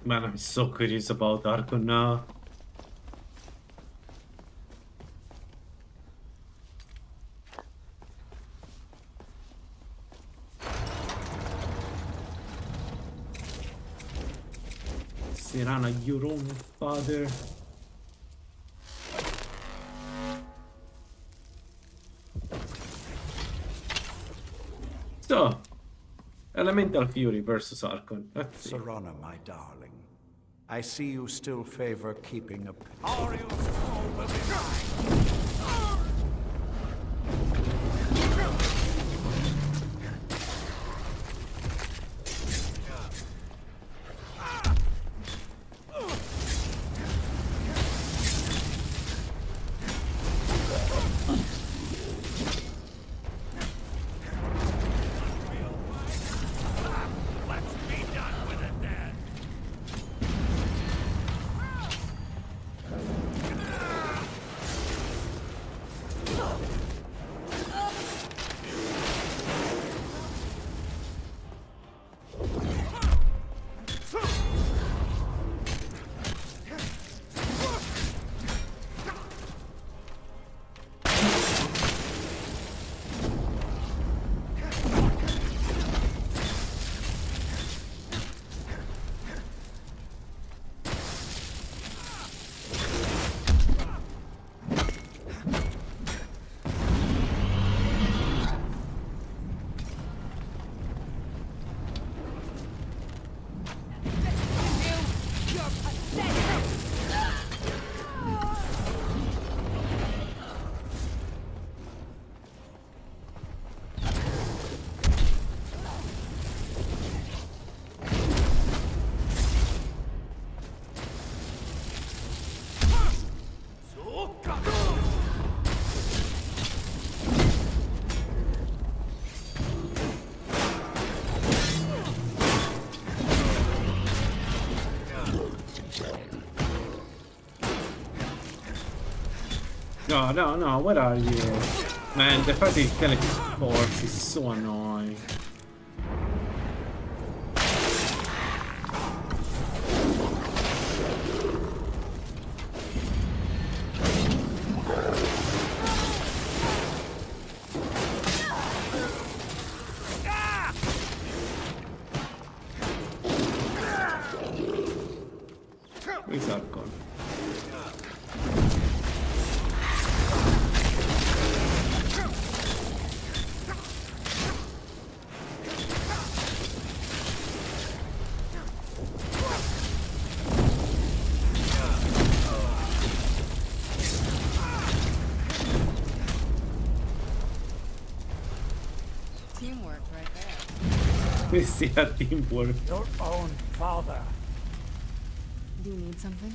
Man, I'm so curious about Archon now. Serana, your own father. So, Elemental Fury versus Archon. Let's see. Serana, my darling, I see you still favor keeping a... Ariel's fall will be mine. No, no, no, where are you? Man, the fact that he teleports is so annoying. Where's Archon? Teamwork right there. We see a teamwork. Your own father. Do you need something?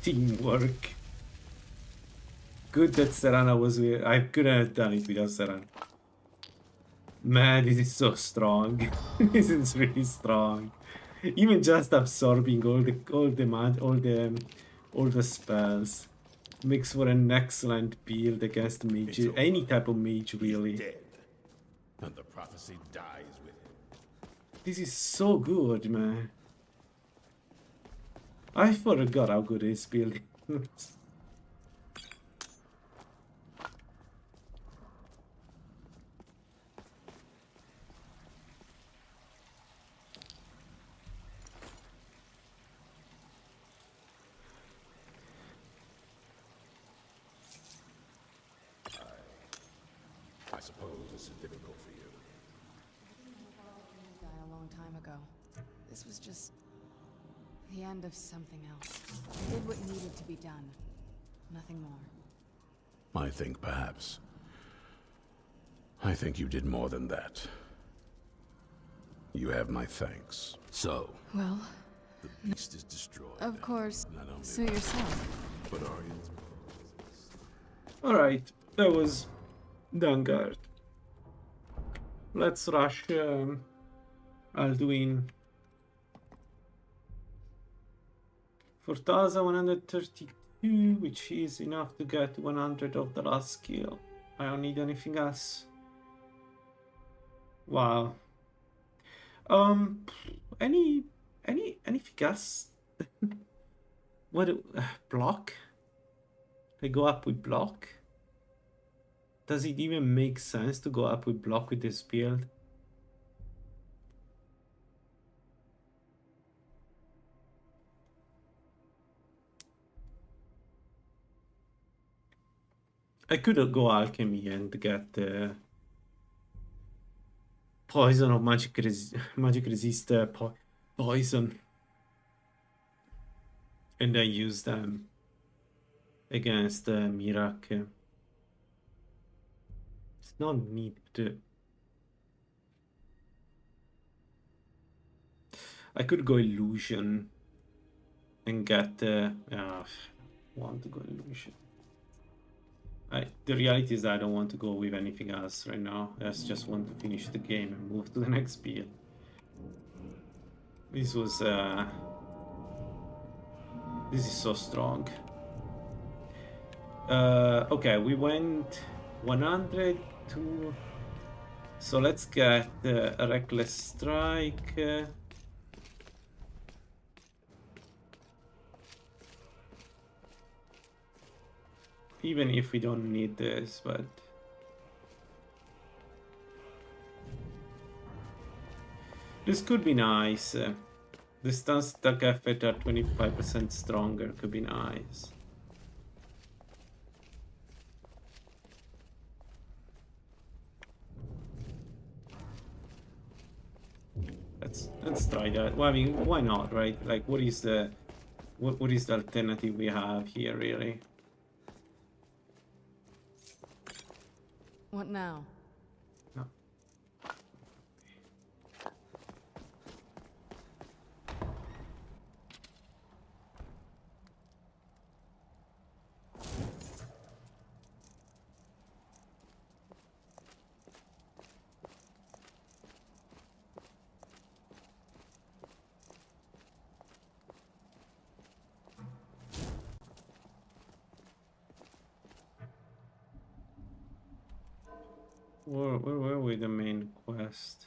Teamwork. Good that Serana was here. I couldn't have done it without Serana. Man, this is so strong. This is really strong. Even just absorbing all the spells makes for an excellent build against mage. Any type of mage, really. Dead. And the prophecy dies with him. This is so good, man. I forgot how good this build is. I suppose this is difficult for you. Die a long time ago. This was just the end of something else. I did what needed to be done. Nothing more. I think perhaps. I think you did more than that. You have my thanks. So, Well, the beast is destroyed. of course. Not only Suit yourself. but Arian's. Alright, that was Vanguard. Let's rush Alduin. 4132, which is enough to get 100 of the last skill. I don't need anything else. Wow. Anything else? Block? They go up with block? Does it even make sense to go up with block with this build? I could go alchemy and get poison of magic resist poison, and then use them against Mirac. It's not need to. I could go illusion and get. Want to go illusion. The reality is that I don't want to go with anything else right now. I just want to finish the game and move to the next build. This was this is so strong. Okay, we went 100 to, so let's get a reckless strike. Even if we don't need this, but this could be nice. The stun stack effect are 25% stronger, could be nice. Let's try that. Well, I mean, why not, right? Like, what is the alternative we have here, really? What now? No. Where were we? The main quest.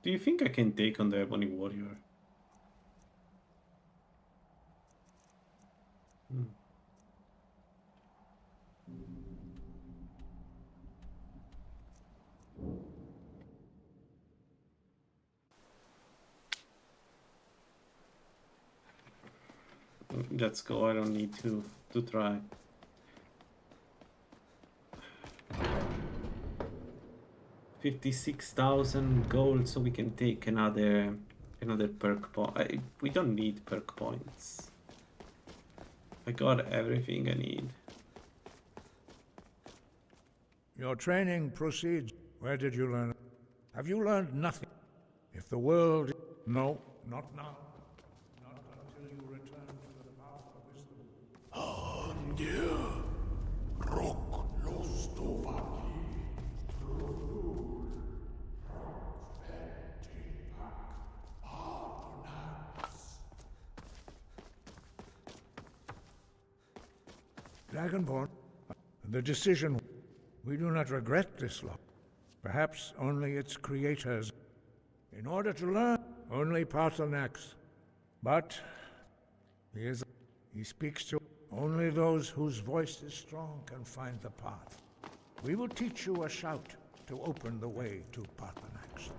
Do you think I can take on the Ebony Warrior? Hmm. Let's go. I don't need to try. $56,000 gold, so we can take another perk point. We don't need perk points. I got everything I need. Your training proceeds. Where did you learn? Have you learned nothing? If the world... No, not now. Not until you return to the path of wisdom. Ah, dear. Rock Lostovaki. Dragonborn, the decision... We do not regret this law. Perhaps only its creators. In order to learn, only Paarthurnax. But he speaks to only those whose voice is strong can find the path. We will teach you a shout to open the way to Paarthurnax.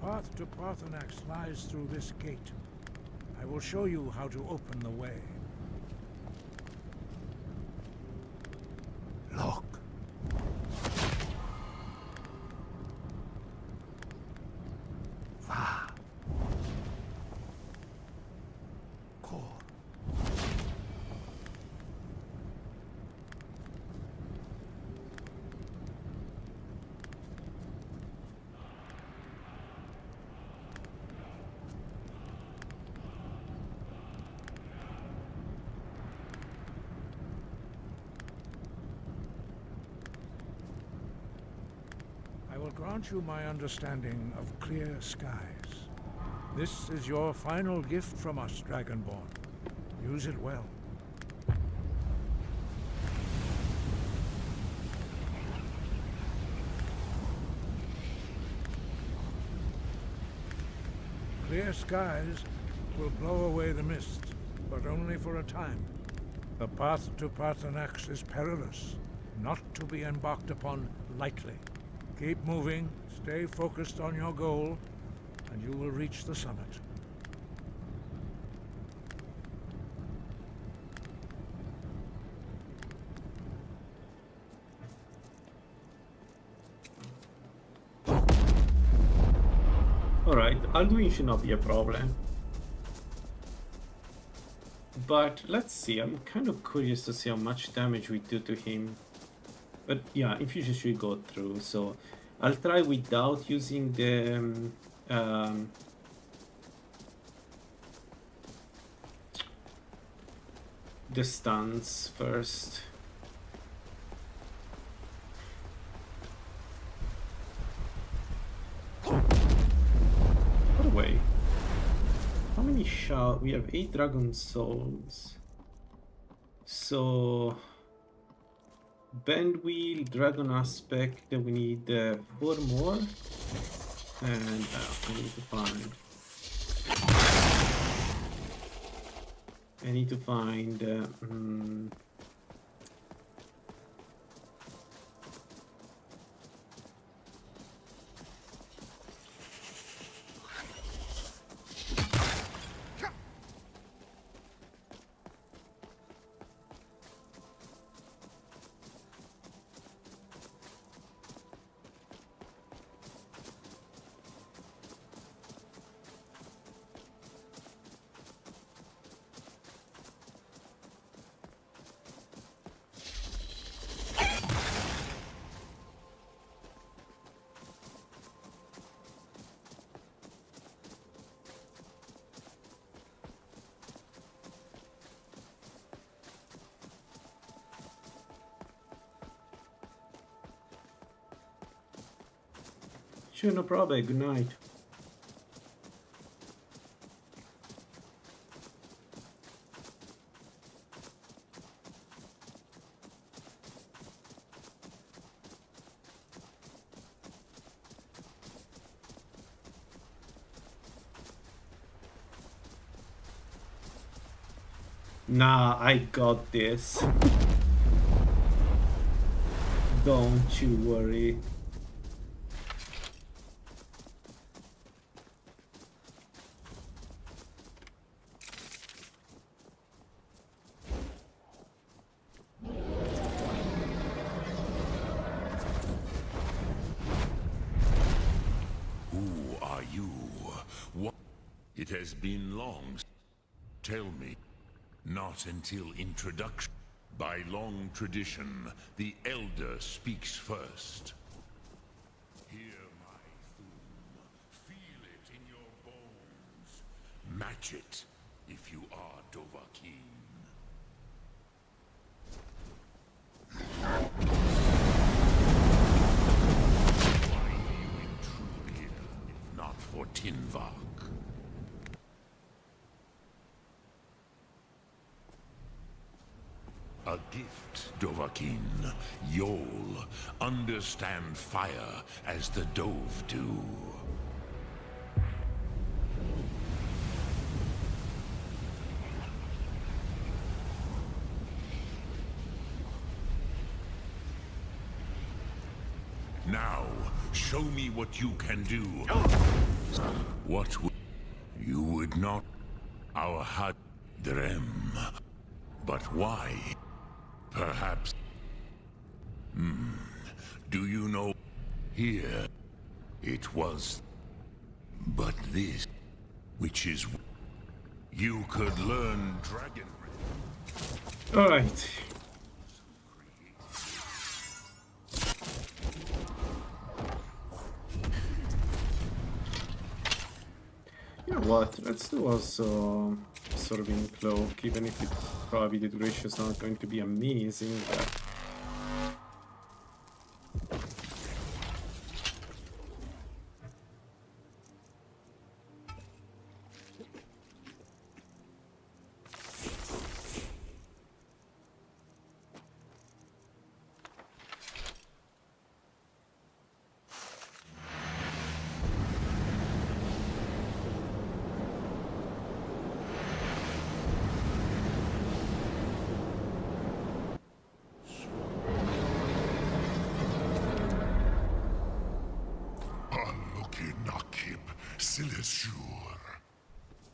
The path to Paarthurnax lies through this gate. I will show you how to open the way. Look. Va. Kor. I will grant you my understanding of clear skies. This is your final gift from us, Dragonborn. Use it well. Clear skies will blow away the mist, but only for a time. The path to Paarthurnax is perilous, not to be embarked upon lightly. Keep moving, stay focused on your goal, and you will reach the summit. Alright, Alduin should not be a problem. But let's see, I'm kind of curious to see how much damage we do to him. But yeah, in future should go through, so I'll try without using the stuns first. By the way, how many shall we have? 8 dragon souls. So bend wheel, dragon aspect, we need 4 more, and I need to find. I need to find. Sure, no problem. Good night. Nah, I got this. Don't you worry. Who are you? What? It has been long. Tell me. Not until introduction. By long tradition, the Elder speaks first. Hear my theme. Feel it in your bones. Match it if you are Dovahkiin. Why you intrude here, if not for Tinvak? A gift, Dovahkiin. You'll understand fire as the Dove do. Now, show me what you can do. What would... You would not... Our Hadrem. But why? Perhaps... Do you know... Here... It was... But this... Which is... You could learn dragon... Alright. You know what? Let's do also Absorbing Cloak, even if it probably the duration is not going to be amazing. But...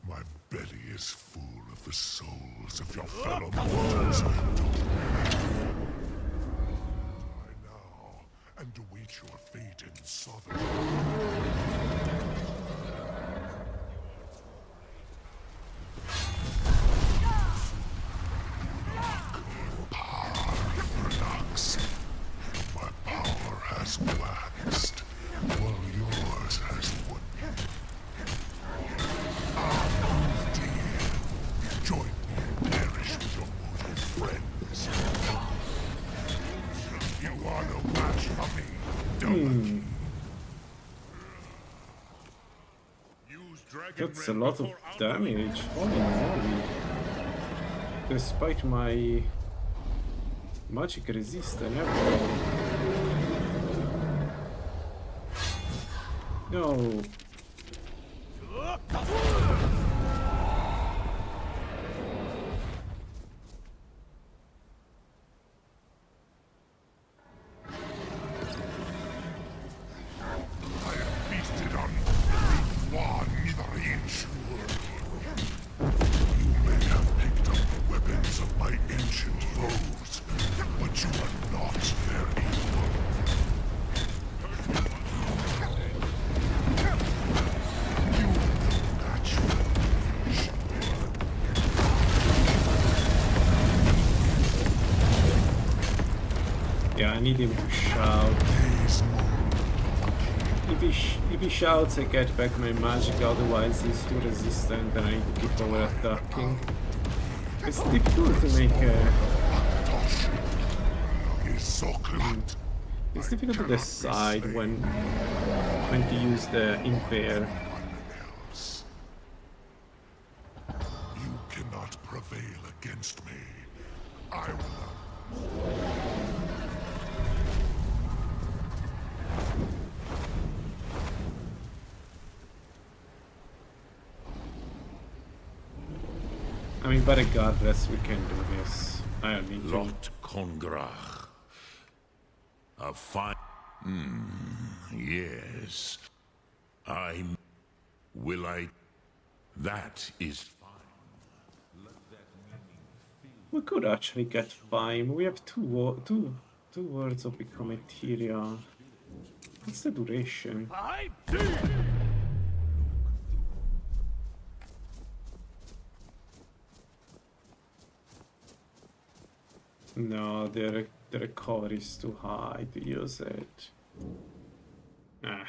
My belly is full of the souls of your fellow mortals. Die now and await your fate in Southern. My power has waxed, while yours has waned. Join me and perish with your mortal friends. You are no match for me, Dovahkiin. That's a lot of damage. Holy moly. Despite my magic resist and everything. No. Yeah, I need him to shout. If he shouts, I get back my magic, otherwise he's too resistant and I need to keep over attacking. It's difficult to make It's difficult to decide when to use the impair. You cannot prevail against me. I will. I mean, but regardless, we can do this. I don't need to. Lot Congrach. A fine. Yes. Will I? That is fine. We could actually get fine. We have two words of Ecomateria. What's the duration? No, the recovery is too high to use it. Ah.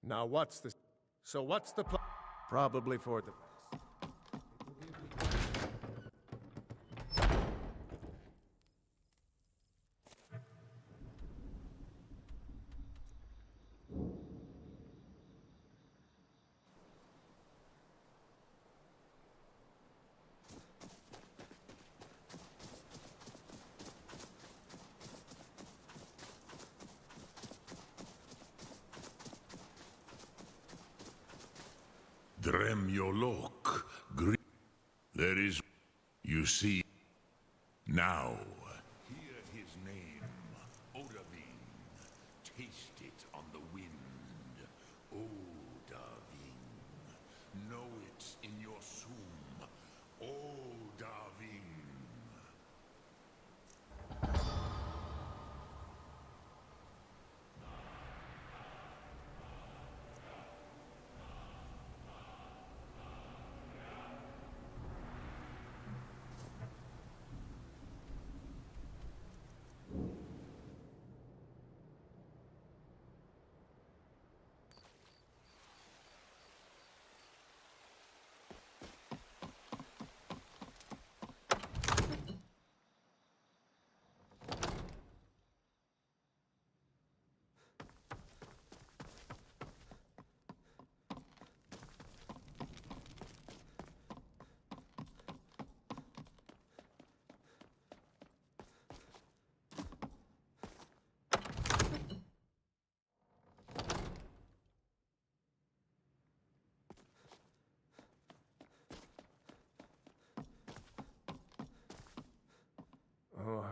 Now what's the... So what's the plan? Probably for the... Dremyolok. There is, you see, now. Hear his name, Odavin. Taste it on the wind. Odavin. Know it in your soom. Odavin.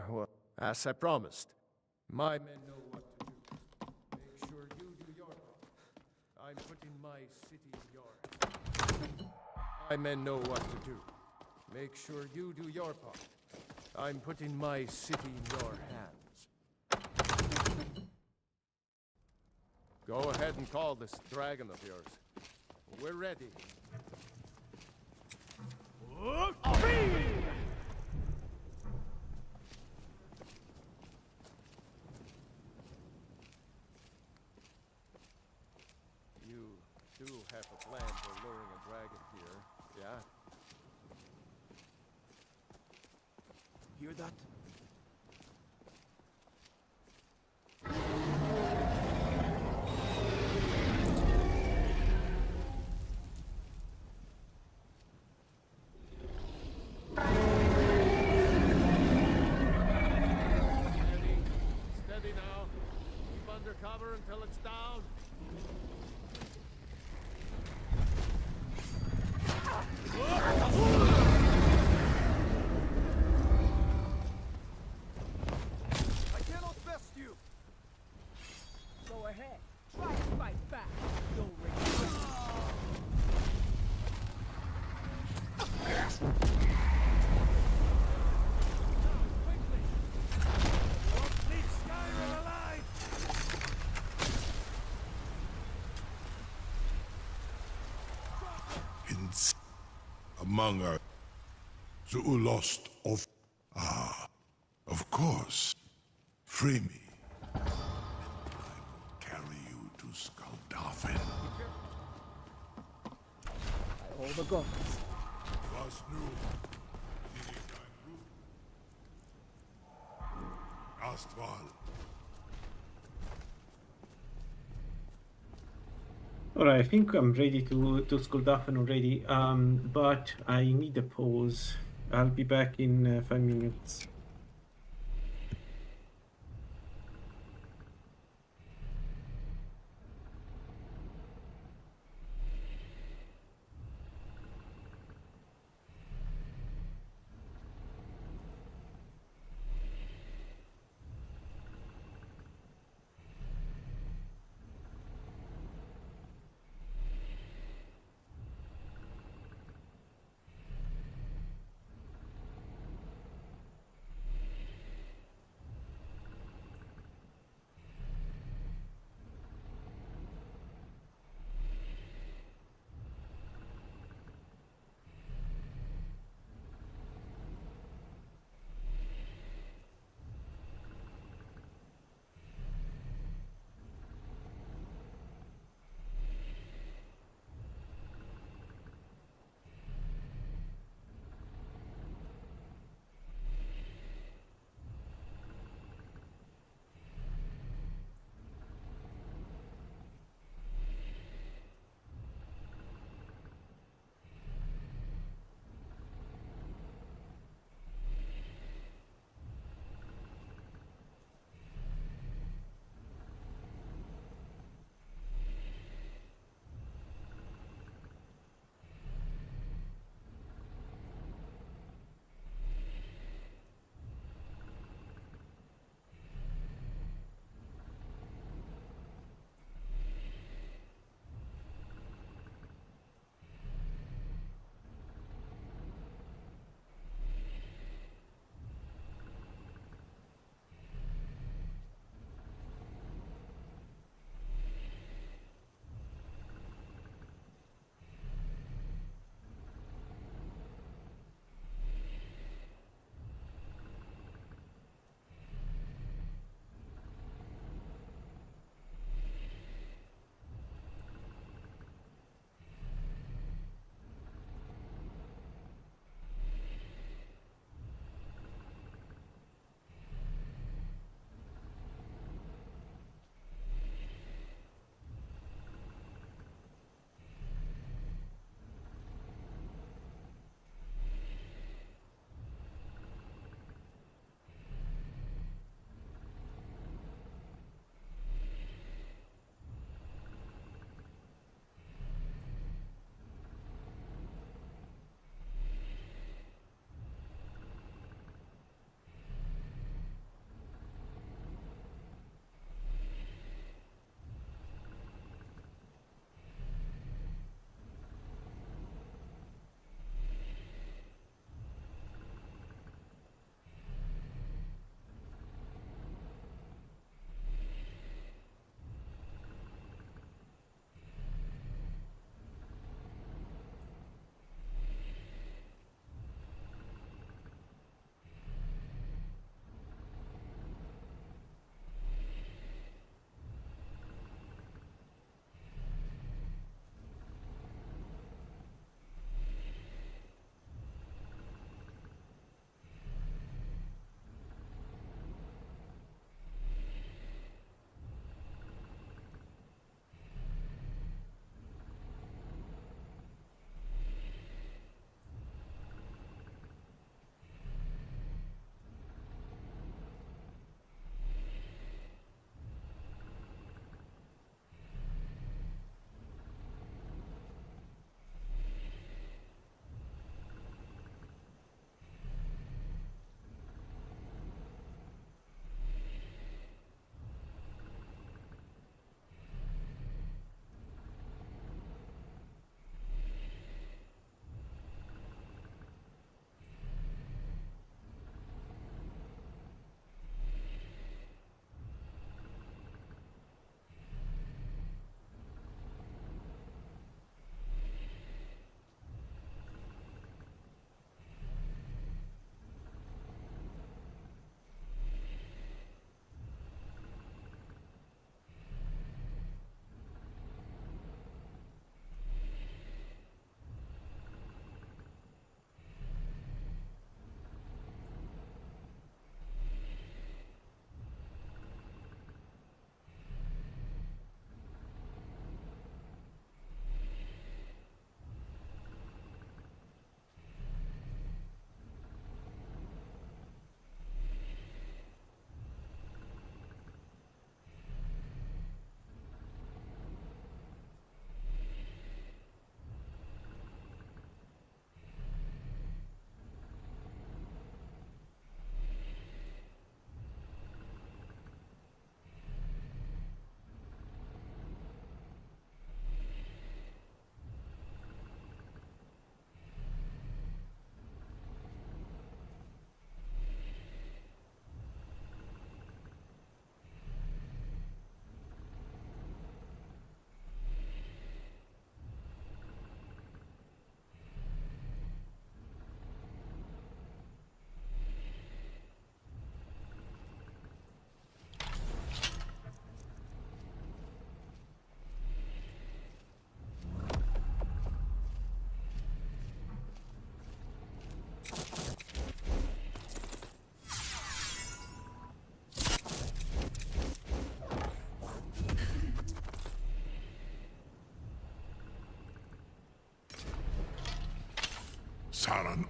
Well, as I promised, my men know what to do. Make sure you do your part. I'm putting my city in your... My men know what to do. Make sure you do your part. I'm putting my city in your hands. Go ahead and call this dragon of yours. We're ready. You do have a plan for luring a dragon here, yeah? Hear that? Steady now. Keep under cover until it's down. among us. The lost of... Ah, of course. Free me. And I will carry you to Skaldafen. By all the gods. Was new. Astval. Alright, I think I'm ready to Skuldafen already, but I need a pause. I'll be back in 5 minutes.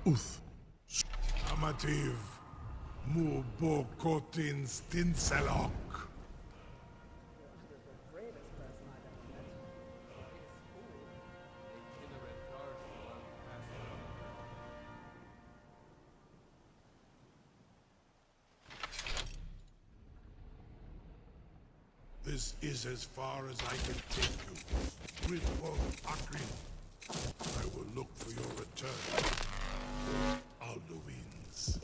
Uth. Amativ. Mu bokotin stinselok. This is as far as I can take you. With both Akrin. I will look for your return. Alduins.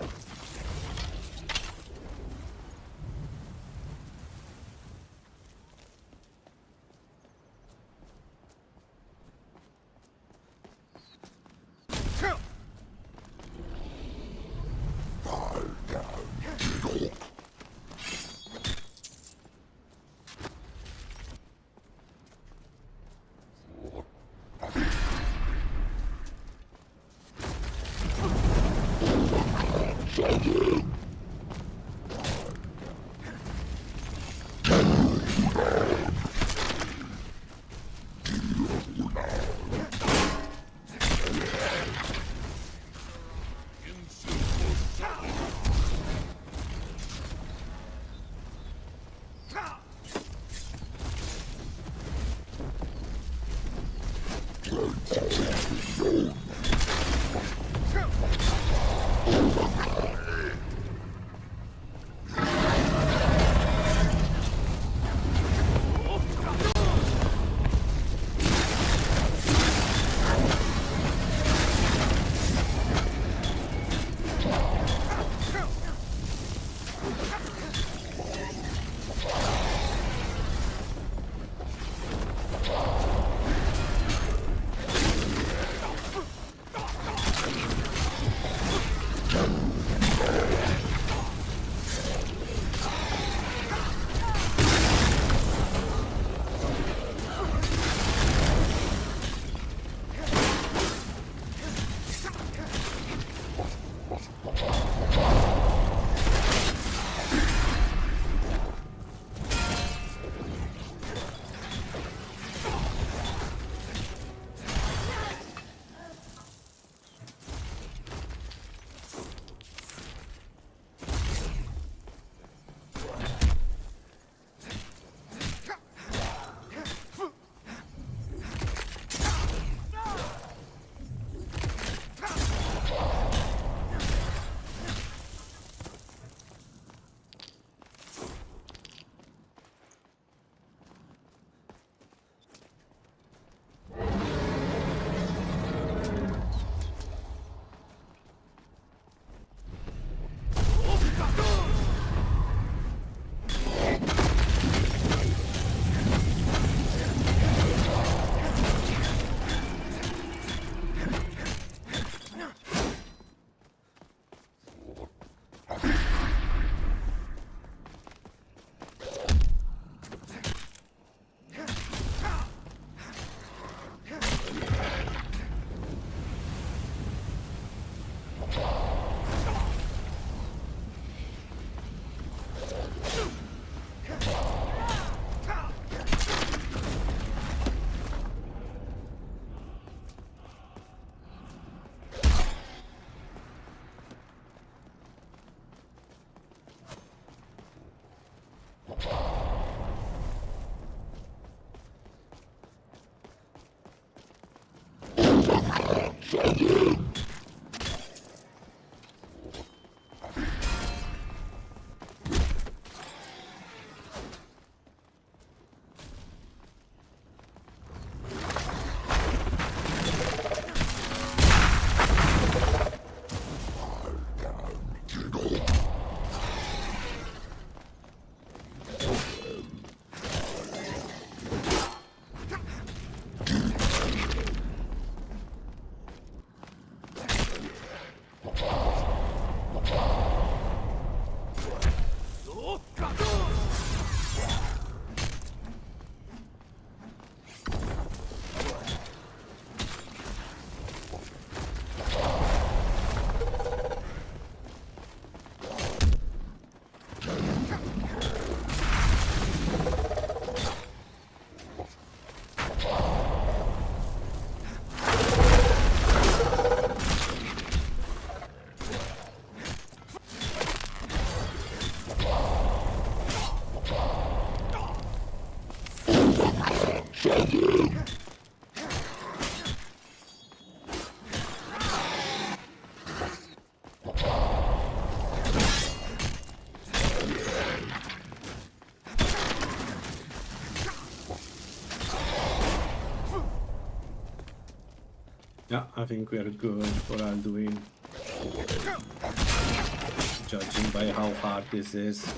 Yeah, I think we are good for Alduin. Judging by how hard this is.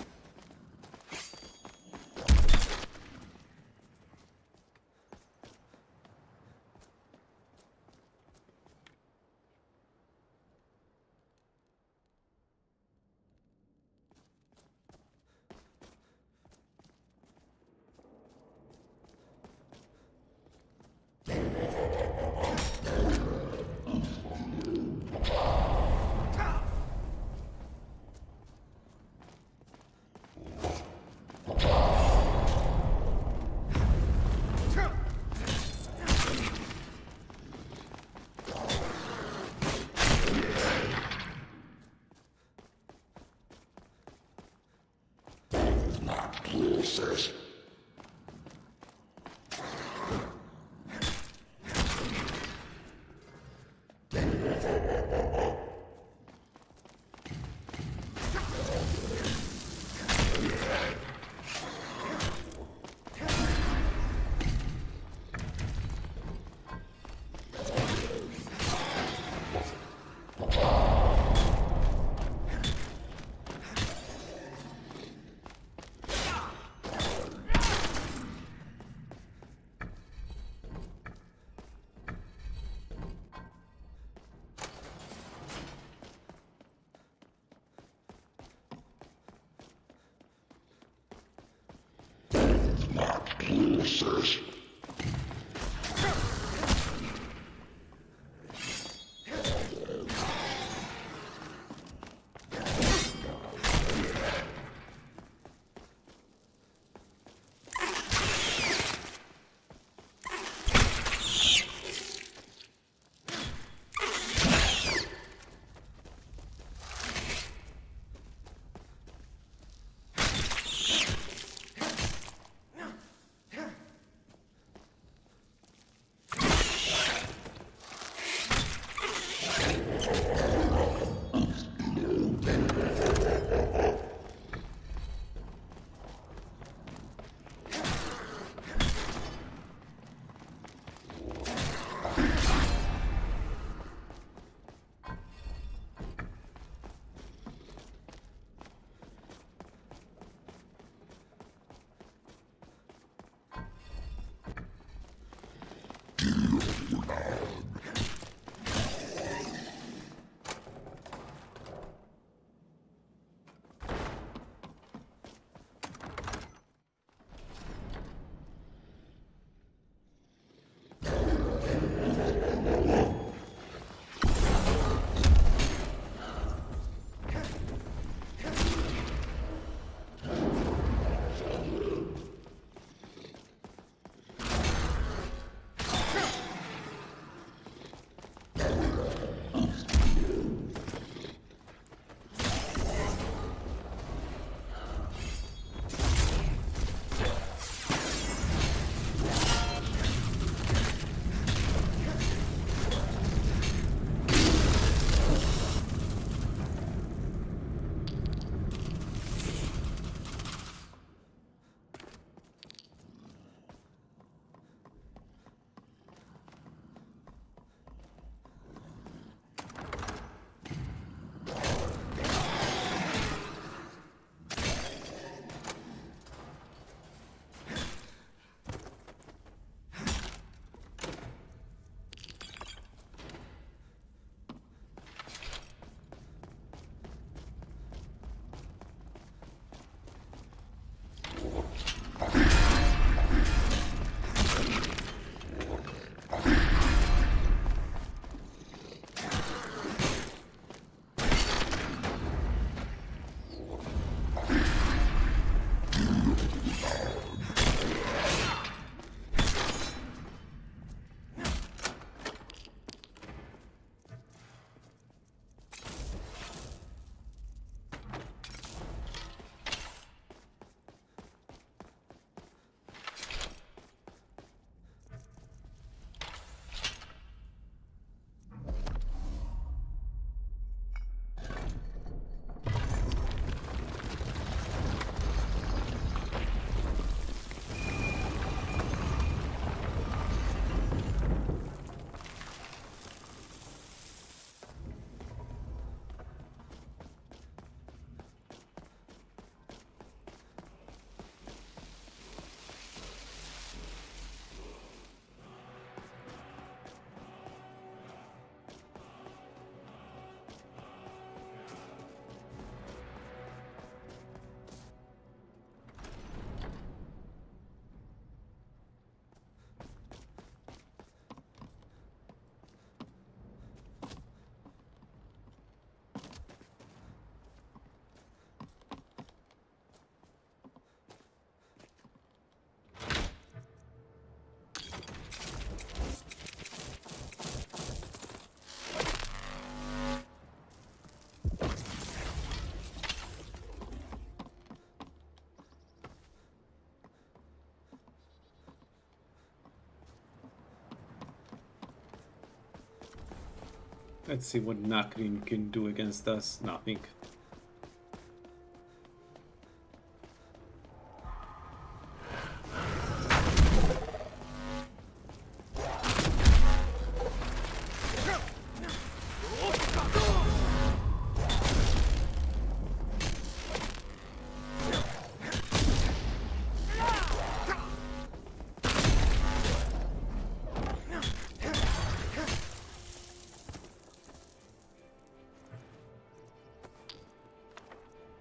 Let's see what Nakrin can do against us. Nothing.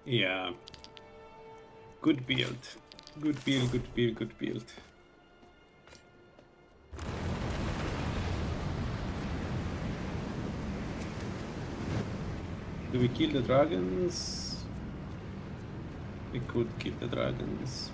Yeah. Good build. Good build, good build, good build. Do we kill the dragons? We could kill the dragons.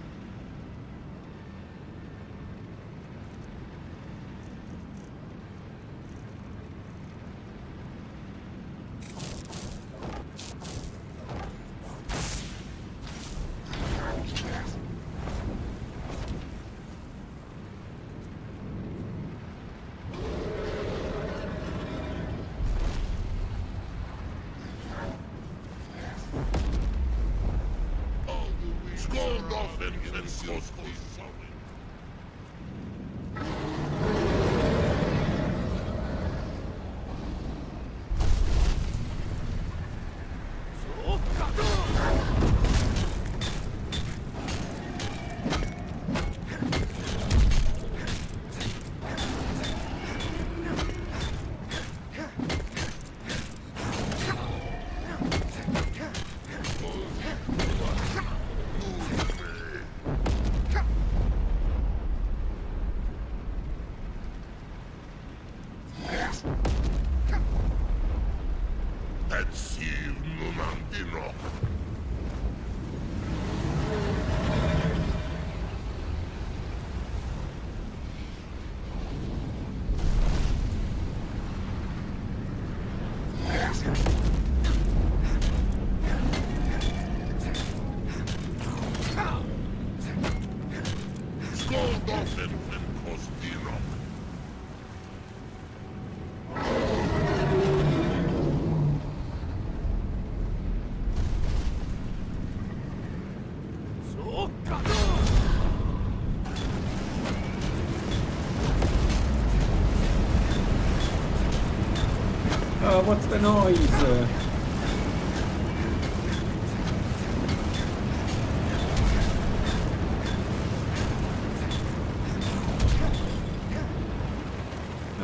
What's the noise?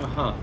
Aha.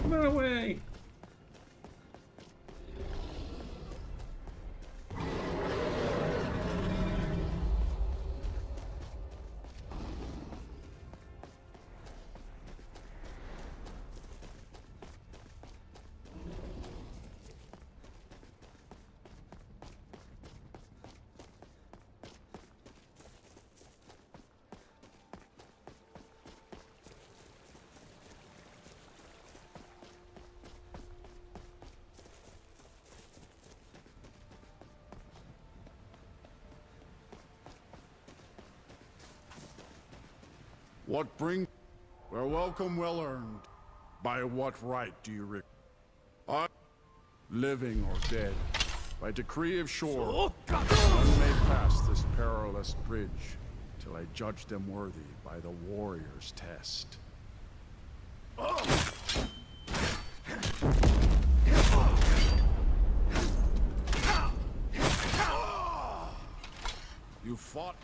Run away! What bring? Well, welcome well earned. By what right do you I, living or dead, by decree of shore, none may pass this perilous bridge till I judge them worthy by the warrior's test. You fought.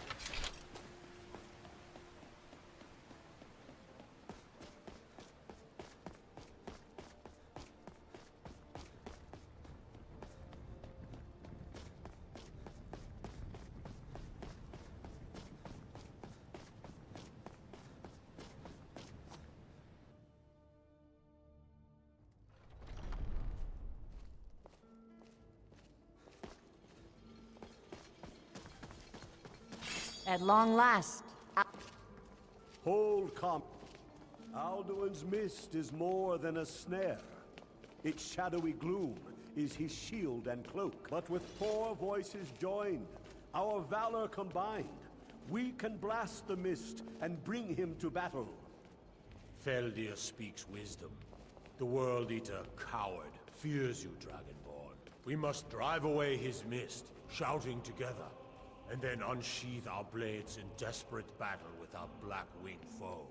At long last. Hold calm. Alduin's mist is more than a snare. Its shadowy gloom is his shield and cloak. But with 4 voices joined, our valor combined, we can blast the mist and bring him to battle. Feldir speaks wisdom. The World Eater, coward, fears you, Dragonborn. We must drive away his mist, shouting together, and then unsheath our blades in desperate battle with our black-winged foe.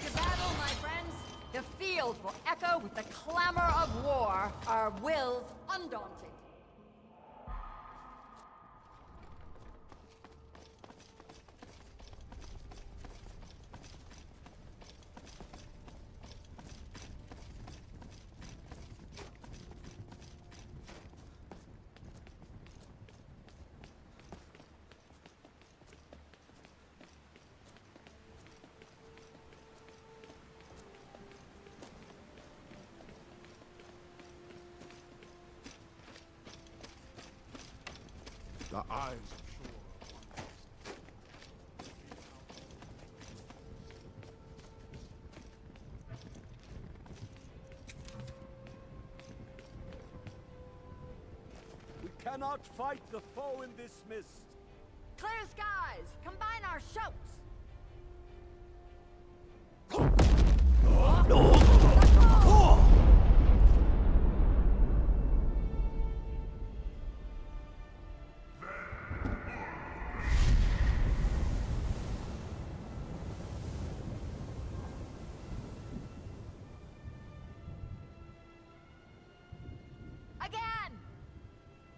To battle, my friends! The field will echo with the clamor of war, our wills undaunted. The eyes of Shore. We cannot fight the foe in this mist. Clear skies! Combine our shouts!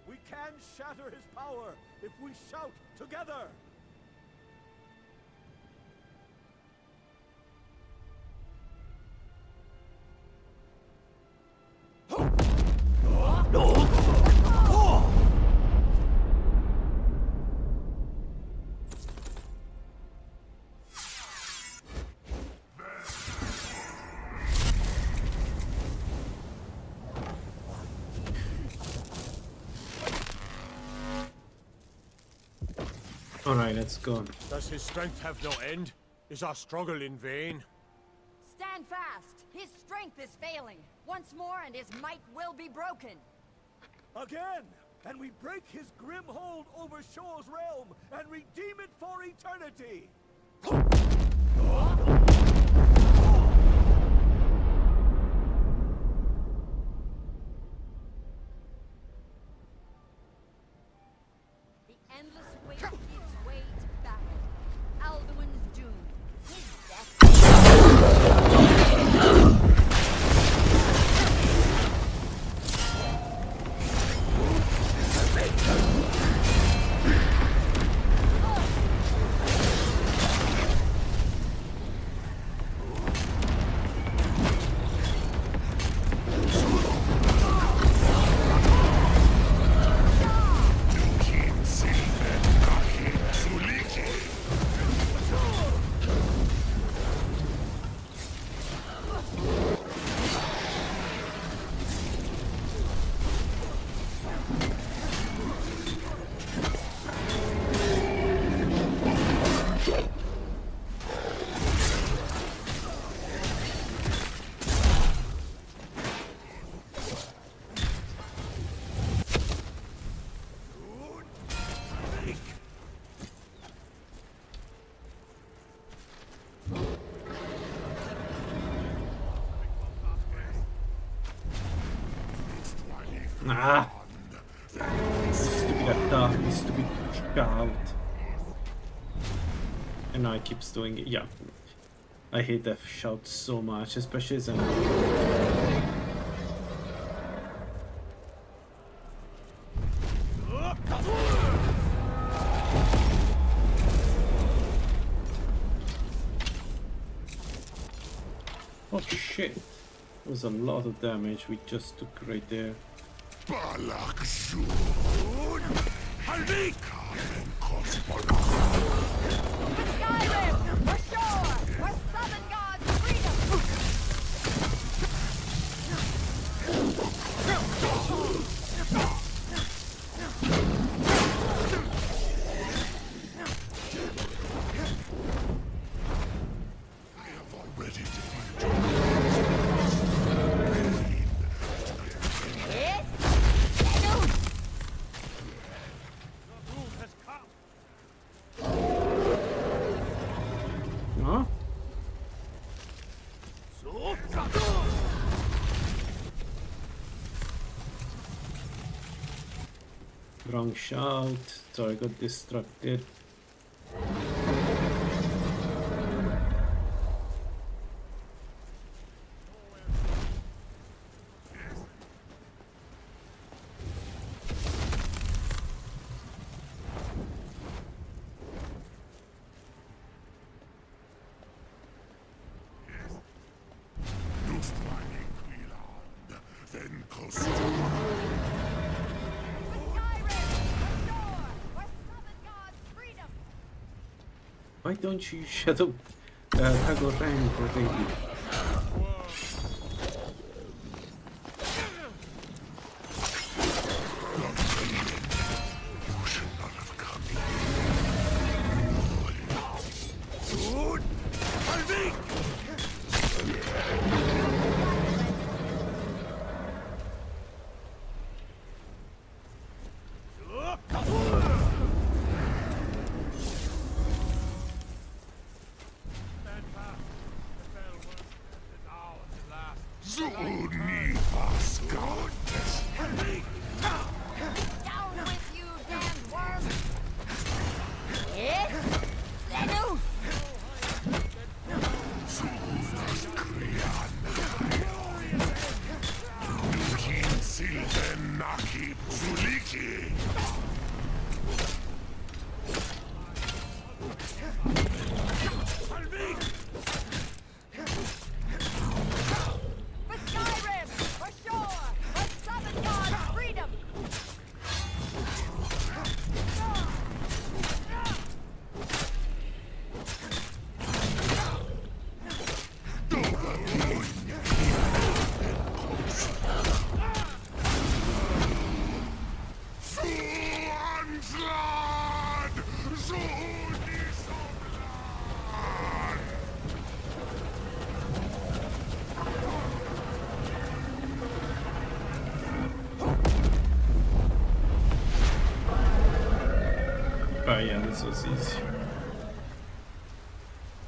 We can shatter his power if we shout together! Alright, let's go. Does his strength have no end? Is our struggle in vain? Stand fast! His strength is failing. Once more and his might will be broken. Again! And we break his grim hold over Shore's realm and redeem it for eternity! The endless wait gives way to battle. Alduin's doom. His Ah! Stupid attack, stupid shout. And now he keeps doing it. Yeah. I hate that shout so much, especially as I'm... Oh shit. That was a lot of damage we just took right there. Balak Zud! Skyrim! Ashore! Where Southern God's freedom! I have already defined Yes? Huh? Wrong shout, so I got distracted. then close. Why don't you shut up? Hago Rang already. Oh yeah, this was easy.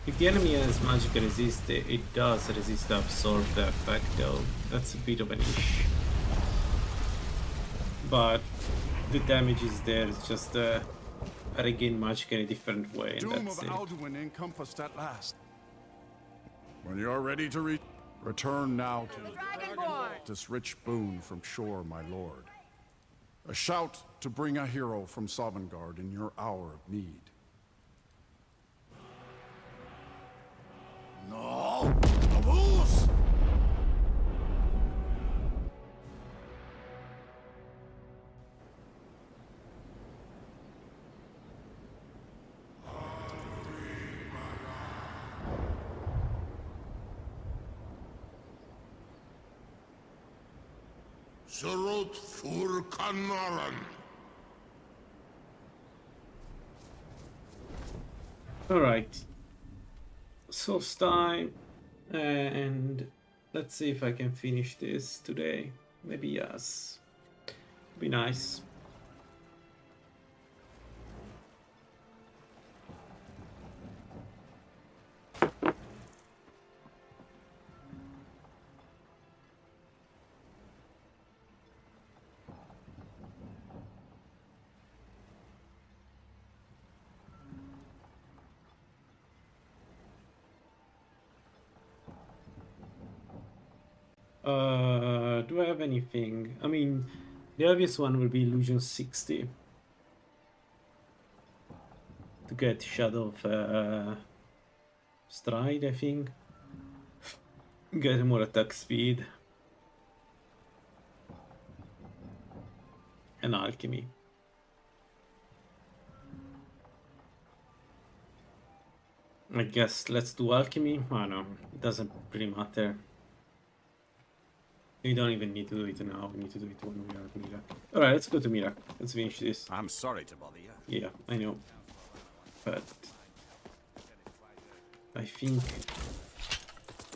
If the enemy has magic resist, it does resist the absorb the effect though. That's a bit of an issue. But the damage is there, it's just I regain magic in a different way, and Doom that's of it. Alduin encompassed at last. When you are ready to return now to this rich boon from shore, my lord. A shout to bring a hero from Sovngarde in your hour of need. No! Abuse! Surot fur kanaran. Alright. Source time, and let's see if I can finish this today. Maybe yes. Be nice. Do I have anything? I mean, the obvious one will be Illusion 60 to get Shadow of Stride, I think. Get more attack speed. And alchemy. I guess let's do alchemy. I don't know, it doesn't really matter. We don't even need to do it now, we need to do it when we are at Mirak. Alright, let's go to Mirak. Let's finish this. I'm sorry to bother you. Yeah, I know. But I think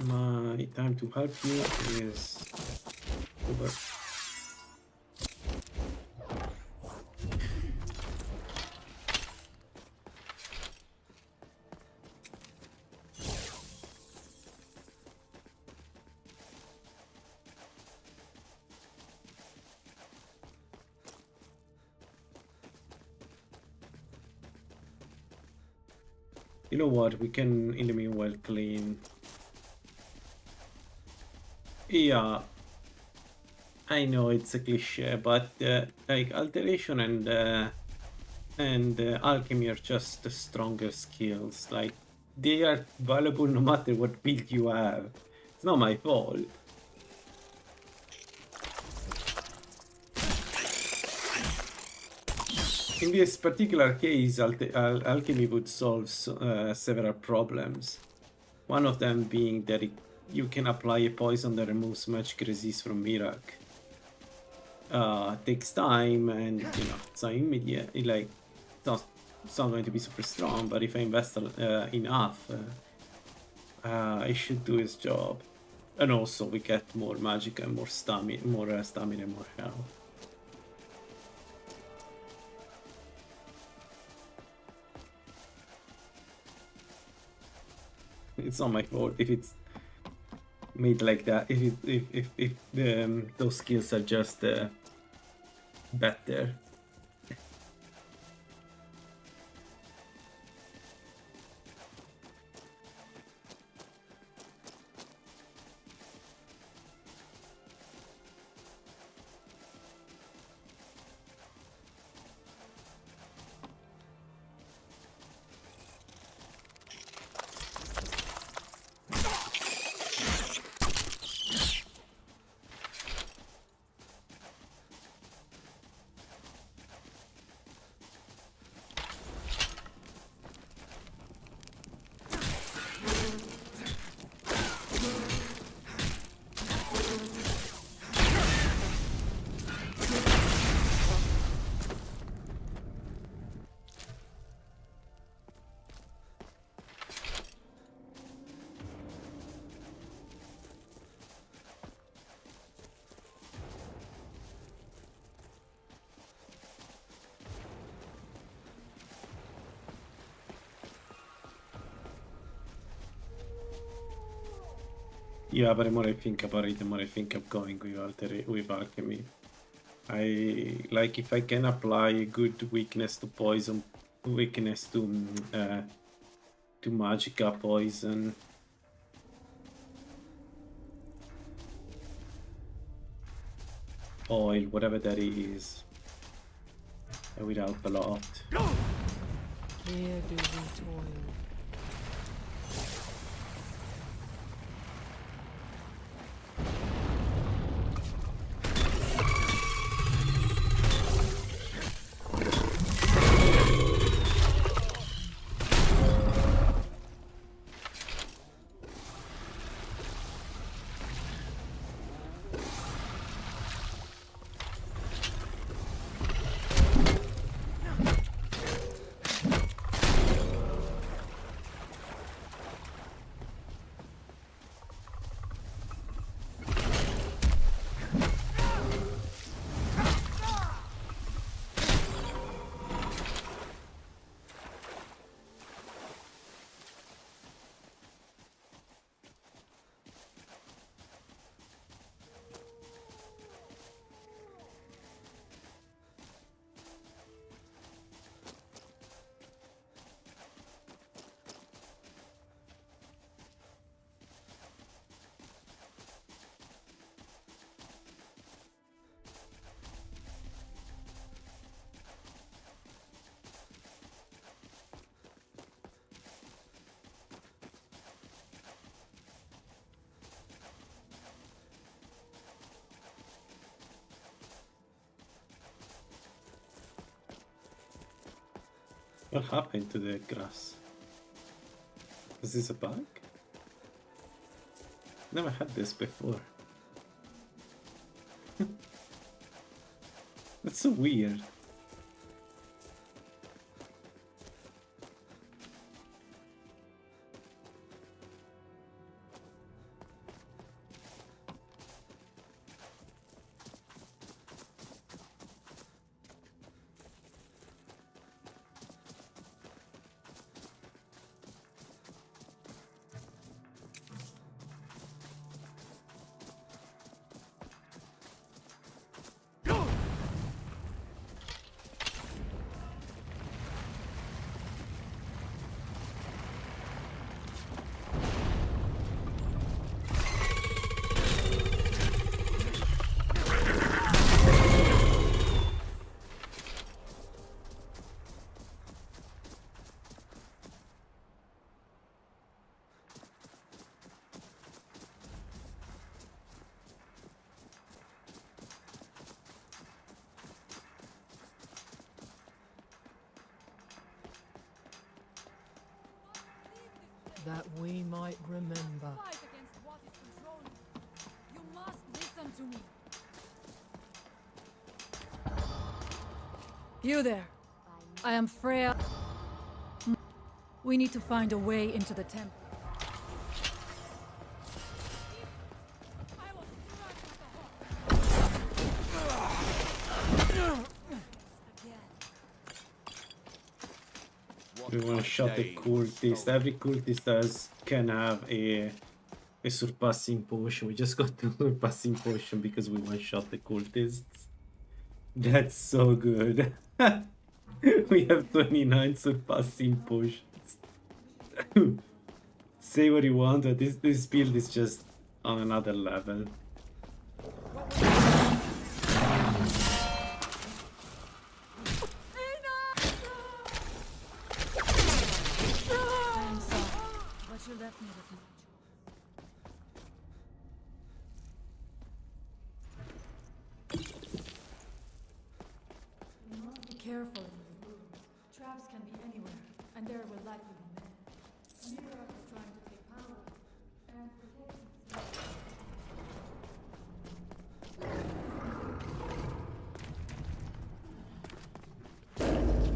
my time to help you is over. You know what, we can in the meanwhile clean. Yeah, I know it's a cliche, but like alteration and alchemy are just the stronger skills. Like they are valuable no matter what build you have. It's not my fault. In this particular case, alchemy would solve several problems. One of them being that you can apply a poison that removes magic resist from Mirak. Takes time, and you know, it's not immediate. It's not going to be super strong, but if I invest enough, it should do its job. And also, we get more magic and more stamina, and more health. It's not my fault if it's made like that. If those skills are just better. Yeah, but the more I think about it, the more I think of going with alchemy. I like if I can apply a good weakness to poison, weakness to magicka poison. Oil, whatever that is. That would help a lot. Here do we toil. What happened to the grass? Is this a bug? Never had this before. That's so weird. That we might remember. Fight against what is controlling you. You must listen to me. You there. I am Freya. We need to find a way into the temple. We want to shot the cultist. Every cultist can have a surpassing potion. We just got the surpassing potion because we one shot the cultists. That's so good. We have 29 surpassing potions. Say what you want, but this build is just on another level. Careful in the room. Traps can be anywhere, and there will likely be men. Mira is trying to take power and protect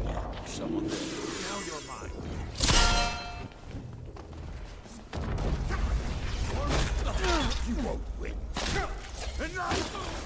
himself. Someone now you're mine. You won't win. Enough!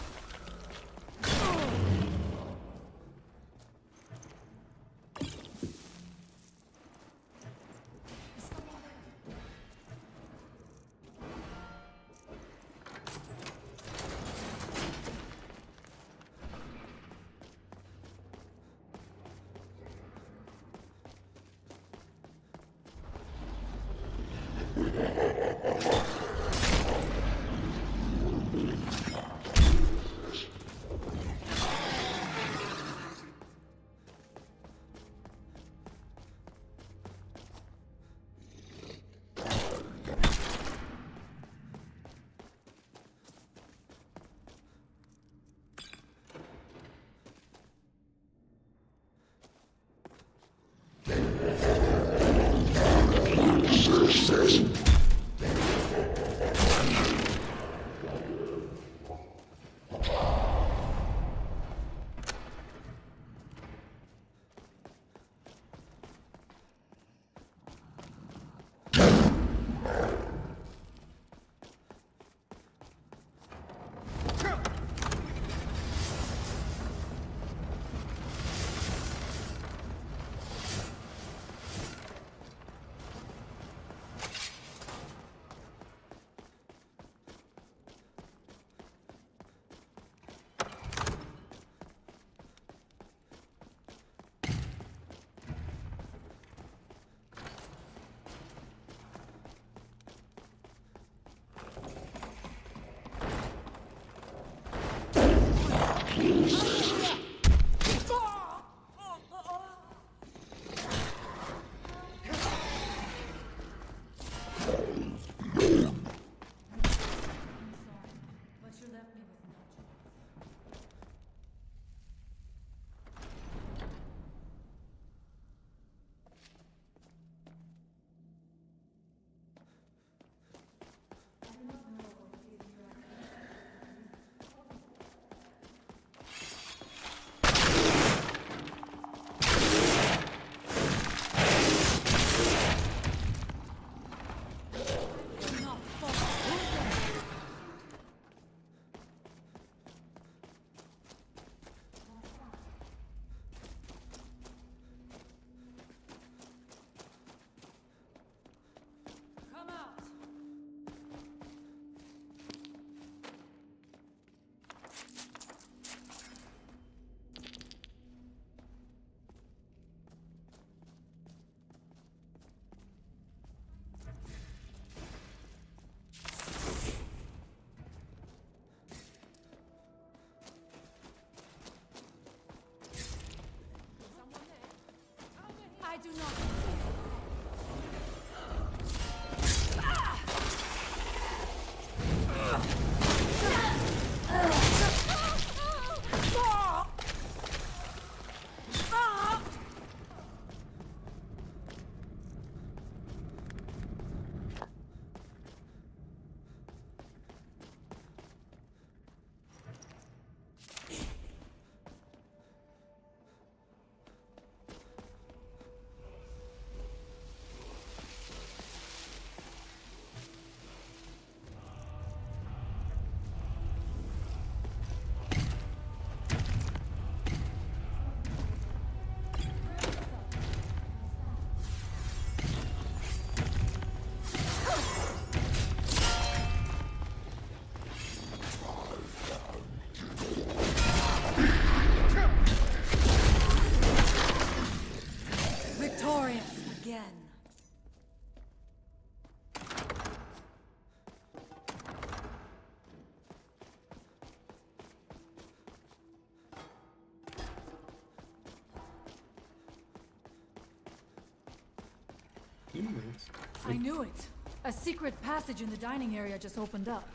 I knew it. A secret passage in the dining area just opened up.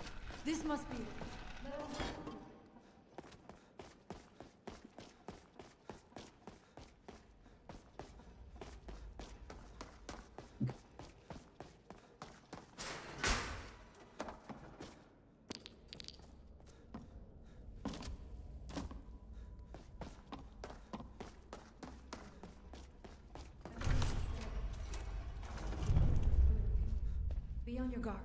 This must be it. Let us- Be on your guard.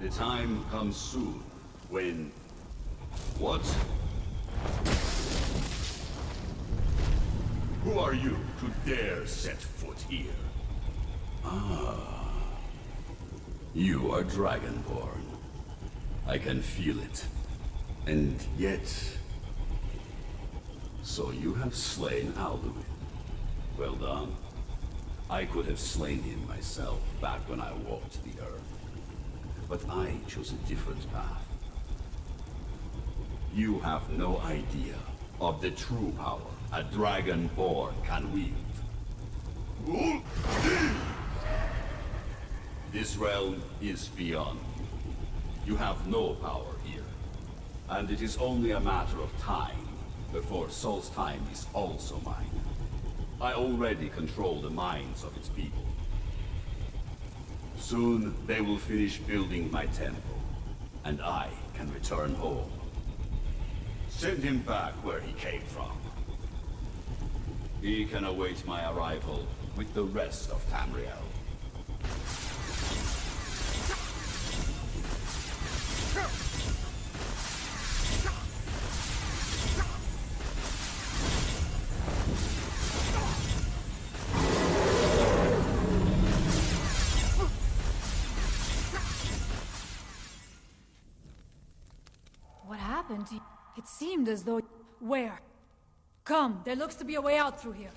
The time comes soon when... What? Who are you to dare set foot here? Ah. You are Dragonborn. I can feel it. And yet... So you have slain Alduin. Well done. I could have slain him myself back when I walked the earth. But I chose a different path. You have no idea of the true power a Dragonborn can wield. This realm is beyond you. You have no power here. And it is only a matter of time before Solstheim is also mine. I already control the minds of its people. Soon they will finish building my temple, and I can return home. Send him back where he came from. He can await my arrival with the rest of Tamriel. What happened to you? It seemed as though... Where? Come, there looks to be a way out through here.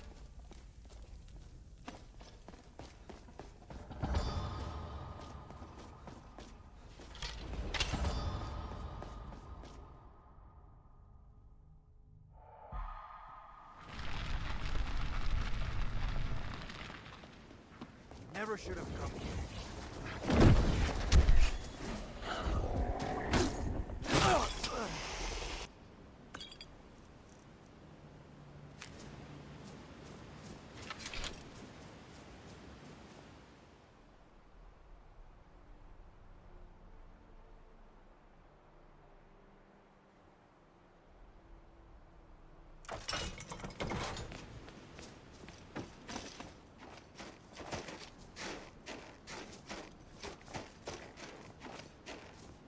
Never should have come here.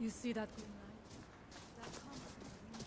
You see that green light? That comes from the wings.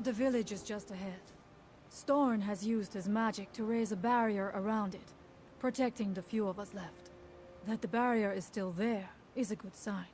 The village is just ahead. Storn has used his magic to raise a barrier around it, protecting the few of us left. That the barrier is still there is a good sign.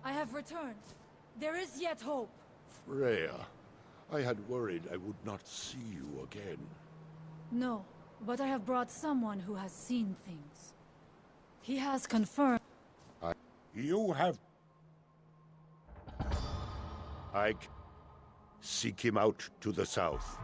I have returned. There is yet hope. Freya, I had worried I would not see you again. No, but I have brought someone who has seen things. He has confirmed... You have... Seek him out to the south.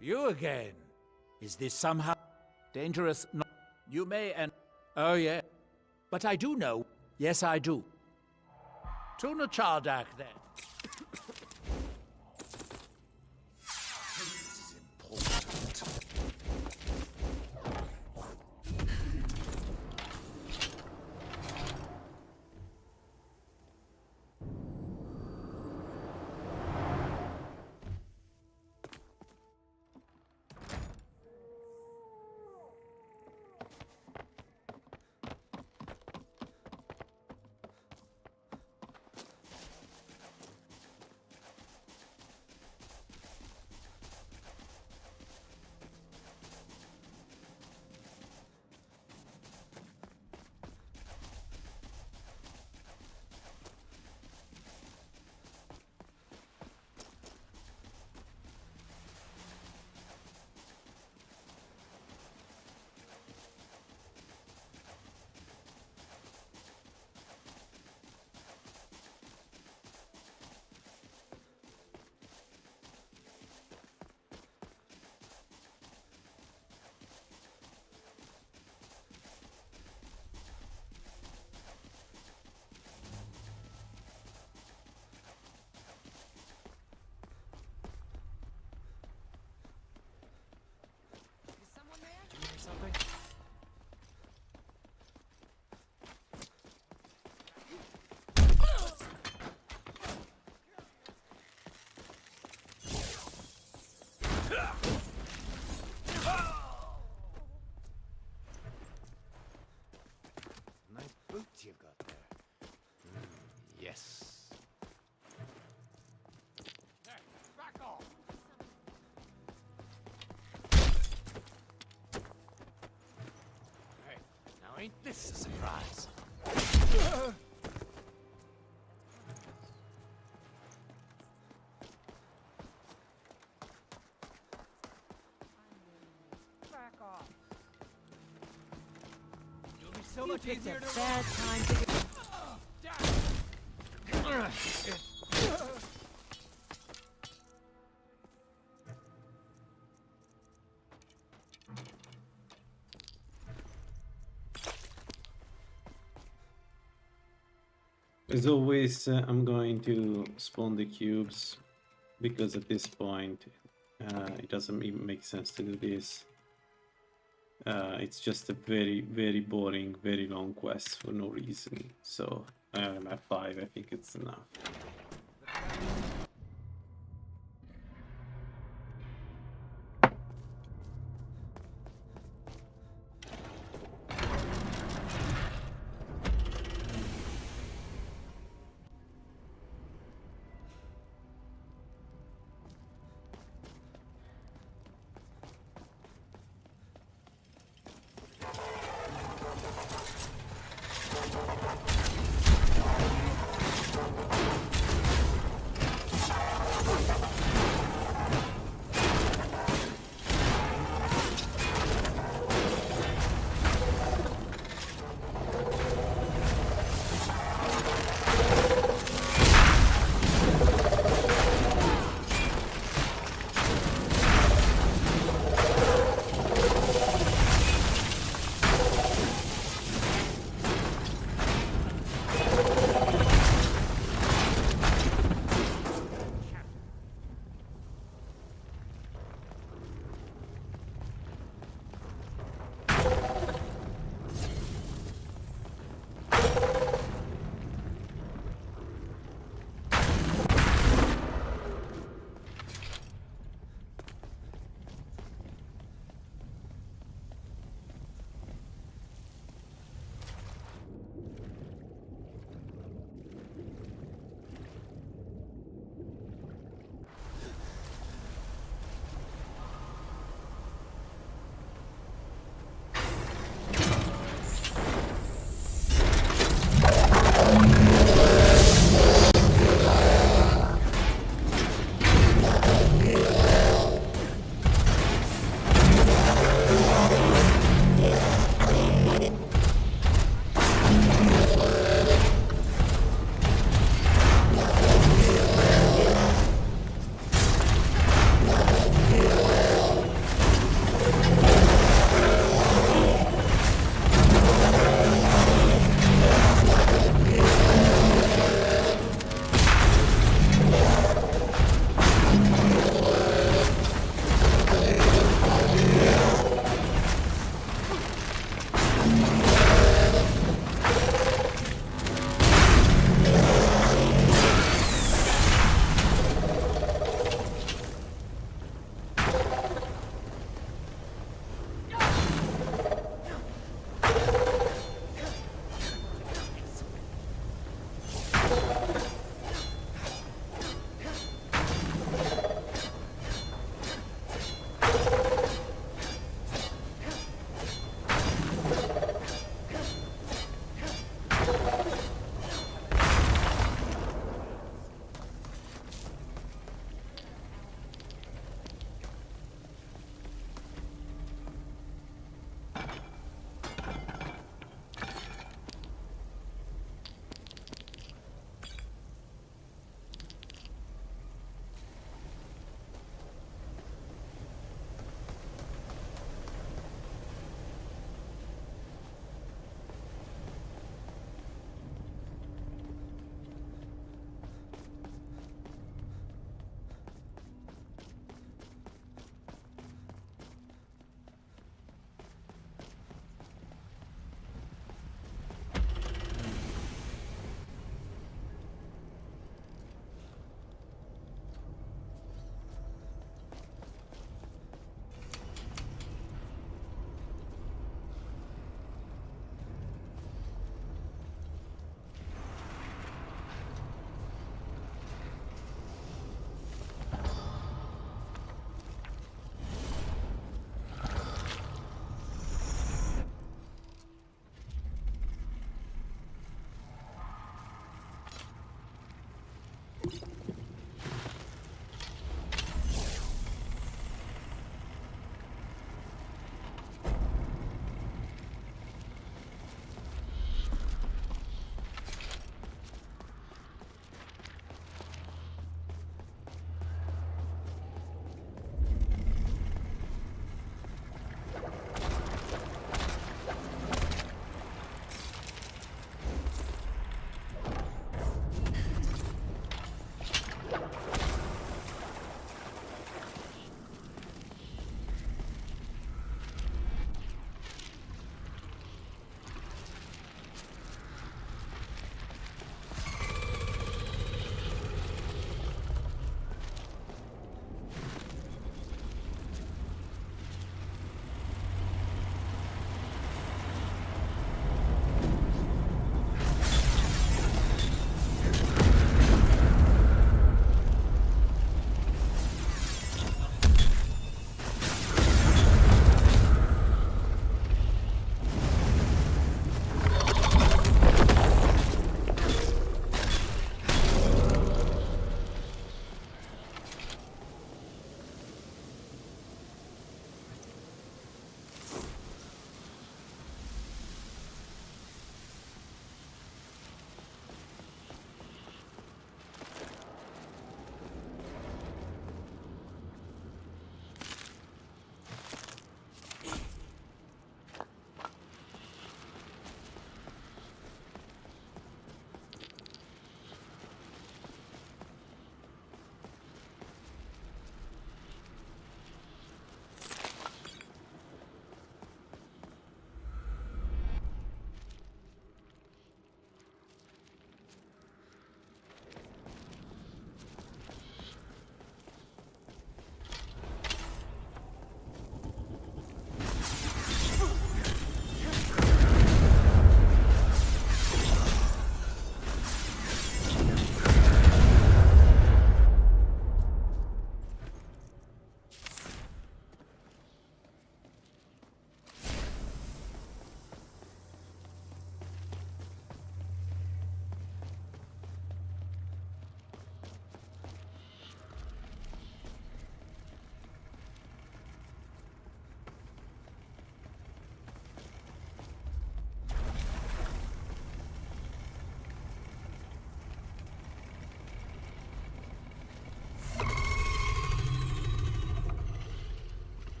You again? Is this somehow dangerous? No. You may and... Oh, yeah. But I do know. Yes, I do. Tuna Chardak, then. this a surprise? Back off. It'll be so You much picked easier a to bad time to get... As always, I'm going to spawn the cubes because at this point it doesn't even make sense to do this. It's just a very, very boring, very long quest for no reason. So I'm at 5, I think it's enough.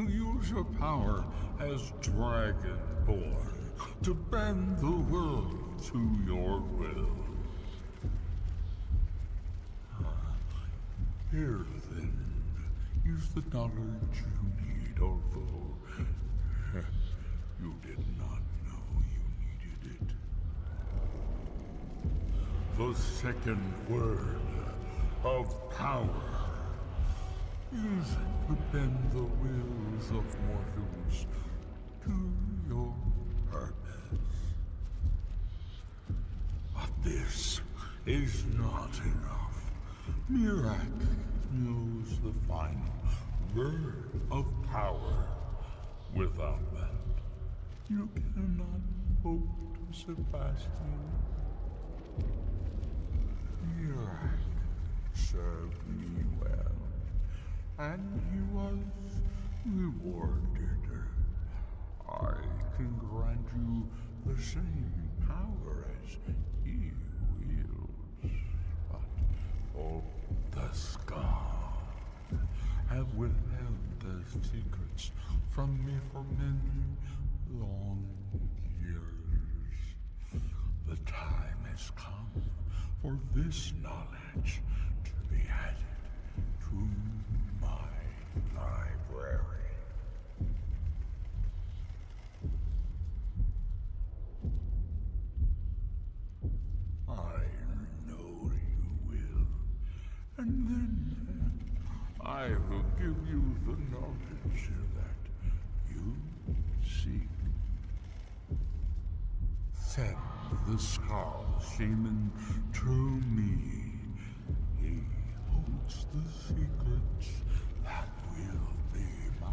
to use your power as Dragonborn to bend the world to your will. Here, then, is the knowledge you need, although you did not know you needed it. The second word of power is to bend the wills of mortals to your purpose. But this is not enough. Mirak knows the final word of power. Without that, you cannot hope to surpass him. Mirak served me well, and he was rewarded. I can grant you the same power as he wields, but all the Scar have withheld their secrets from me for many long years. The time has come for this knowledge to be added to my library. I know you will. And then I will give you the knowledge that you seek. Send the Skull Shaman to me. He holds the secrets that will be mine.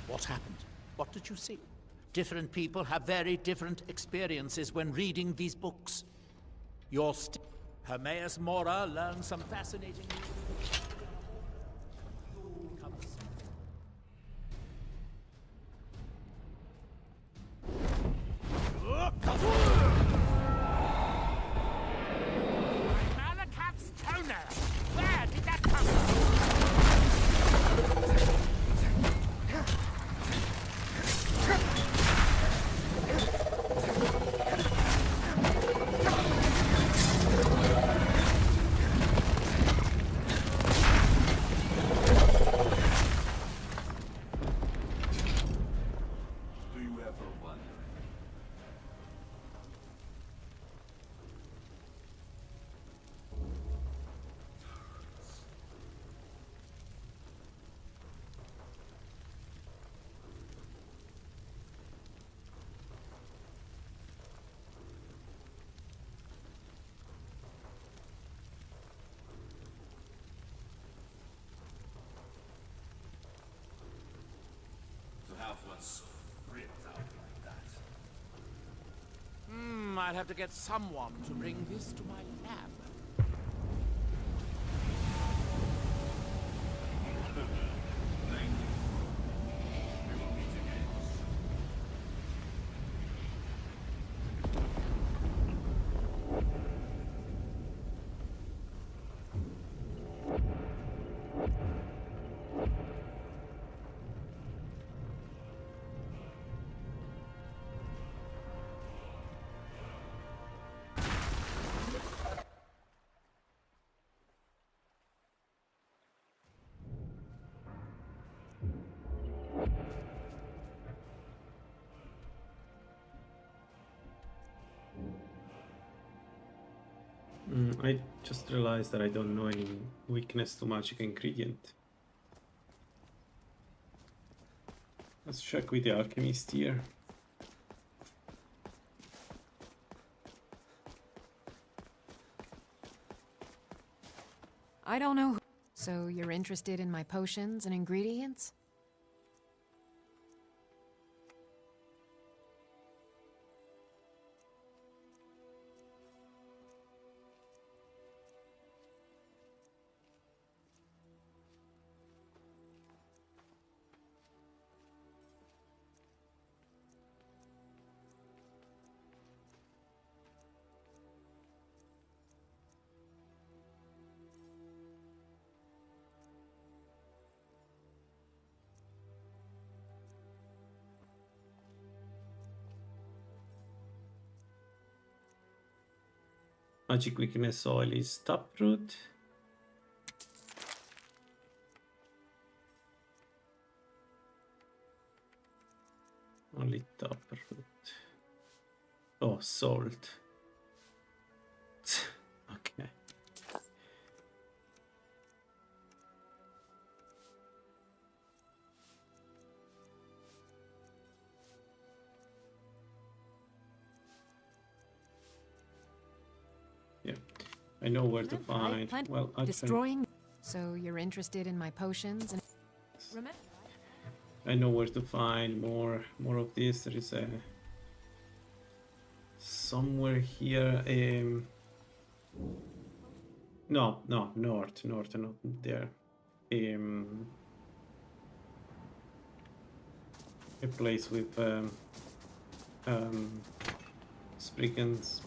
What happened? What did you see? Different people have very different experiences when reading these books. Hermaeus Mora learned some fascinating... Malakat's toner! Where did that come from? I'll have to get someone to bring this to my lab. I just realized that I don't know any weakness to magic ingredient. Let's check with the alchemist here. I don't know. So you're interested in my potions and ingredients? Magic weakness oil is taproot. Only taproot. Oh, salt. Okay. Yeah, I know where to find. Well, destroying. So you're interested in my potions and. Remember. I know where to find more of this. There is a somewhere here. No, north, not there. A place with Spriggans.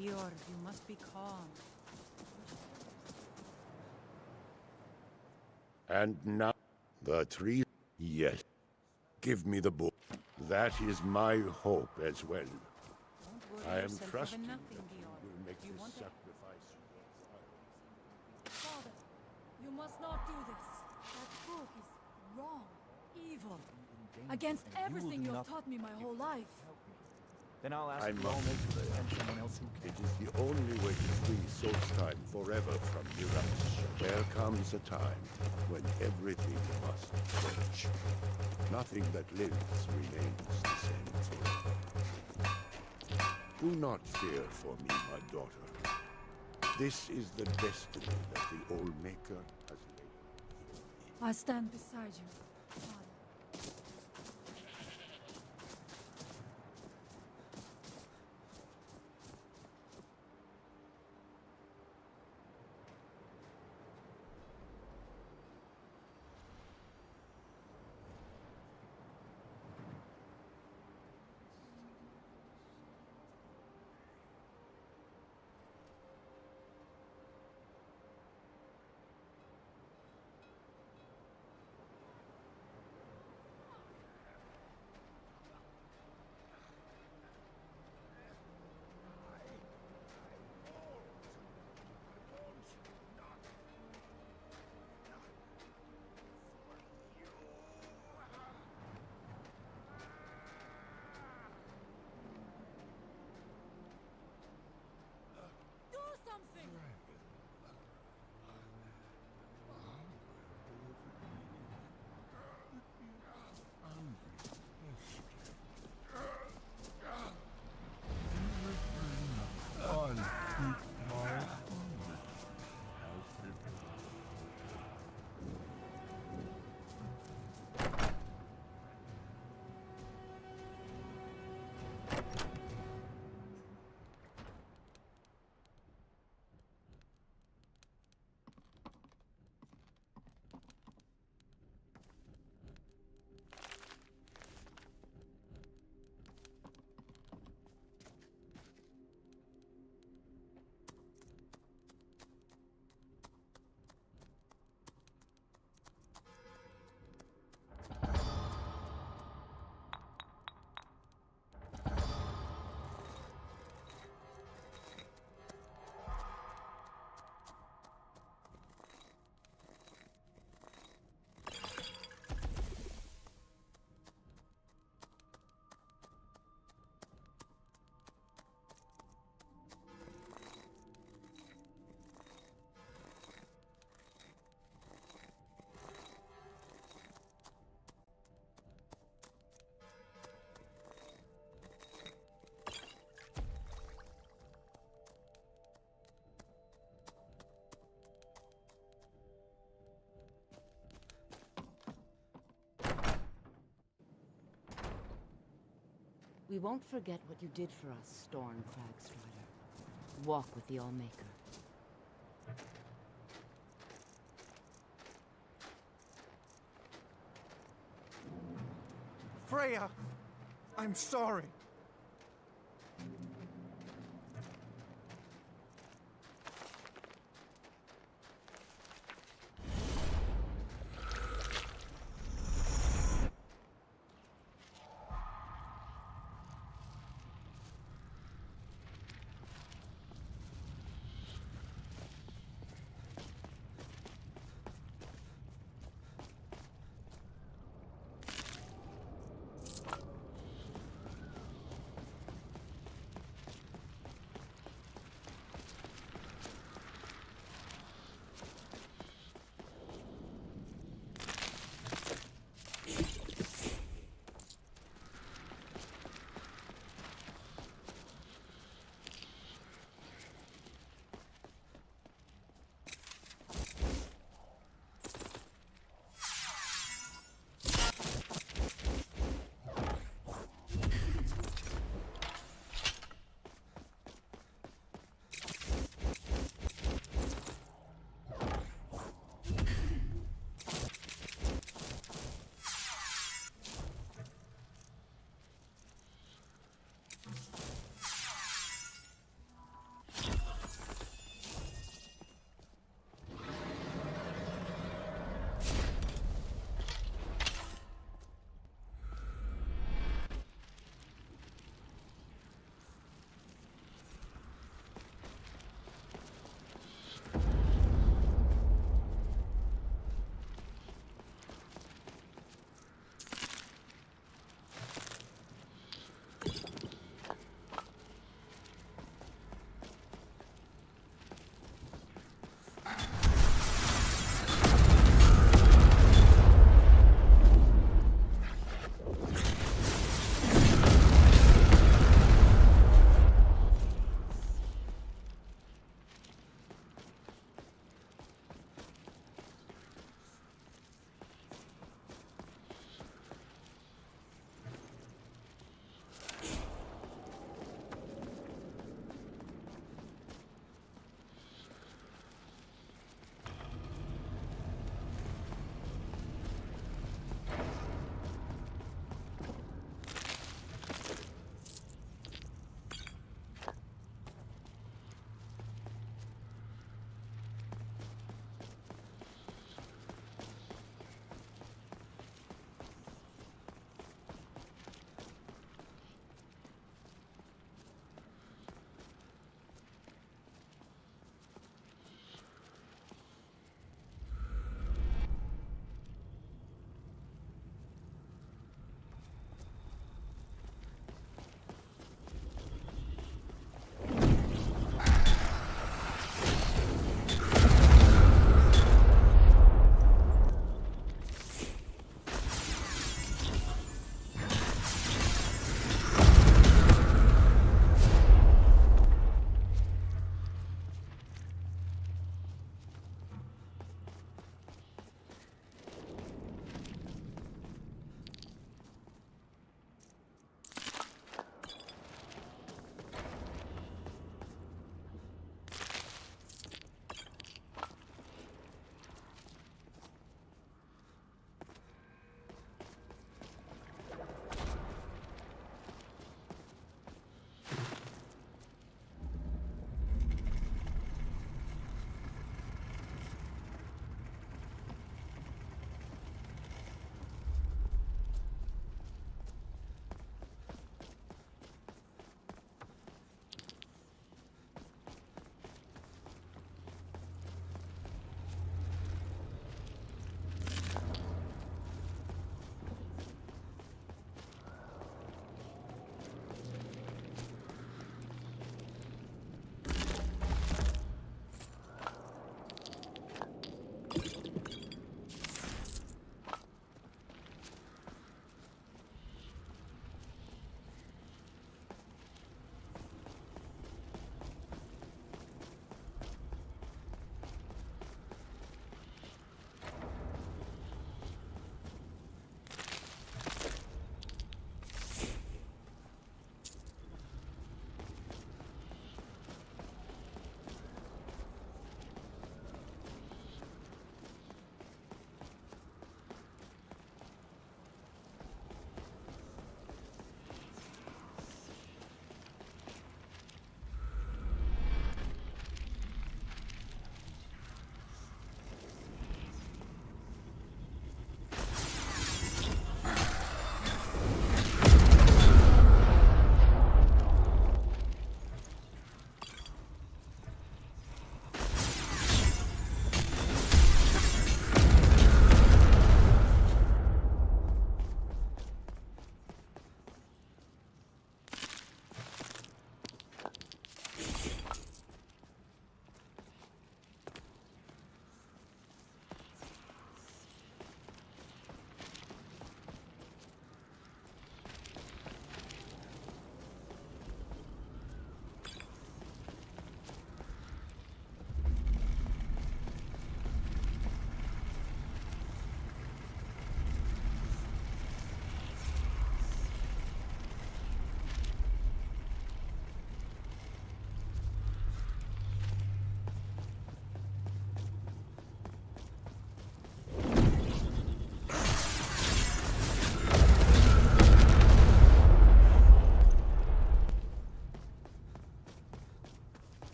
Georg, you must be calm. And now, the tree. Yes. Give me the book. That is my hope as well. I am trusting that you will make this sacrifice. Father, you must not do this. That book is wrong, evil, against everything you have taught me my whole life. Then I'll ask I the must Lawmaker and someone else who can. It is the only way to free Solstheim forever from Mirage. There comes a time when everything must change. Nothing that lives remains the same forever. Do not fear for me, my daughter. This is the destiny that the Old Maker has laid. I stand beside you, Father. We won't forget what you did for us, Storm Cragstrider. Walk with the Allmaker. Freya! I'm sorry.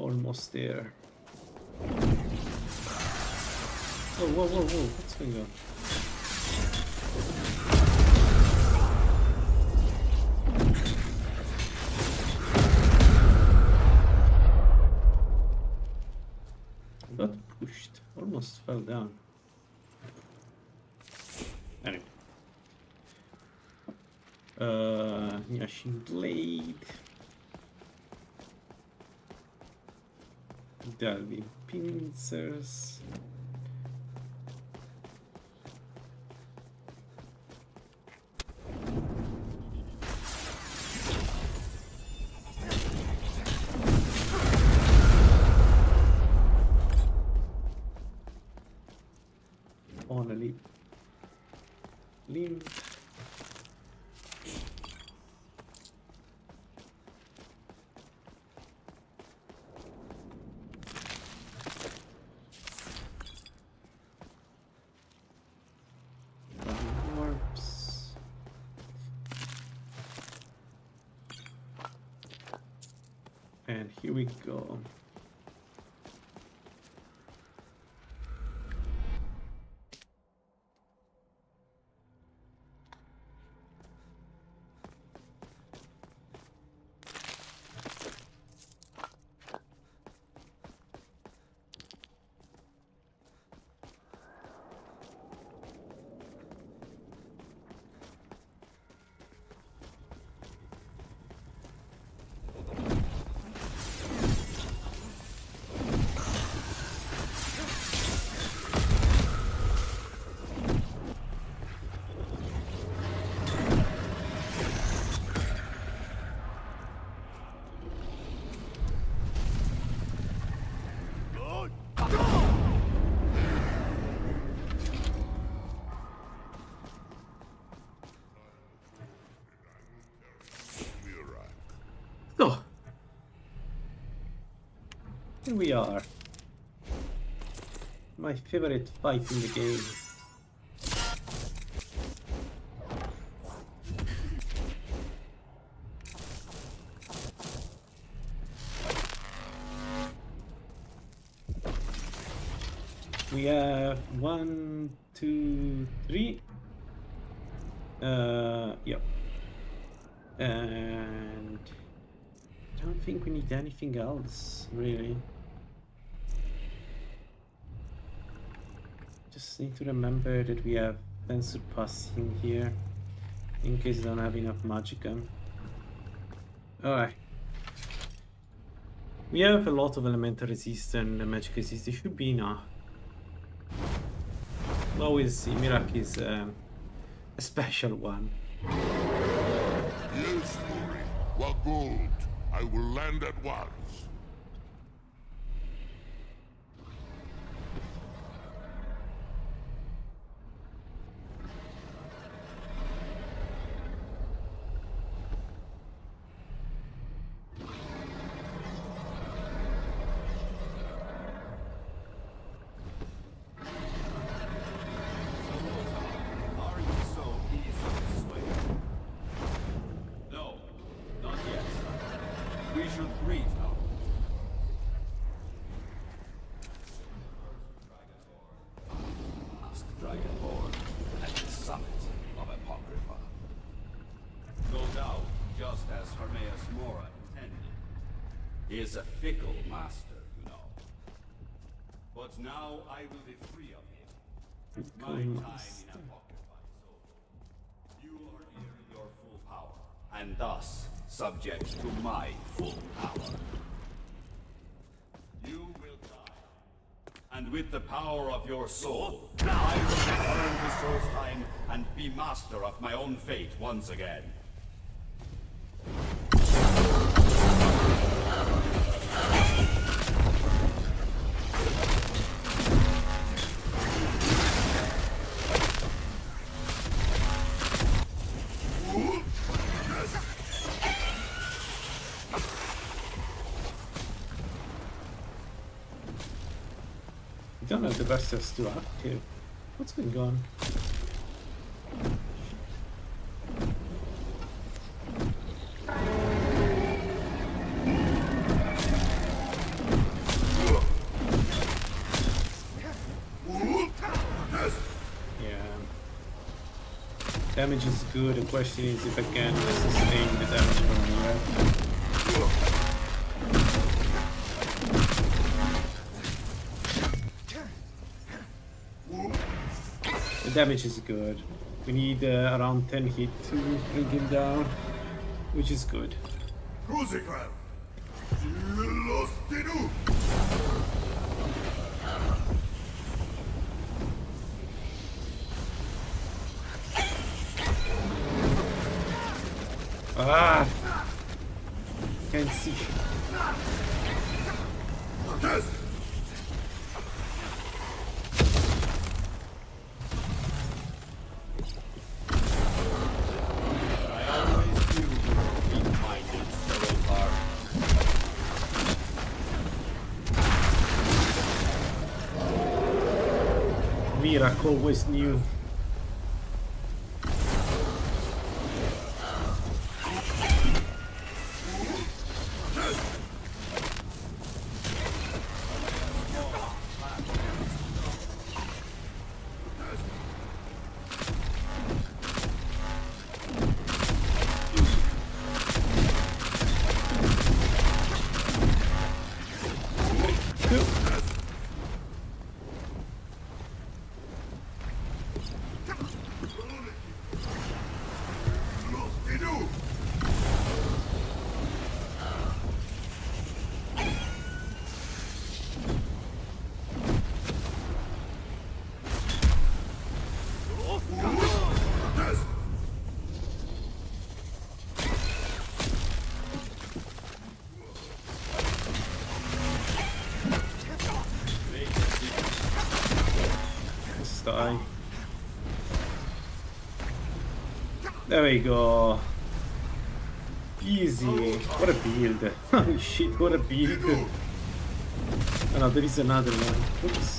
Almost there. Oh, whoa, whoa, whoa, what's going on? I got pushed, almost fell down. Anyway. Yashin Blade. Delving pincers. On a leap. Limp. Warps. And here we go. So, here we are. My favorite fight in the game. We have 1, 2, 3. Yep. And I don't think we need anything else, really. Just need to remember that we have Fencer Passing here, in case I don't have enough Magicka. Alright. We have a lot of elemental resist and magic resist, it should be enough. Well, we'll see. Mirak is a special one. Yes, Fury. What gold? I will land at once. He is a fickle master, you know. But now I will be free of him. My time in Apocrypha is over. You are here in your full power, and thus subject to my full power. You will die. And with the power of your soul, I will return to Solstheim and be master of my own fate once again. I don't know if the rest is still active. What's going on? damage is good. The question is if I can sustain the damage from here. The damage is good. We need around 10 hit to bring him down, which is good. Ah! Can't see. Mirak always knew. Die. There we go. Easy. What a build. Holy shit, what a build. Oh no, there is another one. Oops.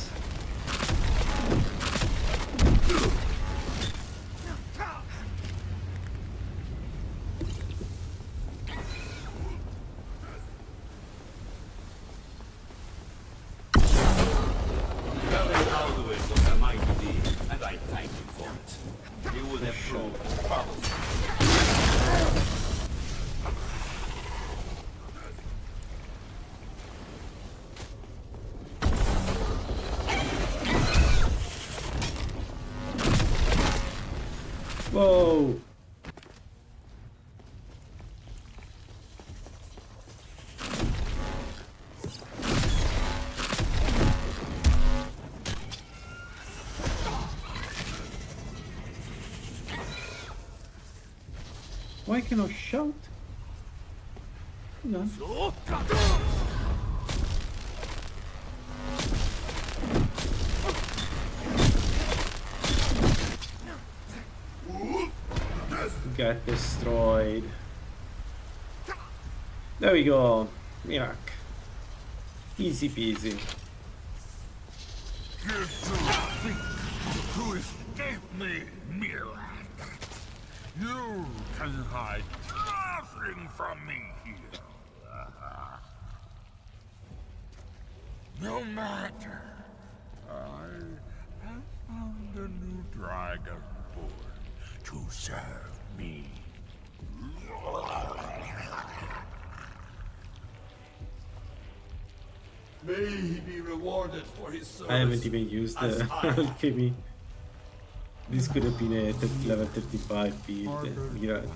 Whoa! Why can I shout? Hang on. Got destroyed. There we go. Mirak. Easy peasy. To escape me, Mirak. You can hide nothing from me here. No matter. I have found a new dragon born to serve me. May he be rewarded for his service. I haven't even used the alchemy. This could have been a level 35 build. Mirak.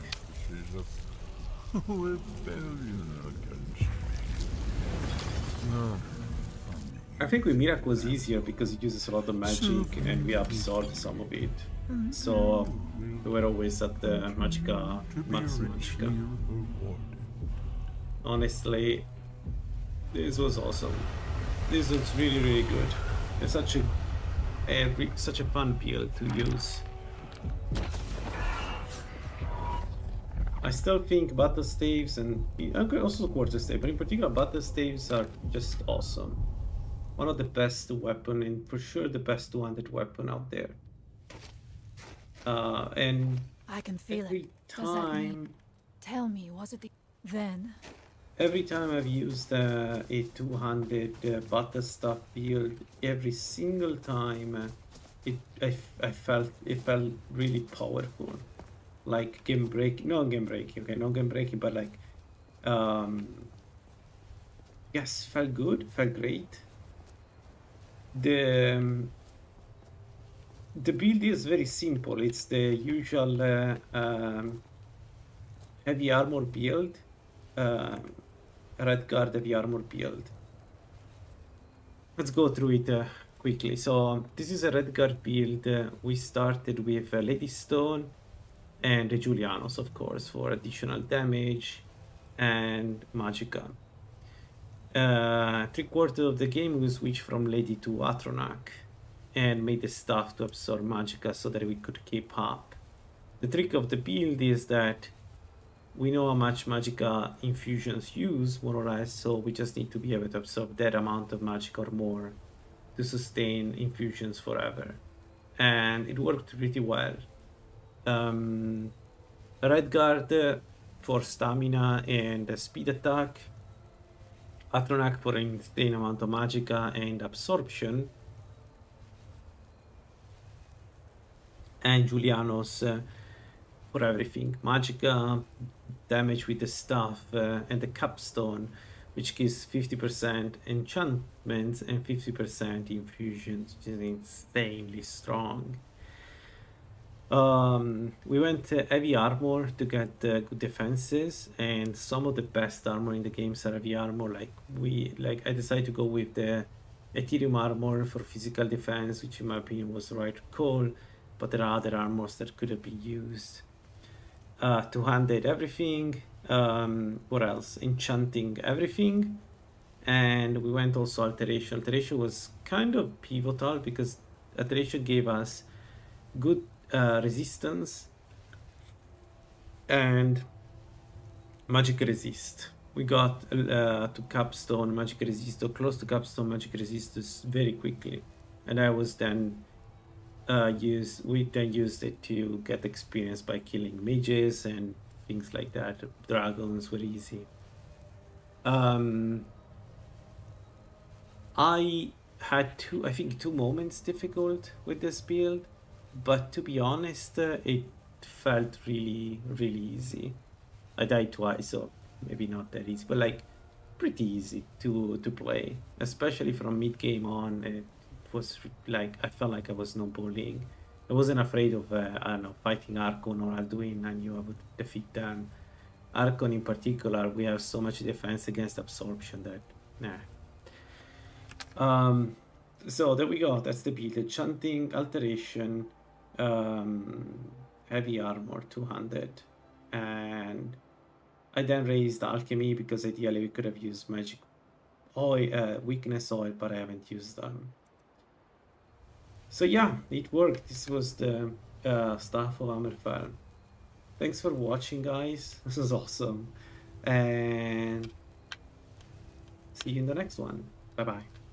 Rebellion against me. No. I think with Mirak was easier because it uses a lot of magic and we absorbed some of it. So we were always at the Magicka, Max Magicka. Honestly, this was awesome. This was really, really good. It's such a fun build to use. I still think battle staves and also quarter stave, but in particular battle staves are just awesome. One of the best weapon and for sure the best two-handed weapon out there. And I can feel every it. Does that mean? time, Tell me, was it the... Then... every time I've used a two-handed battle staff build, every single time I felt really powerful. like game breaking, no game breaking, okay, no game breaking, but like, yes, felt good, felt great. The build is very simple. It's the usual heavy armor build, red guard heavy armor build. Let's go through it quickly. So this is a red guard build. We started with Lady Stone and Julianos, of course, for additional damage and Magicka. 3/4 of the game we switched from Lady to Atronak and made the staff to absorb Magicka so that we could keep up. The trick of the build is that we know how much Magicka infusions use, more or less, so we just need to be able to absorb that amount of Magicka or more to sustain infusions forever. And it worked pretty well. Red Guard for stamina and speed attack, Atronak for an insane amount of Magicka and absorption, and Julianos for everything. Magicka, damage with the staff, and the capstone, which gives 50% enchantments and 50% infusions, which is insanely strong. We went heavy armor to get good defenses, and some of the best armor in the games are heavy armor. I decided to go with the Ethereum armor for physical defense, which in my opinion was the right call, but there are other armors that could have been used. Two-handed everything, what else? Enchanting everything, and we went also alteration. Alteration was kind of pivotal because alteration gave us good resistance and magic resist. We got to capstone magic resist, or close to capstone magic resist very quickly, and I was then we then used it to get experience by killing mages and things like that. Dragons were easy. I had I think two moments difficult with this build, but to be honest, it felt really easy. I died twice, so maybe not that easy, but like pretty easy to play, especially from mid game on. It was like I felt like I was no bullying. I wasn't afraid of I don't know, fighting Archon or Alduin. I knew I would defeat them. Archon in particular, we have so much defense against absorption that so there we go. That's the build. Enchanting, alteration, heavy armor, two-handed, and I then raised alchemy because ideally we could have used magic oil, weakness oil, but I haven't used them. So yeah, it worked. This was the Staff of Hammerfell. Thanks for watching, guys. This was awesome, and see you in the next one. Bye bye.